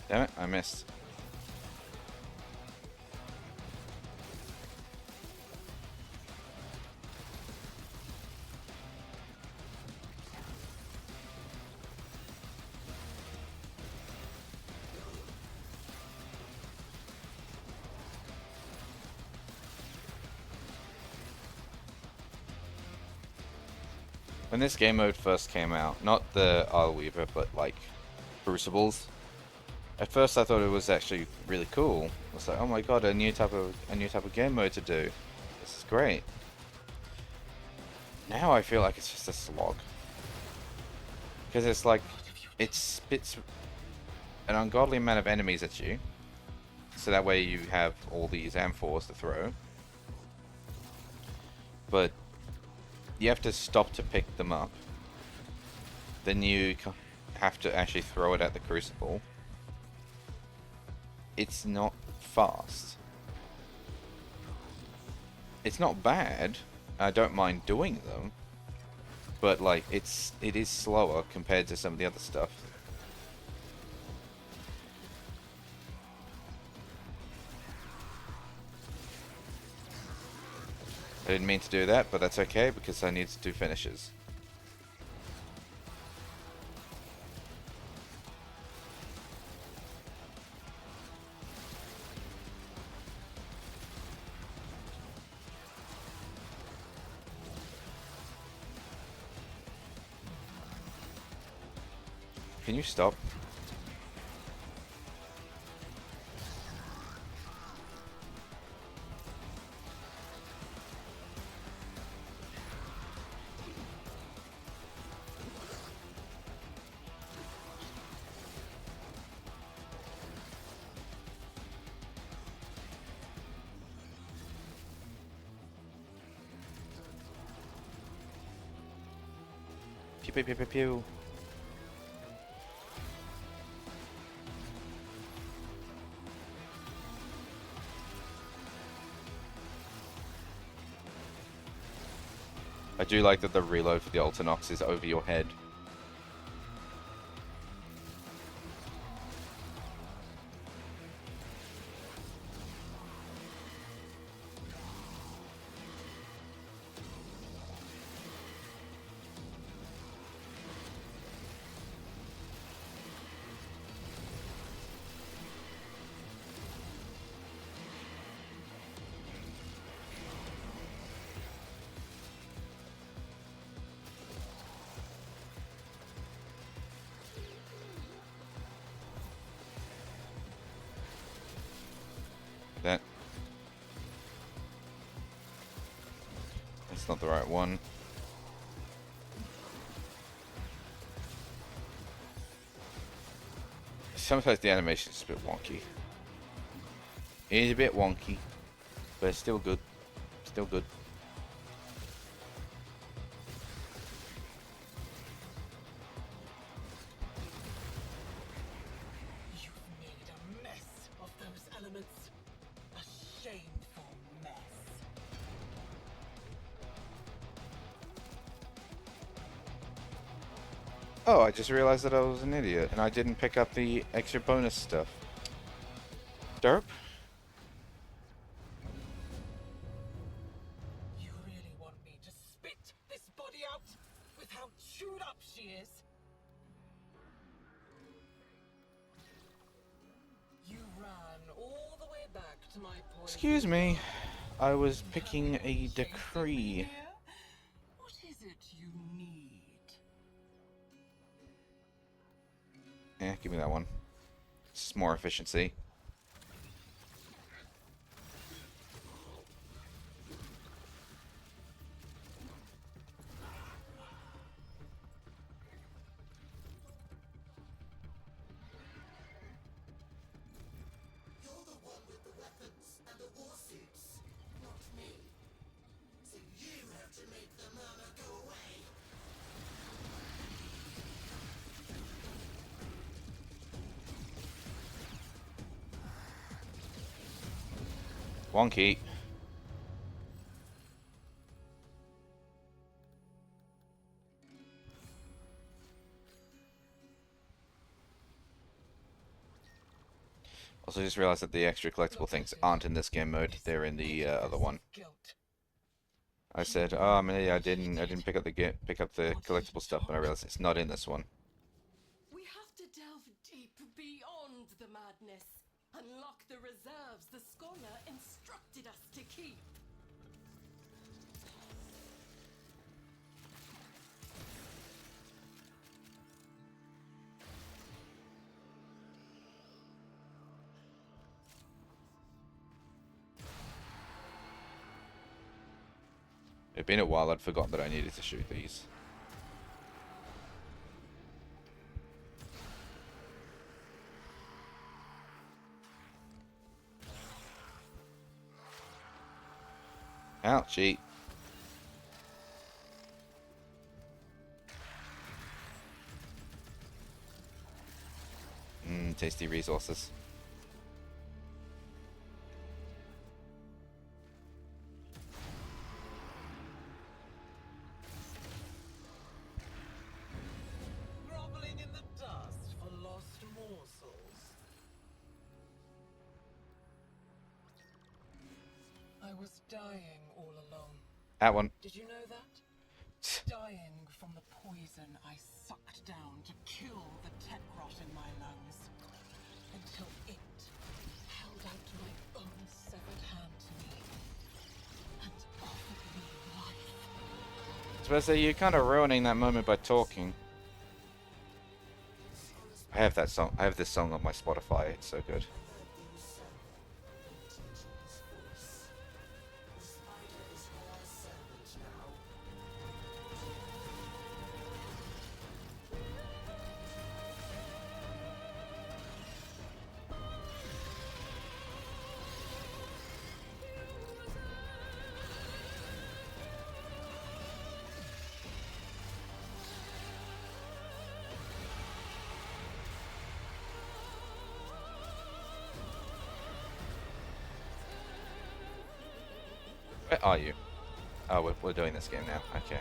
Damn it, I missed. When this game mode first came out, not the Isle Weaver, but like Crucibles, at first I thought it was actually really cool. I was like, oh my god, a new type of game mode to do. This is great. Now I feel like it's just a slog. Because it's like, it spits an ungodly amount of enemies at you. So that way you have all these amphors to throw. But you have to stop to pick them up. Then you have to actually throw it at the crucible. It's not fast. It's not bad. I don't mind doing them. But like it is slower compared to some of the other stuff. I didn't mean to do that, but that's okay because I need to do finishes. Can you stop? Pew pew pew pew pew. I do like that the reload for the Ultinox is over your head. That's not the right one. Sometimes the animation is a bit wonky. It is a bit wonky, but it's still good. Still good. You've made a mess of those elements. A shameful mess. Oh, I just realized that I was an idiot and I didn't pick up the extra bonus stuff. Derp? You really want me to spit this body out with how chewed up she is? You ran all the way back to my poison. Excuse me. I was picking a decree. What is it you need? Eh, give me that one. It's more efficiency. You're the one with the weapons and the war suits, not me. So you have to make the murmur go away. Wonky. Also, just realized that the extra collectible things aren't in this game mode; they're in the other one. I said, "Oh, I mean, I didn't pick up the collectible stuff," but I realized it's not in this one. We have to delve deep beyond the madness. Unlock the reserves the scholar instructed us to keep. It'd been a while, I'd forgotten that I needed to shoot these. Ouchie. Tasty resources. Groveling in the dust for lost morsels. I was dying all along. That one. Did you know that? Dying from the poison I sucked down to kill the tech rot in my lungs. Until it held out my own severed hand to me and offered me life. I was about to say, you're kind of ruining that moment by talking. I have that song. I have this song on my Spotify. It's so good. Where are you? Oh, we're doing this game now. Okay.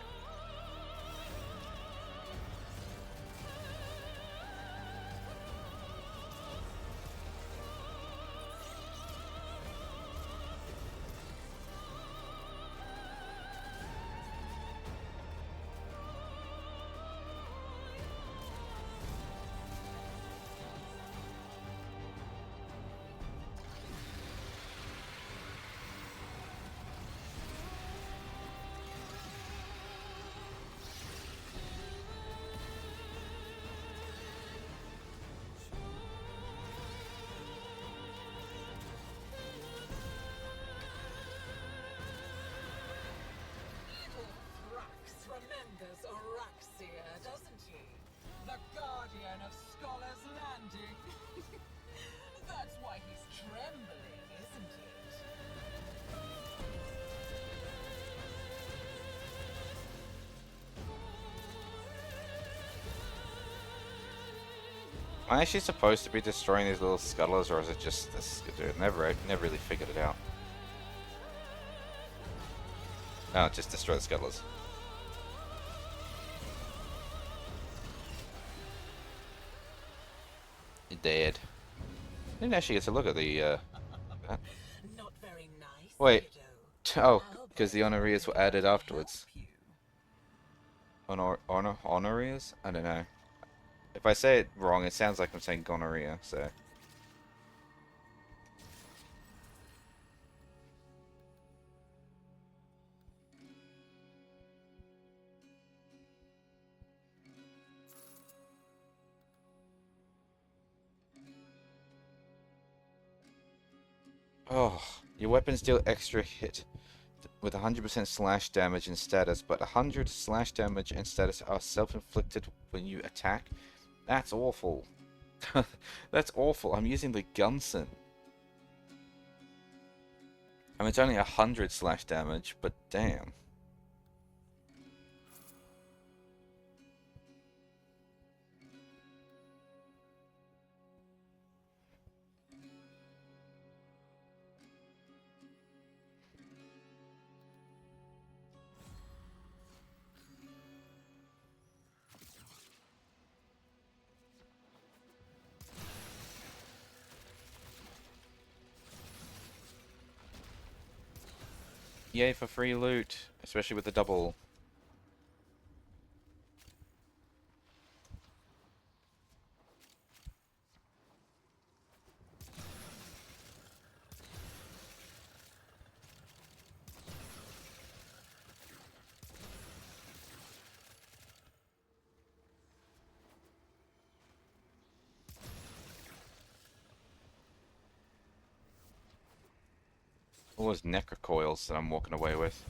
Little Thrax remembers Araxia, doesn't he? The guardian of Scholar's Landing. That's why he's trembling, isn't it? Am I actually supposed to be destroying these little scuttlers, or is it just this? Dude, I never really figured it out. No, just destroy the scuttlers. You're dead. Didn't actually get to look at the. That. Not very nice. Wait. Kiddo. Oh, because the honorias were added afterwards. Honorias? I don't know. If I say it wrong, it sounds like I'm saying gonorrhea, so... Oh, your weapons deal extra hit with 100% slash damage and status, but 100 slash damage and status are self-inflicted when you attack? That's awful. That's awful. I'm using the Gunson. I mean, it's only 100 slash damage, but damn. Yay for free loot, especially with the double. All those necrocoils that I'm walking away with.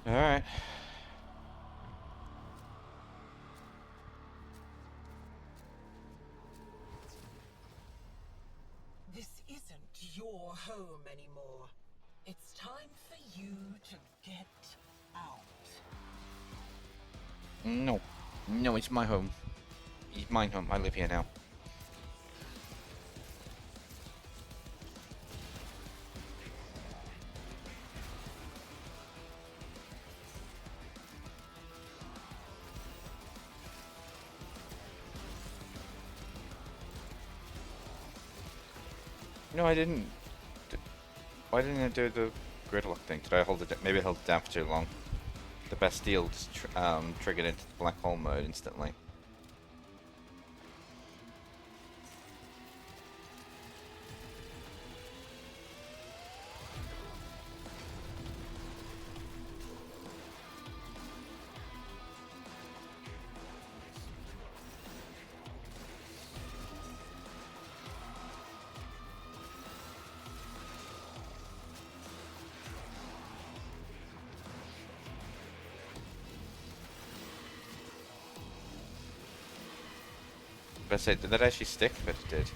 Alright. This isn't your home anymore. It's time for you to get out. No. No, it's my home. It's my home. I live here now. No, I didn't. Why didn't I do the gridlock thing? Did I hold it? Maybe I held it down for too long. The Bastille just triggered into the black hole mode instantly. I say, did that actually stick? But it did.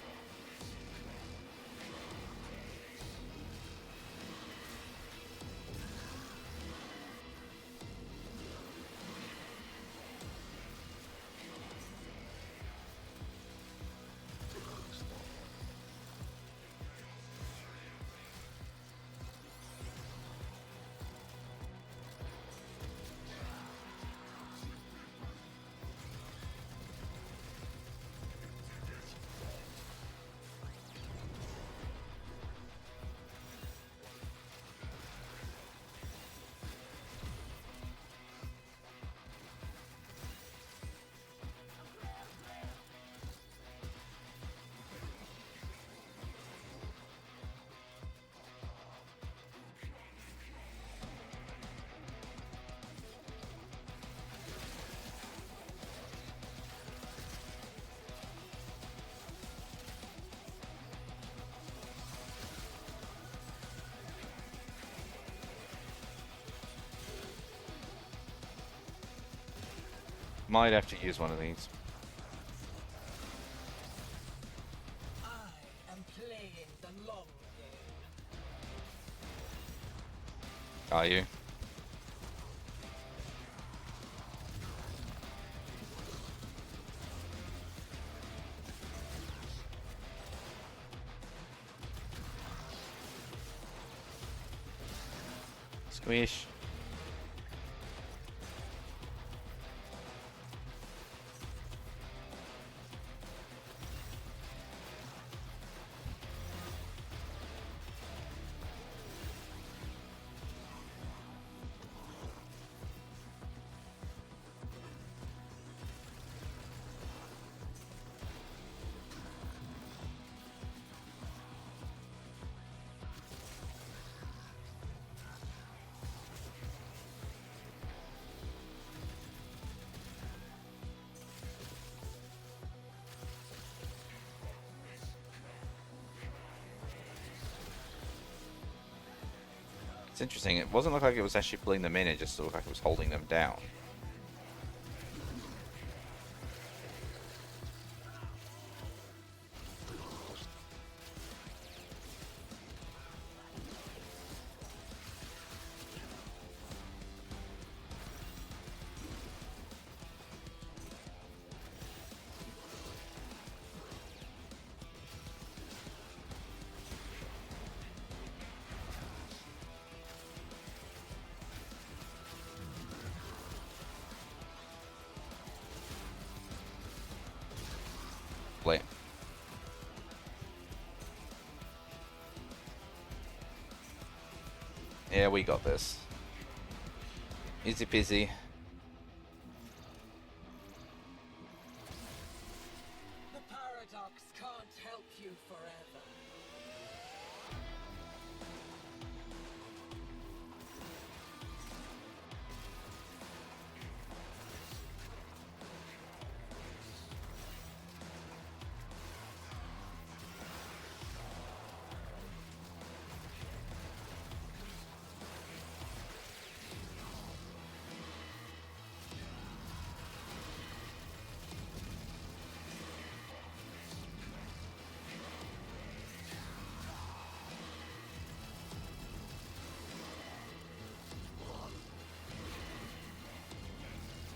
Might have to use one of these. I am playing the long game. Are you? Squish. It's interesting. It wasn't look like it was actually pulling them in. It just looked like it was holding them down. Play. Yeah, we got this. Easy peasy. The paradox can't help you forever.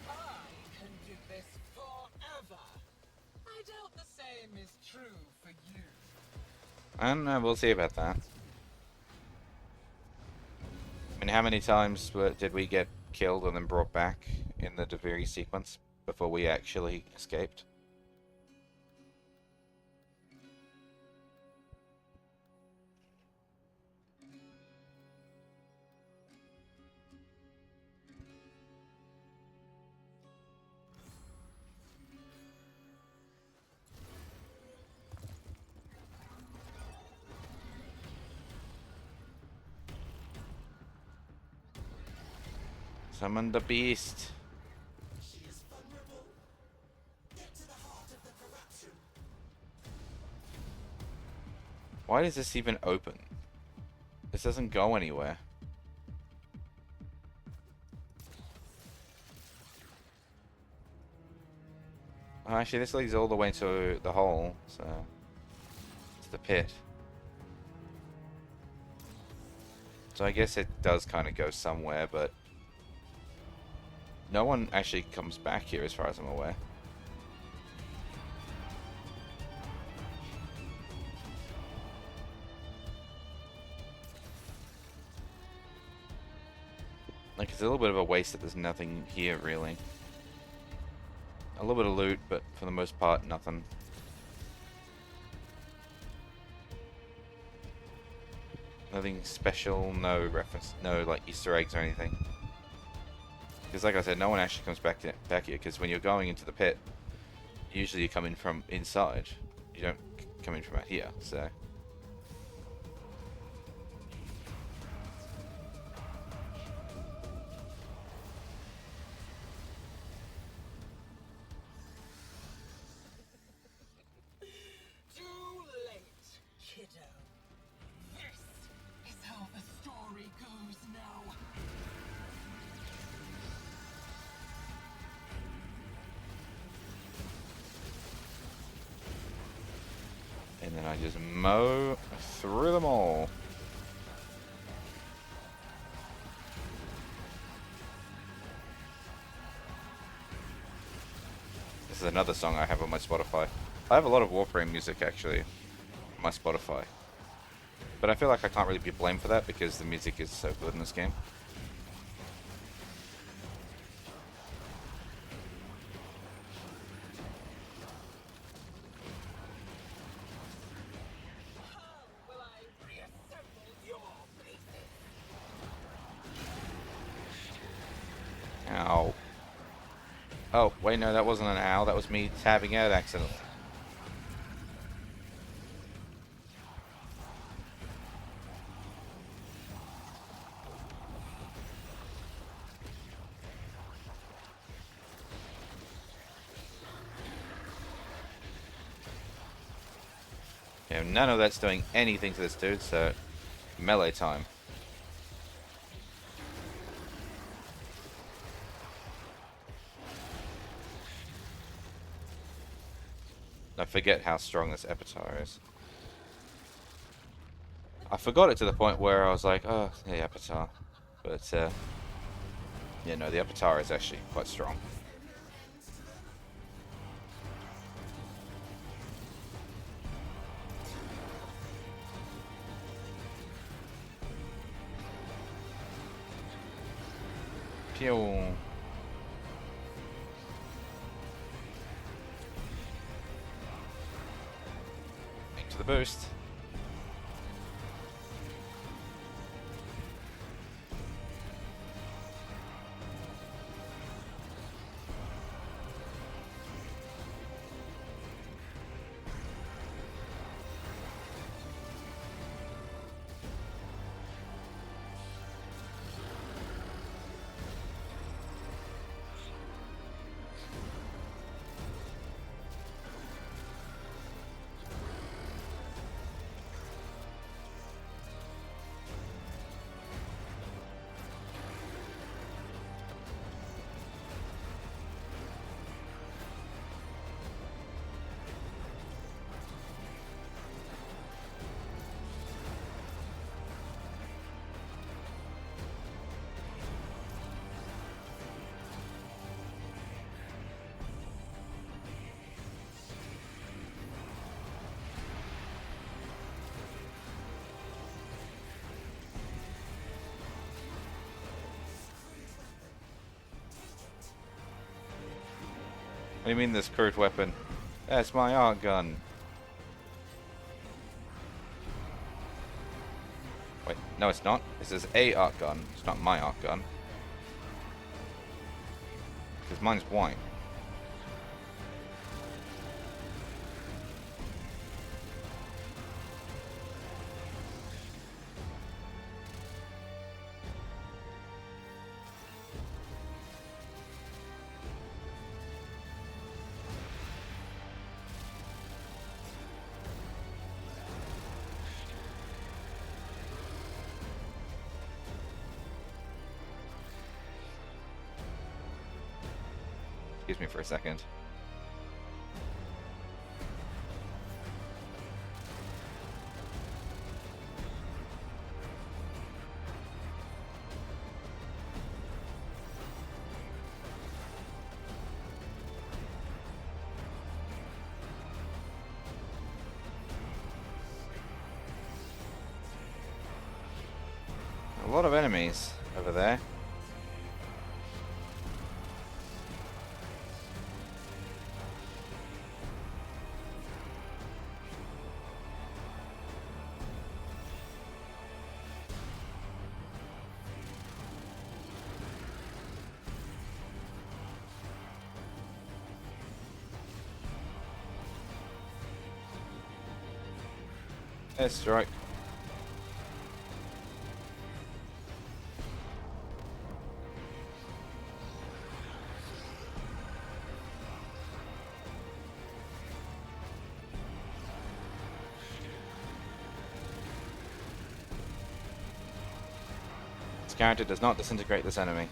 I can do this forever. I doubt the same is true for you. And we'll see about that. I mean, how many times did we get killed and then brought back in the Deviri sequence before we actually escaped? Summon the beast. She is vulnerable. Get to the heart of the corruption. Why does this even open? This doesn't go anywhere. Oh, actually, this leads all the way to the hole, so it's the pit. So I guess it does kind of go somewhere, but no one actually comes back here as far as I'm aware. Like, it's a little bit of a waste that there's nothing here, really. A little bit of loot, but for the most part, nothing. Nothing special, no reference, no, like, Easter eggs or anything. Because, like I said, no one actually comes back here, because when you're going into the pit, usually you come in from inside. You don't come in from out here, so... Too late, kiddo. This is how the story goes now. And then I just mow through them all. This is another song I have on my Spotify. I have a lot of Warframe music, actually, on my Spotify. But I feel like I can't really be blamed for that because the music is so good in this game. Will I reassemble your pieces? Ow. Oh, wait, no, that wasn't an ow. That was me tabbing out accidentally. Yeah, none of that's doing anything to this dude, so melee time. I forget how strong this Epitar is. I forgot it to the point where I was like, oh, the Epitar. But, yeah, no, the Epitar is actually quite strong. Pew. Into the boost. What do you mean this curved weapon? That's my art gun. Wait, no it's not. This is a art gun. It's not my art gun. Because mine's white. Excuse me for a second. lot of enemies over there. Strike. This character does not disintegrate this enemy.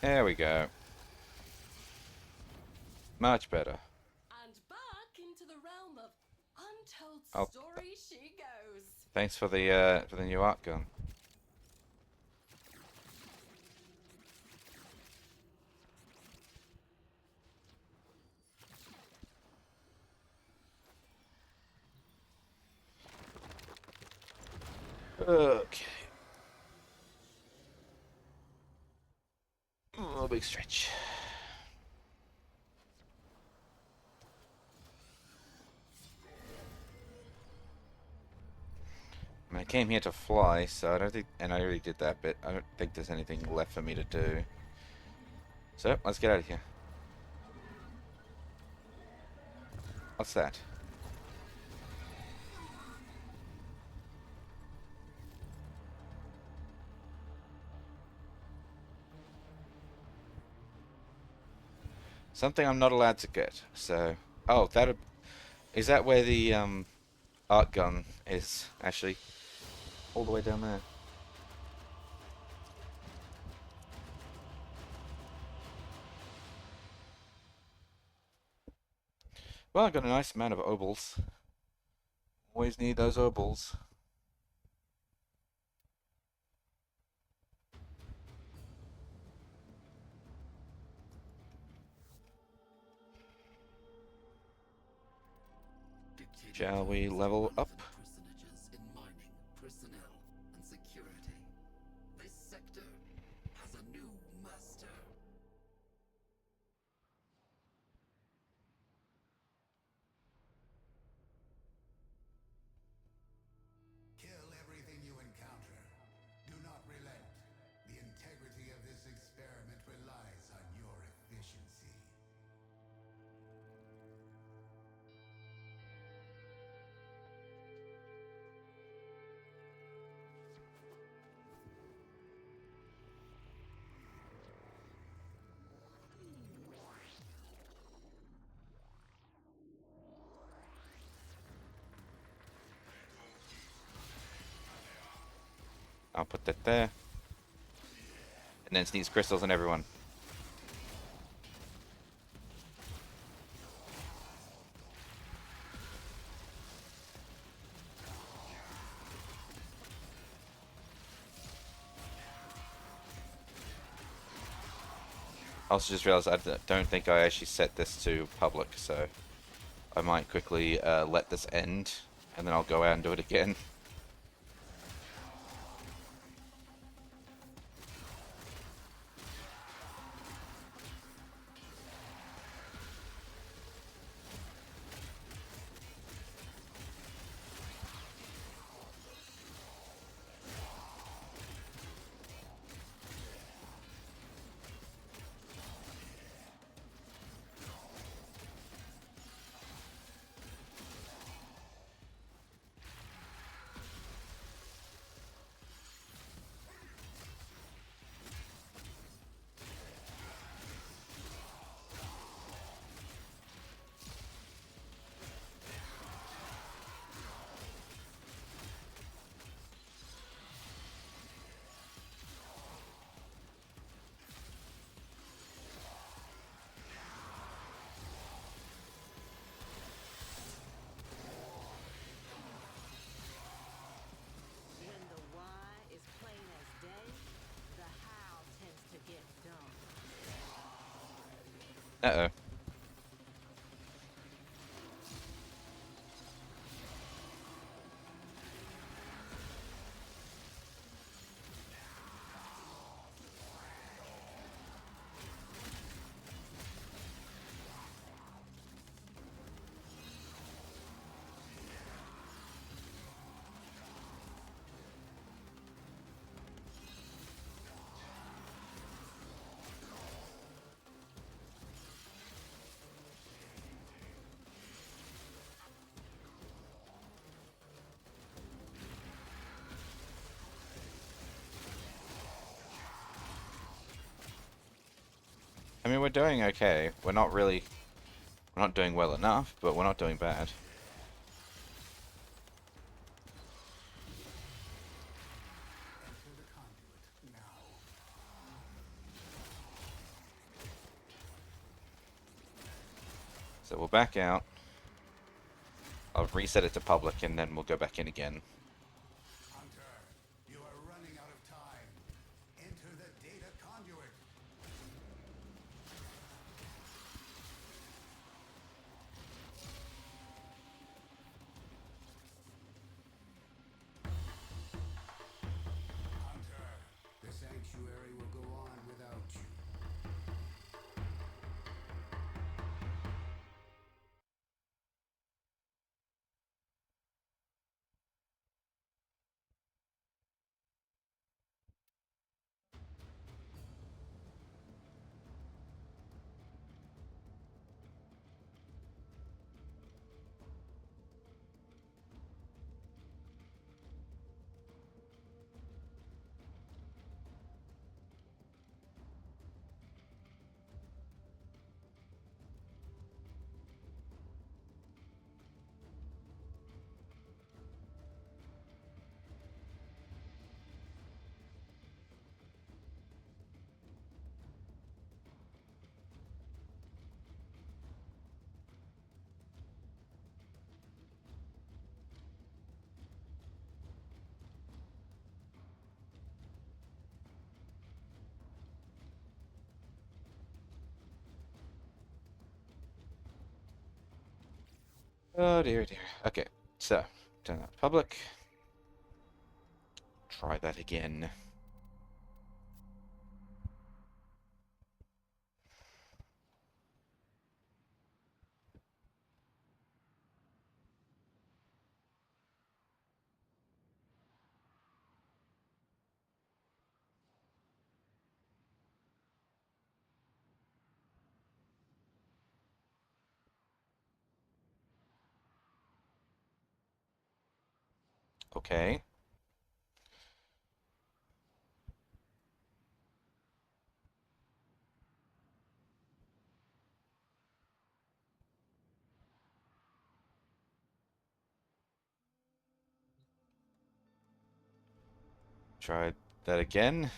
There we go. Much better. And back into the realm of untold Oh. stories she goes. Thanks for the new art gun. Okay. Oh, big stretch. I mean, I came here to fly, so I don't think, and I already did that bit. I don't think there's anything left for me to do. So, let's get out of here. What's that? Something I'm not allowed to get, so... Oh, that... Is that where the, art gun is, actually? All the way down there. Well, I got a nice amount of obols. Always need those obols. Shall we level up? Personages in mining, personnel, and security. This sector has a new master. Kill everything you encounter. Do not relent. The integrity of this experiment relies on your efficiency. I'll put that there. And then sneeze crystals on everyone. I also just realized I don't think I actually set this to public, so I might quickly let this end, and then I'll go out and do it again. Uh-oh. I mean, we're doing okay. We're not doing well enough, but we're not doing bad. Enter the conduit now. So we'll back out. I'll reset it to public, and then we'll go back in again. Hunter, you are running out of time. Enter the data conduit. Hunter, the sanctuary will go on without you. Oh dear, dear. Okay, so turn that public. Try that again. Okay. Try that again.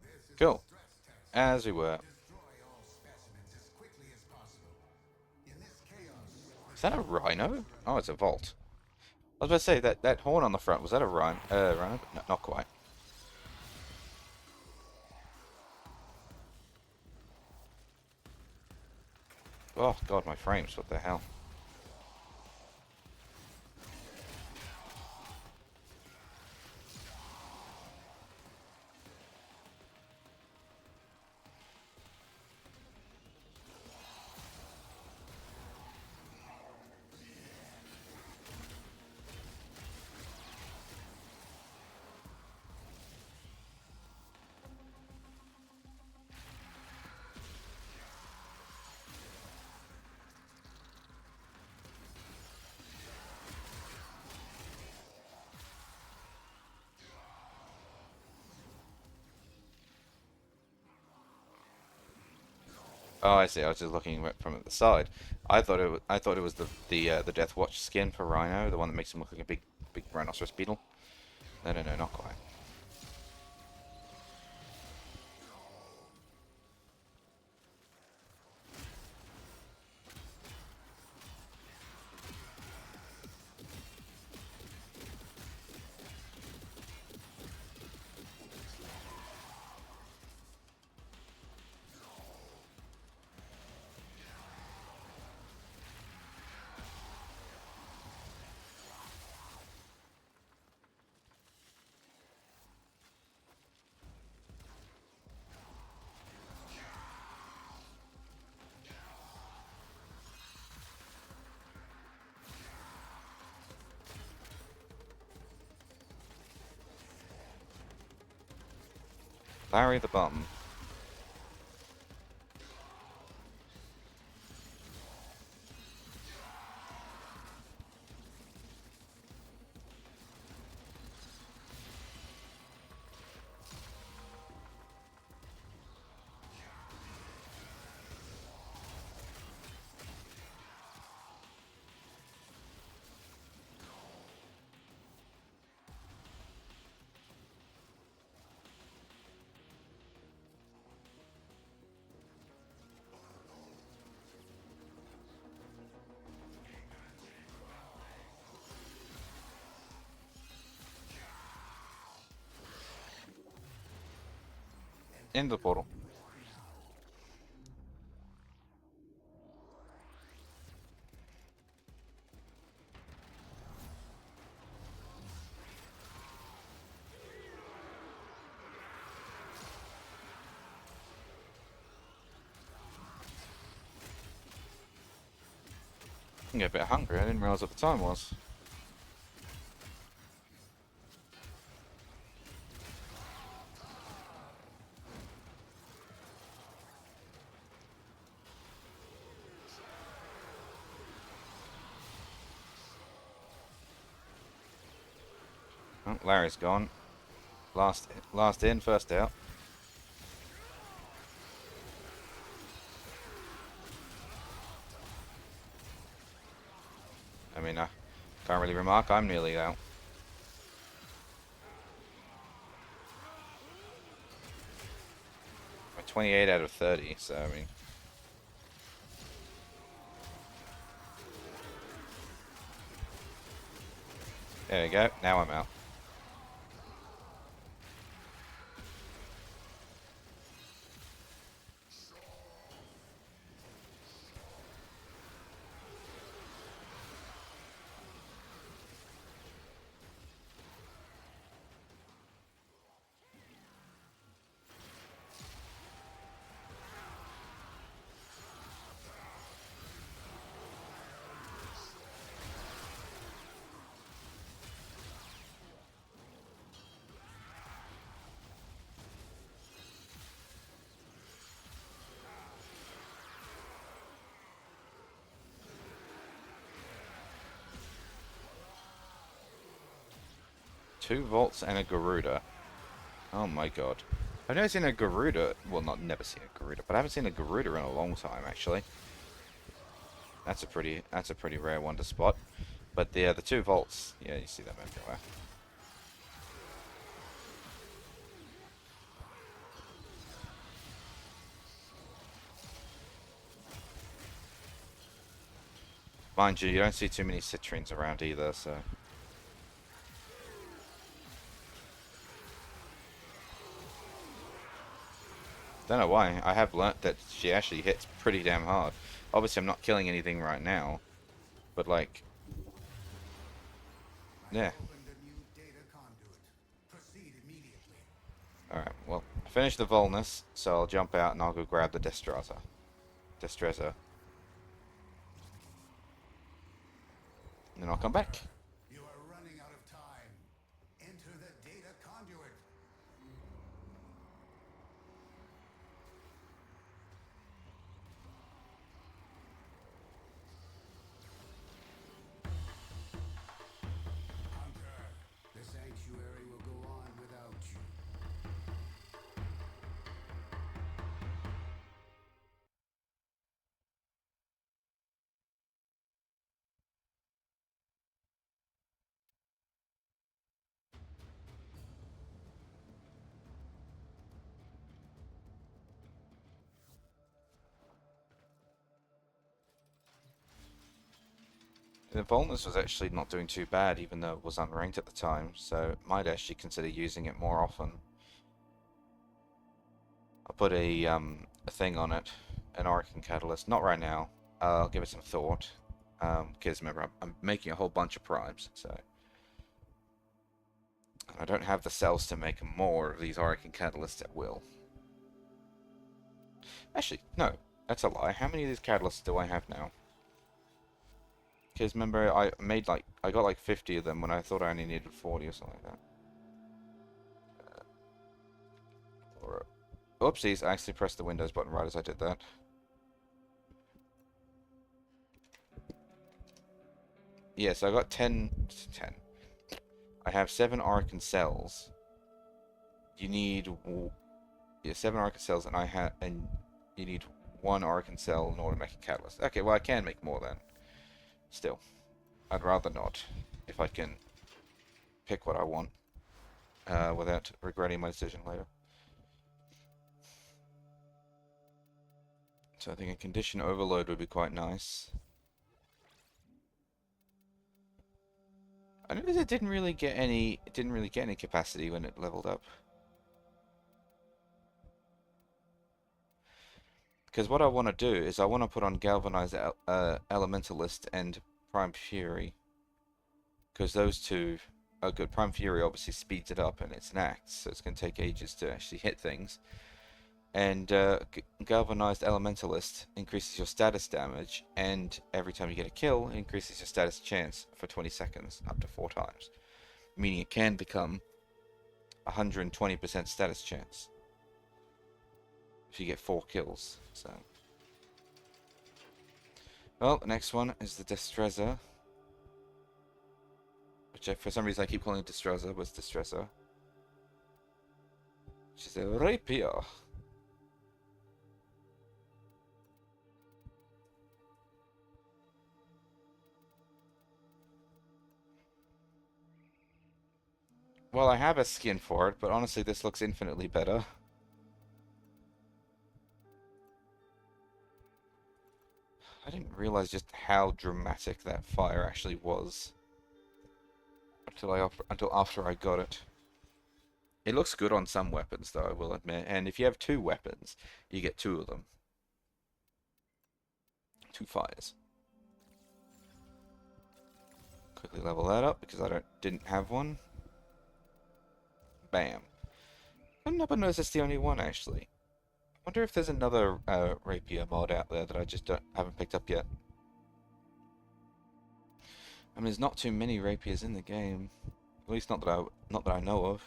This is Cool. a stress test. As we were. Destroy all specimens as quickly as possible. In this chaos, Is that a rhino? Oh, it's a vault. I was about to say that horn on the front, was that a rhino? Rhino? No, not quite. Oh god, my frames, what the hell? Oh, I see. I was just looking from the side. I thought it was the Death Watch skin for Rhino, the one that makes him look like a big rhinoceros beetle. No, no, no, not quite. Larry the Bum. In the portal. I'm getting a bit hungry. I didn't realise what the time was. Oh, Larry's gone. Last in, first out. I mean, I can't really remark. I'm nearly out. I'm 28 out of 30, so I mean. There we go. Now I'm out. Two Volts and a Garuda. Oh my god. I've never seen a Garuda. Well, not never seen a Garuda, but I haven't seen a Garuda in a long time, actually. That's a pretty rare one to spot. But the 2 Volts, yeah, you see them everywhere. Mind you, you don't see too many Citrines around either, so. Don't know why. I have learnt that she actually hits pretty damn hard. Obviously, I'm not killing anything right now, but like, yeah. Alright, well, I finished the Volnus, so I'll jump out and I'll go grab the Distresser. And then I'll come back. You are running out of time. Enter the data conduit. Hunter, the sanctuary will go on without you. The Volnus was actually not doing too bad, even though it was unranked at the time, so might actually consider using it more often. I'll put a thing on it, an Orokin Catalyst. Not right now. I'll give it some thought, because remember, I'm making a whole bunch of primes, so I don't have the cells to make more of these Orokin Catalysts at will. Actually, no, that's a lie. How many of these catalysts do I have now? Because remember, I got like 50 of them when I thought I only needed 40 or something like that. Or Oopsies, I actually pressed the Windows button right as I did that. Yes, I got 10. I have 7 Arcan cells. You need 7 Arcan cells, and you need 1 Arcan cell in order to make a catalyst. Okay, well I can make more then. Still, I'd rather not, if I can pick what I want, without regretting my decision later. So I think a condition overload would be quite nice. I noticed it didn't really get any capacity when it leveled up. Because what I want to do is I want to put on Galvanized Elementalist and Prime Fury. Because those two are good. Prime Fury obviously speeds it up and it's an axe, so it's going to take ages to actually hit things. And Galvanized Elementalist increases your status damage, and every time you get a kill, it increases your status chance for 20 seconds, up to 4 times. Meaning it can become 120% status chance if you get 4 kills. So, well, the next one is the Destreza, which for some reason I keep calling it Destreza, but it's Destreza. She's a rapier. Well, I have a skin for it, but honestly this looks infinitely better. I didn't realize just how dramatic that fire actually was until after I got it. It looks good on some weapons, though, I will admit. And if you have 2 weapons, you get 2 of them. 2 fires. Quickly level that up because I didn't have one. Bam. Couldn't help but notice it's the only one, actually. Wonder if there's another rapier mod out there that I just haven't picked up yet. I mean, there's not too many rapiers in the game, at least not that I know of.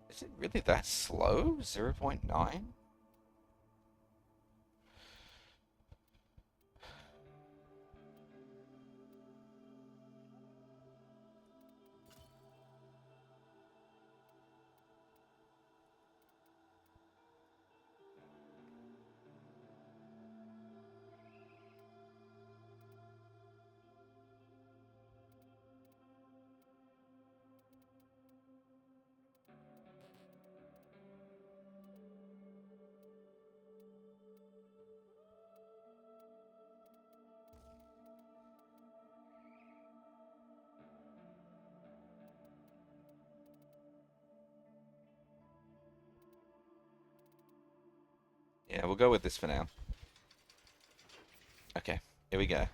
Is it really that slow? 0.9? Yeah, we'll go with this for now. Okay, here we go.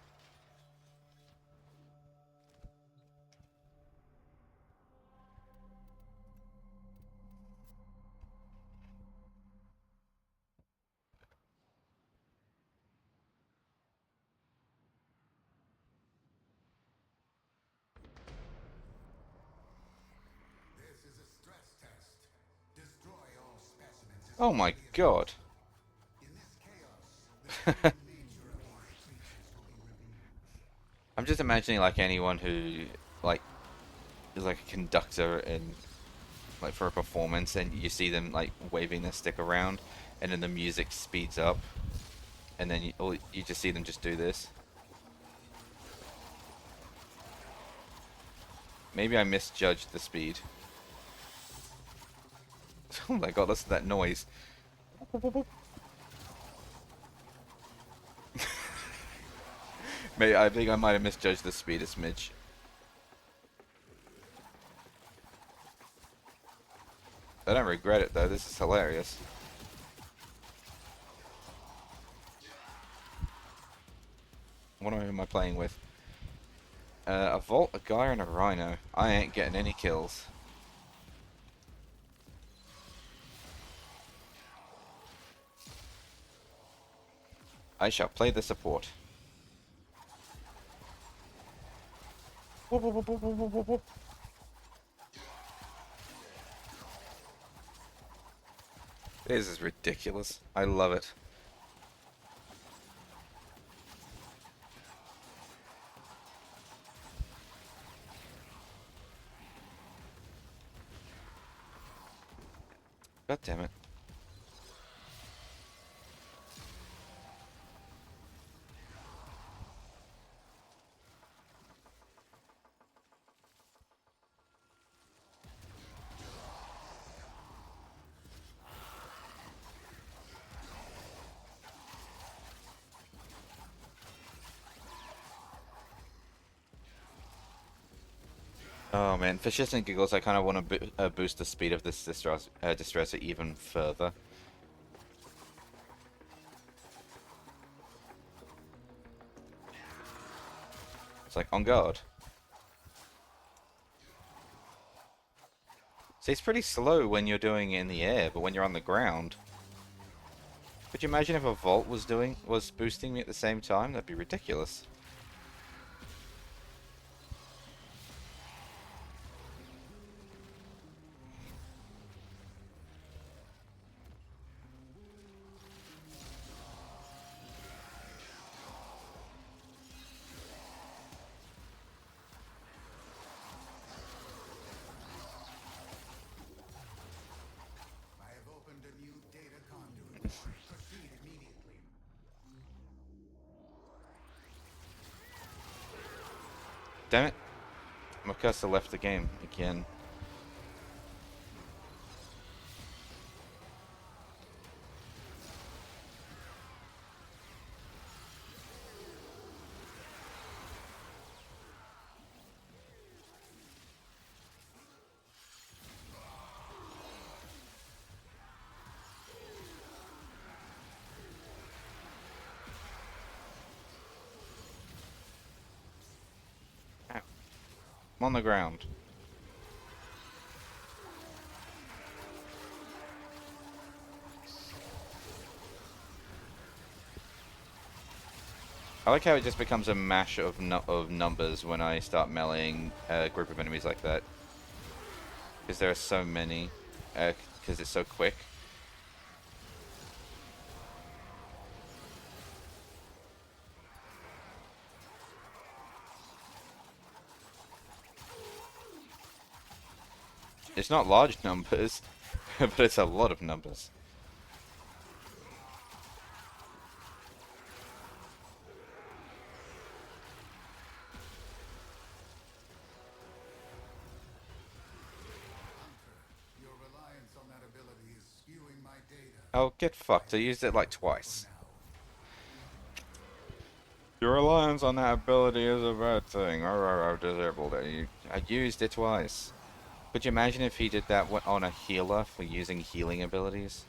This is a stress test. Destroy all specimens as Oh my quickly as god. possible. In this chaos, the true nature of our creatures will be revealed. I'm just imagining like anyone who like is like a conductor in like for a performance, and you see them like waving their stick around, and then the music speeds up, and then you just see them just do this. Maybe I misjudged the speed. Oh my god, listen to that noise. Maybe I think I might have misjudged the speed a smidge. I don't regret it though, this is hilarious. What am I playing with? A Vault, a Guy, and a Rhino. I ain't getting any kills. I shall play the support. This is ridiculous. I love it. God damn it. Oh man, for shits and giggles, I kind of want to boost the speed of this distresser even further. It's like, on guard. See, it's pretty slow when you're doing it in the air, but when you're on the ground... Could you imagine if a vault was boosting me at the same time? That'd be ridiculous. I have opened a new data conduit. Proceed immediately. Damn it. My cursor left the game again. Ow. I'm on the ground. I like how it just becomes a mash of numbers when I start meleeing a group of enemies like that. Because there are so many. Because it's so quick. It's not large numbers, but it's a lot of numbers. Your reliance on that ability is skewing my data. Oh, get fucked. I used it like twice. Your reliance on that ability is a bad thing. I've disabled it. I used it twice. Could you imagine if he did that on a healer for using healing abilities?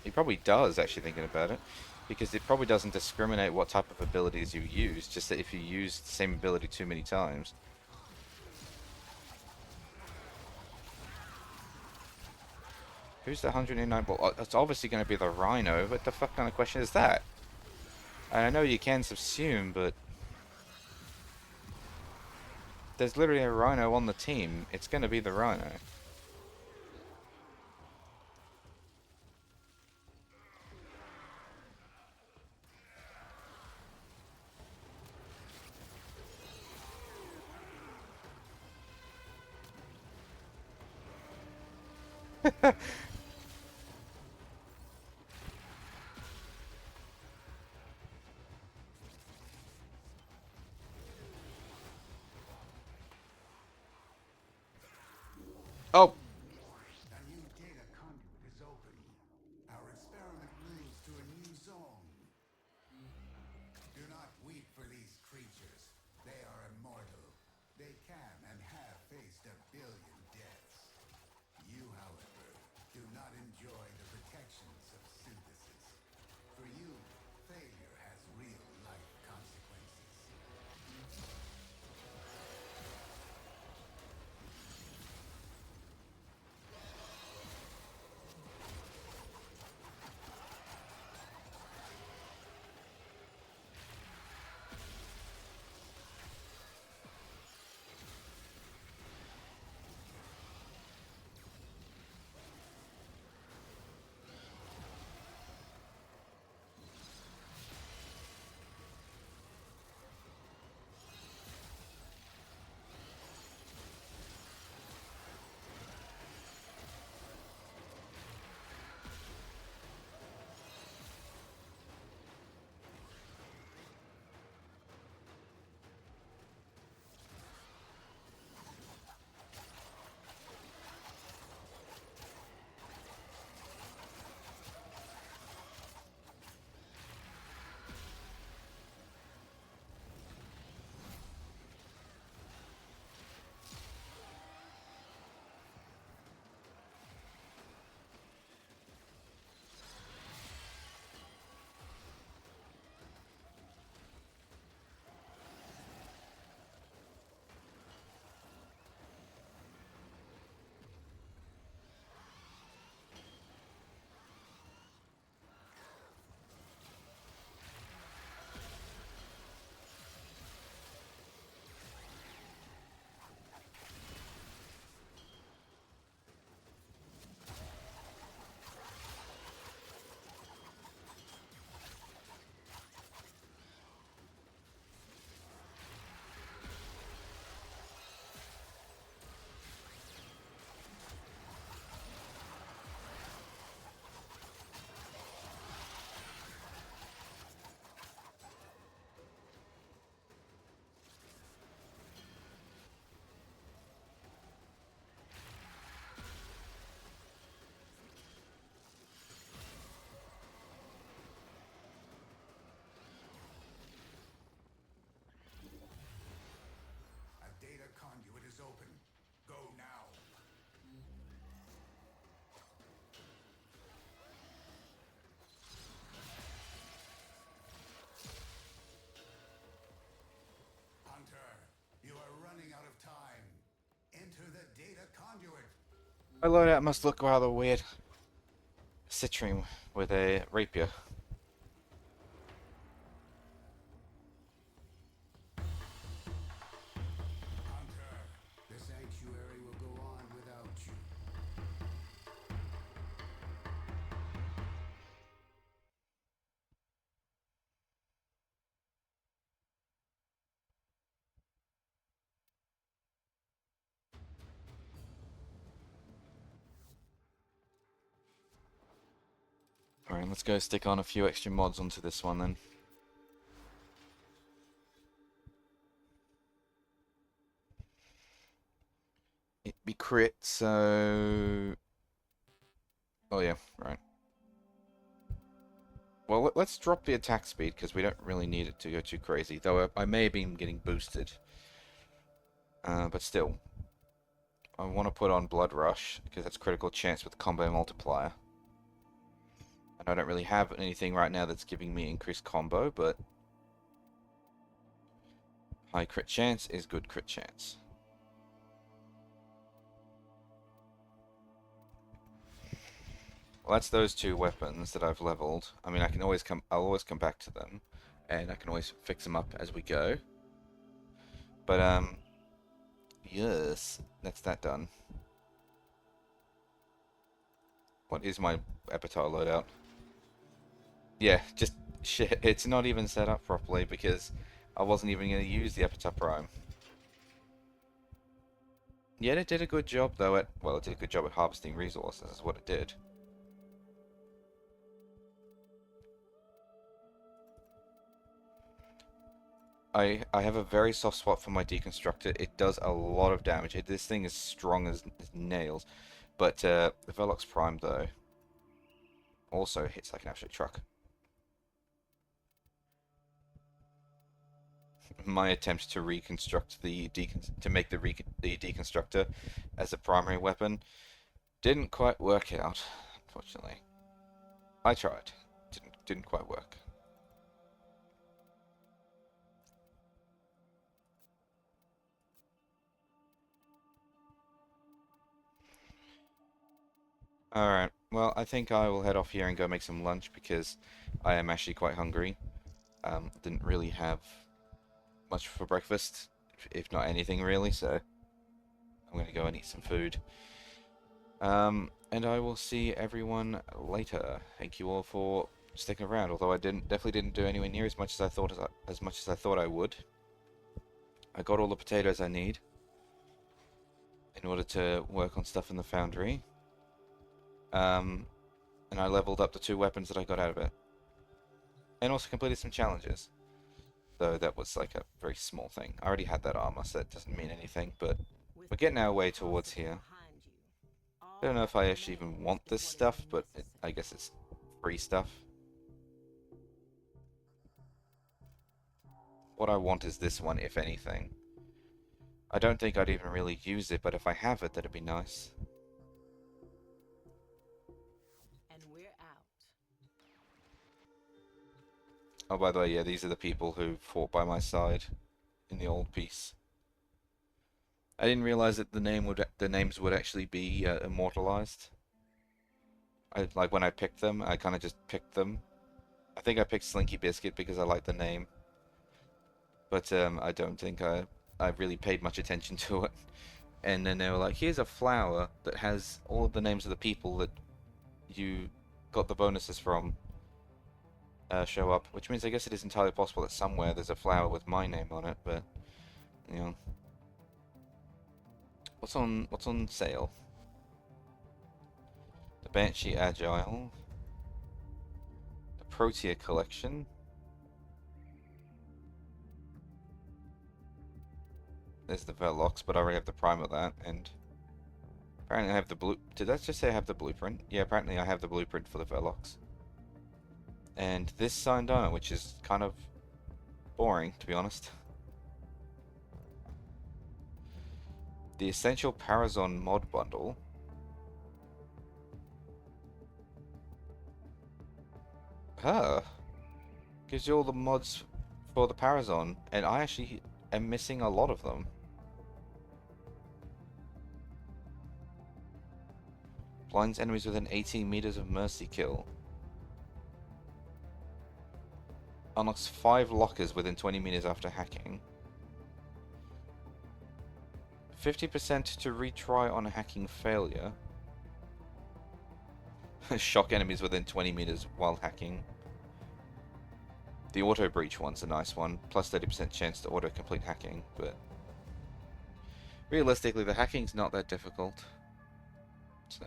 He probably does, actually, thinking about it. Because it probably doesn't discriminate what type of abilities you use, just that if you use the same ability too many times. Who's the 109? Well, it's obviously going to be the Rhino. What the fuck kind of question is that? And I know you can subsume, but... There's literally a Rhino on the team. It's going to be the Rhino. Oh! A new data conduit is open. Our experiment moves to a new zone. Do not weep for these creatures. They are immortal. They can and have faced 1 billion deaths. You, however, do not enjoy the protections of synthesis. For you, failure has real-life consequences. conduit. My loadout must look rather weird. Citrine with a rapier. Hunter, the sanctuary will go on without you. Alright, let's go stick on a few extra mods onto this one then. It be crit, so... Oh yeah, right. Well, let's drop the attack speed, because we don't really need it to go too crazy. Though I may have been getting boosted. But still. I want to put on Blood Rush, because that's critical chance with combo multiplier. And I don't really have anything right now that's giving me increased combo, but... high crit chance is good crit chance. Well, that's those two weapons that I've leveled. I mean, I'll always come back to them, and I can always fix them up as we go. But, yes, that's that done. What is my Avatar loadout? Yeah, just shit. It's not even set up properly because I wasn't even going to use the Avatar Prime. Yet it did a good job, though, it did a good job at harvesting resources, is what it did. I have a very soft spot for my Deconstructor. It does a lot of damage. This thing is strong as nails. But the Velox Prime, though, also hits like an absolute truck. My attempt to reconstruct to make the Deconstructor as a primary weapon didn't quite work out, unfortunately. I tried. Didn't quite work. Alright, well, I think I will head off here and go make some lunch because I am actually quite hungry. Didn't really have much for breakfast, if not anything really, so I'm going to go and eat some food. And I will see everyone later. Thank you all for sticking around, although I definitely didn't do anywhere near as much as I thought I would. I got all the potatoes I need in order to work on stuff in the foundry. And I leveled up the 2 weapons that I got out of it. And also completed some challenges. Though that was like a very small thing. I already had that armor, so that doesn't mean anything, but we're getting our way towards here. I don't know if I actually even want this stuff, but I guess it's free stuff. What I want is this one, if anything. I don't think I'd even really use it, but if I have it, that'd be nice. Oh, by the way, yeah, these are the people who fought by my side in the old piece. I didn't realize that the names would actually be immortalized. Like when I picked them, I kind of just picked them. I think I picked Slinky Biscuit because I like the name, but I don't think I really paid much attention to it. And then they were like, "Here's a flower that has all of the names of the people that you got the bonuses from." Show up, which means I guess it is entirely possible that somewhere there's a flower with my name on it, but you know. What's on sale? The Banshee Agile, the Protea Collection, there's the Velox, but I already have the Prime of that, and apparently I have the blue. Did that just say I have the blueprint? Yeah, apparently I have the blueprint for the Velox. And this signed armor, which is kind of boring, to be honest. The Essential Parazon mod bundle. Gives you all the mods for the Parazon, and I actually am missing a lot of them. Blinds enemies within 18 meters of mercy kill. Unlocks 5 lockers within 20 meters after hacking. 50% to retry on a hacking failure. Shock enemies within 20 meters while hacking. The auto breach one's a nice one, plus 30% chance to auto complete hacking, but realistically the hacking's not that difficult. So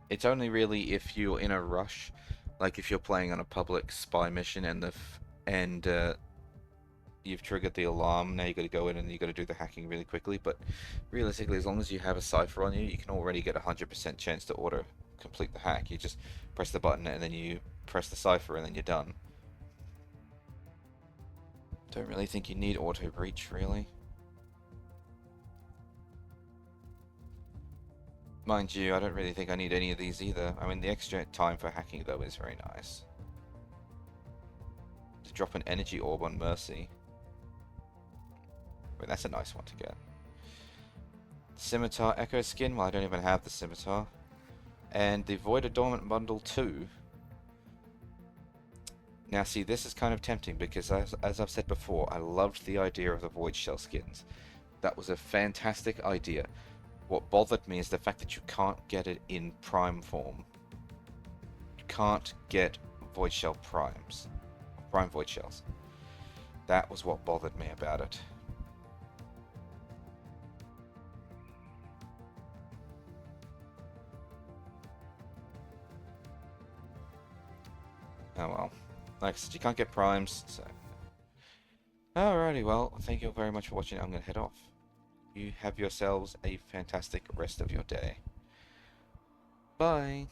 it's only really if you're in a rush, like if you're playing on a public spy mission and you've triggered the alarm, now you got to go in and you got to do the hacking really quickly. But realistically, as long as you have a cipher on you, you can already get a 100% chance to auto complete the hack. You just press the button and then you press the cipher and then you're done. Don't really think you need auto breach, really. Mind you, I don't really think I need any of these either. I mean, the extra time for hacking though is very nice. To drop an energy orb on Mercy. Wait, that's a nice one to get. Scimitar Echo Skin, well I don't even have the Scimitar. And the Void Adornment Bundle 2. Now see, this is kind of tempting because as I've said before, I loved the idea of the Void Shell skins. That was a fantastic idea. What bothered me is the fact that you can't get it in Prime form. You can't get Void Shell Primes. Prime Void Shells. That was what bothered me about it. Oh well. Like I said, you can't get primes, so... Alrighty, well, thank you very much for watching. I'm going to head off. You have yourselves a fantastic rest of your day. Bye!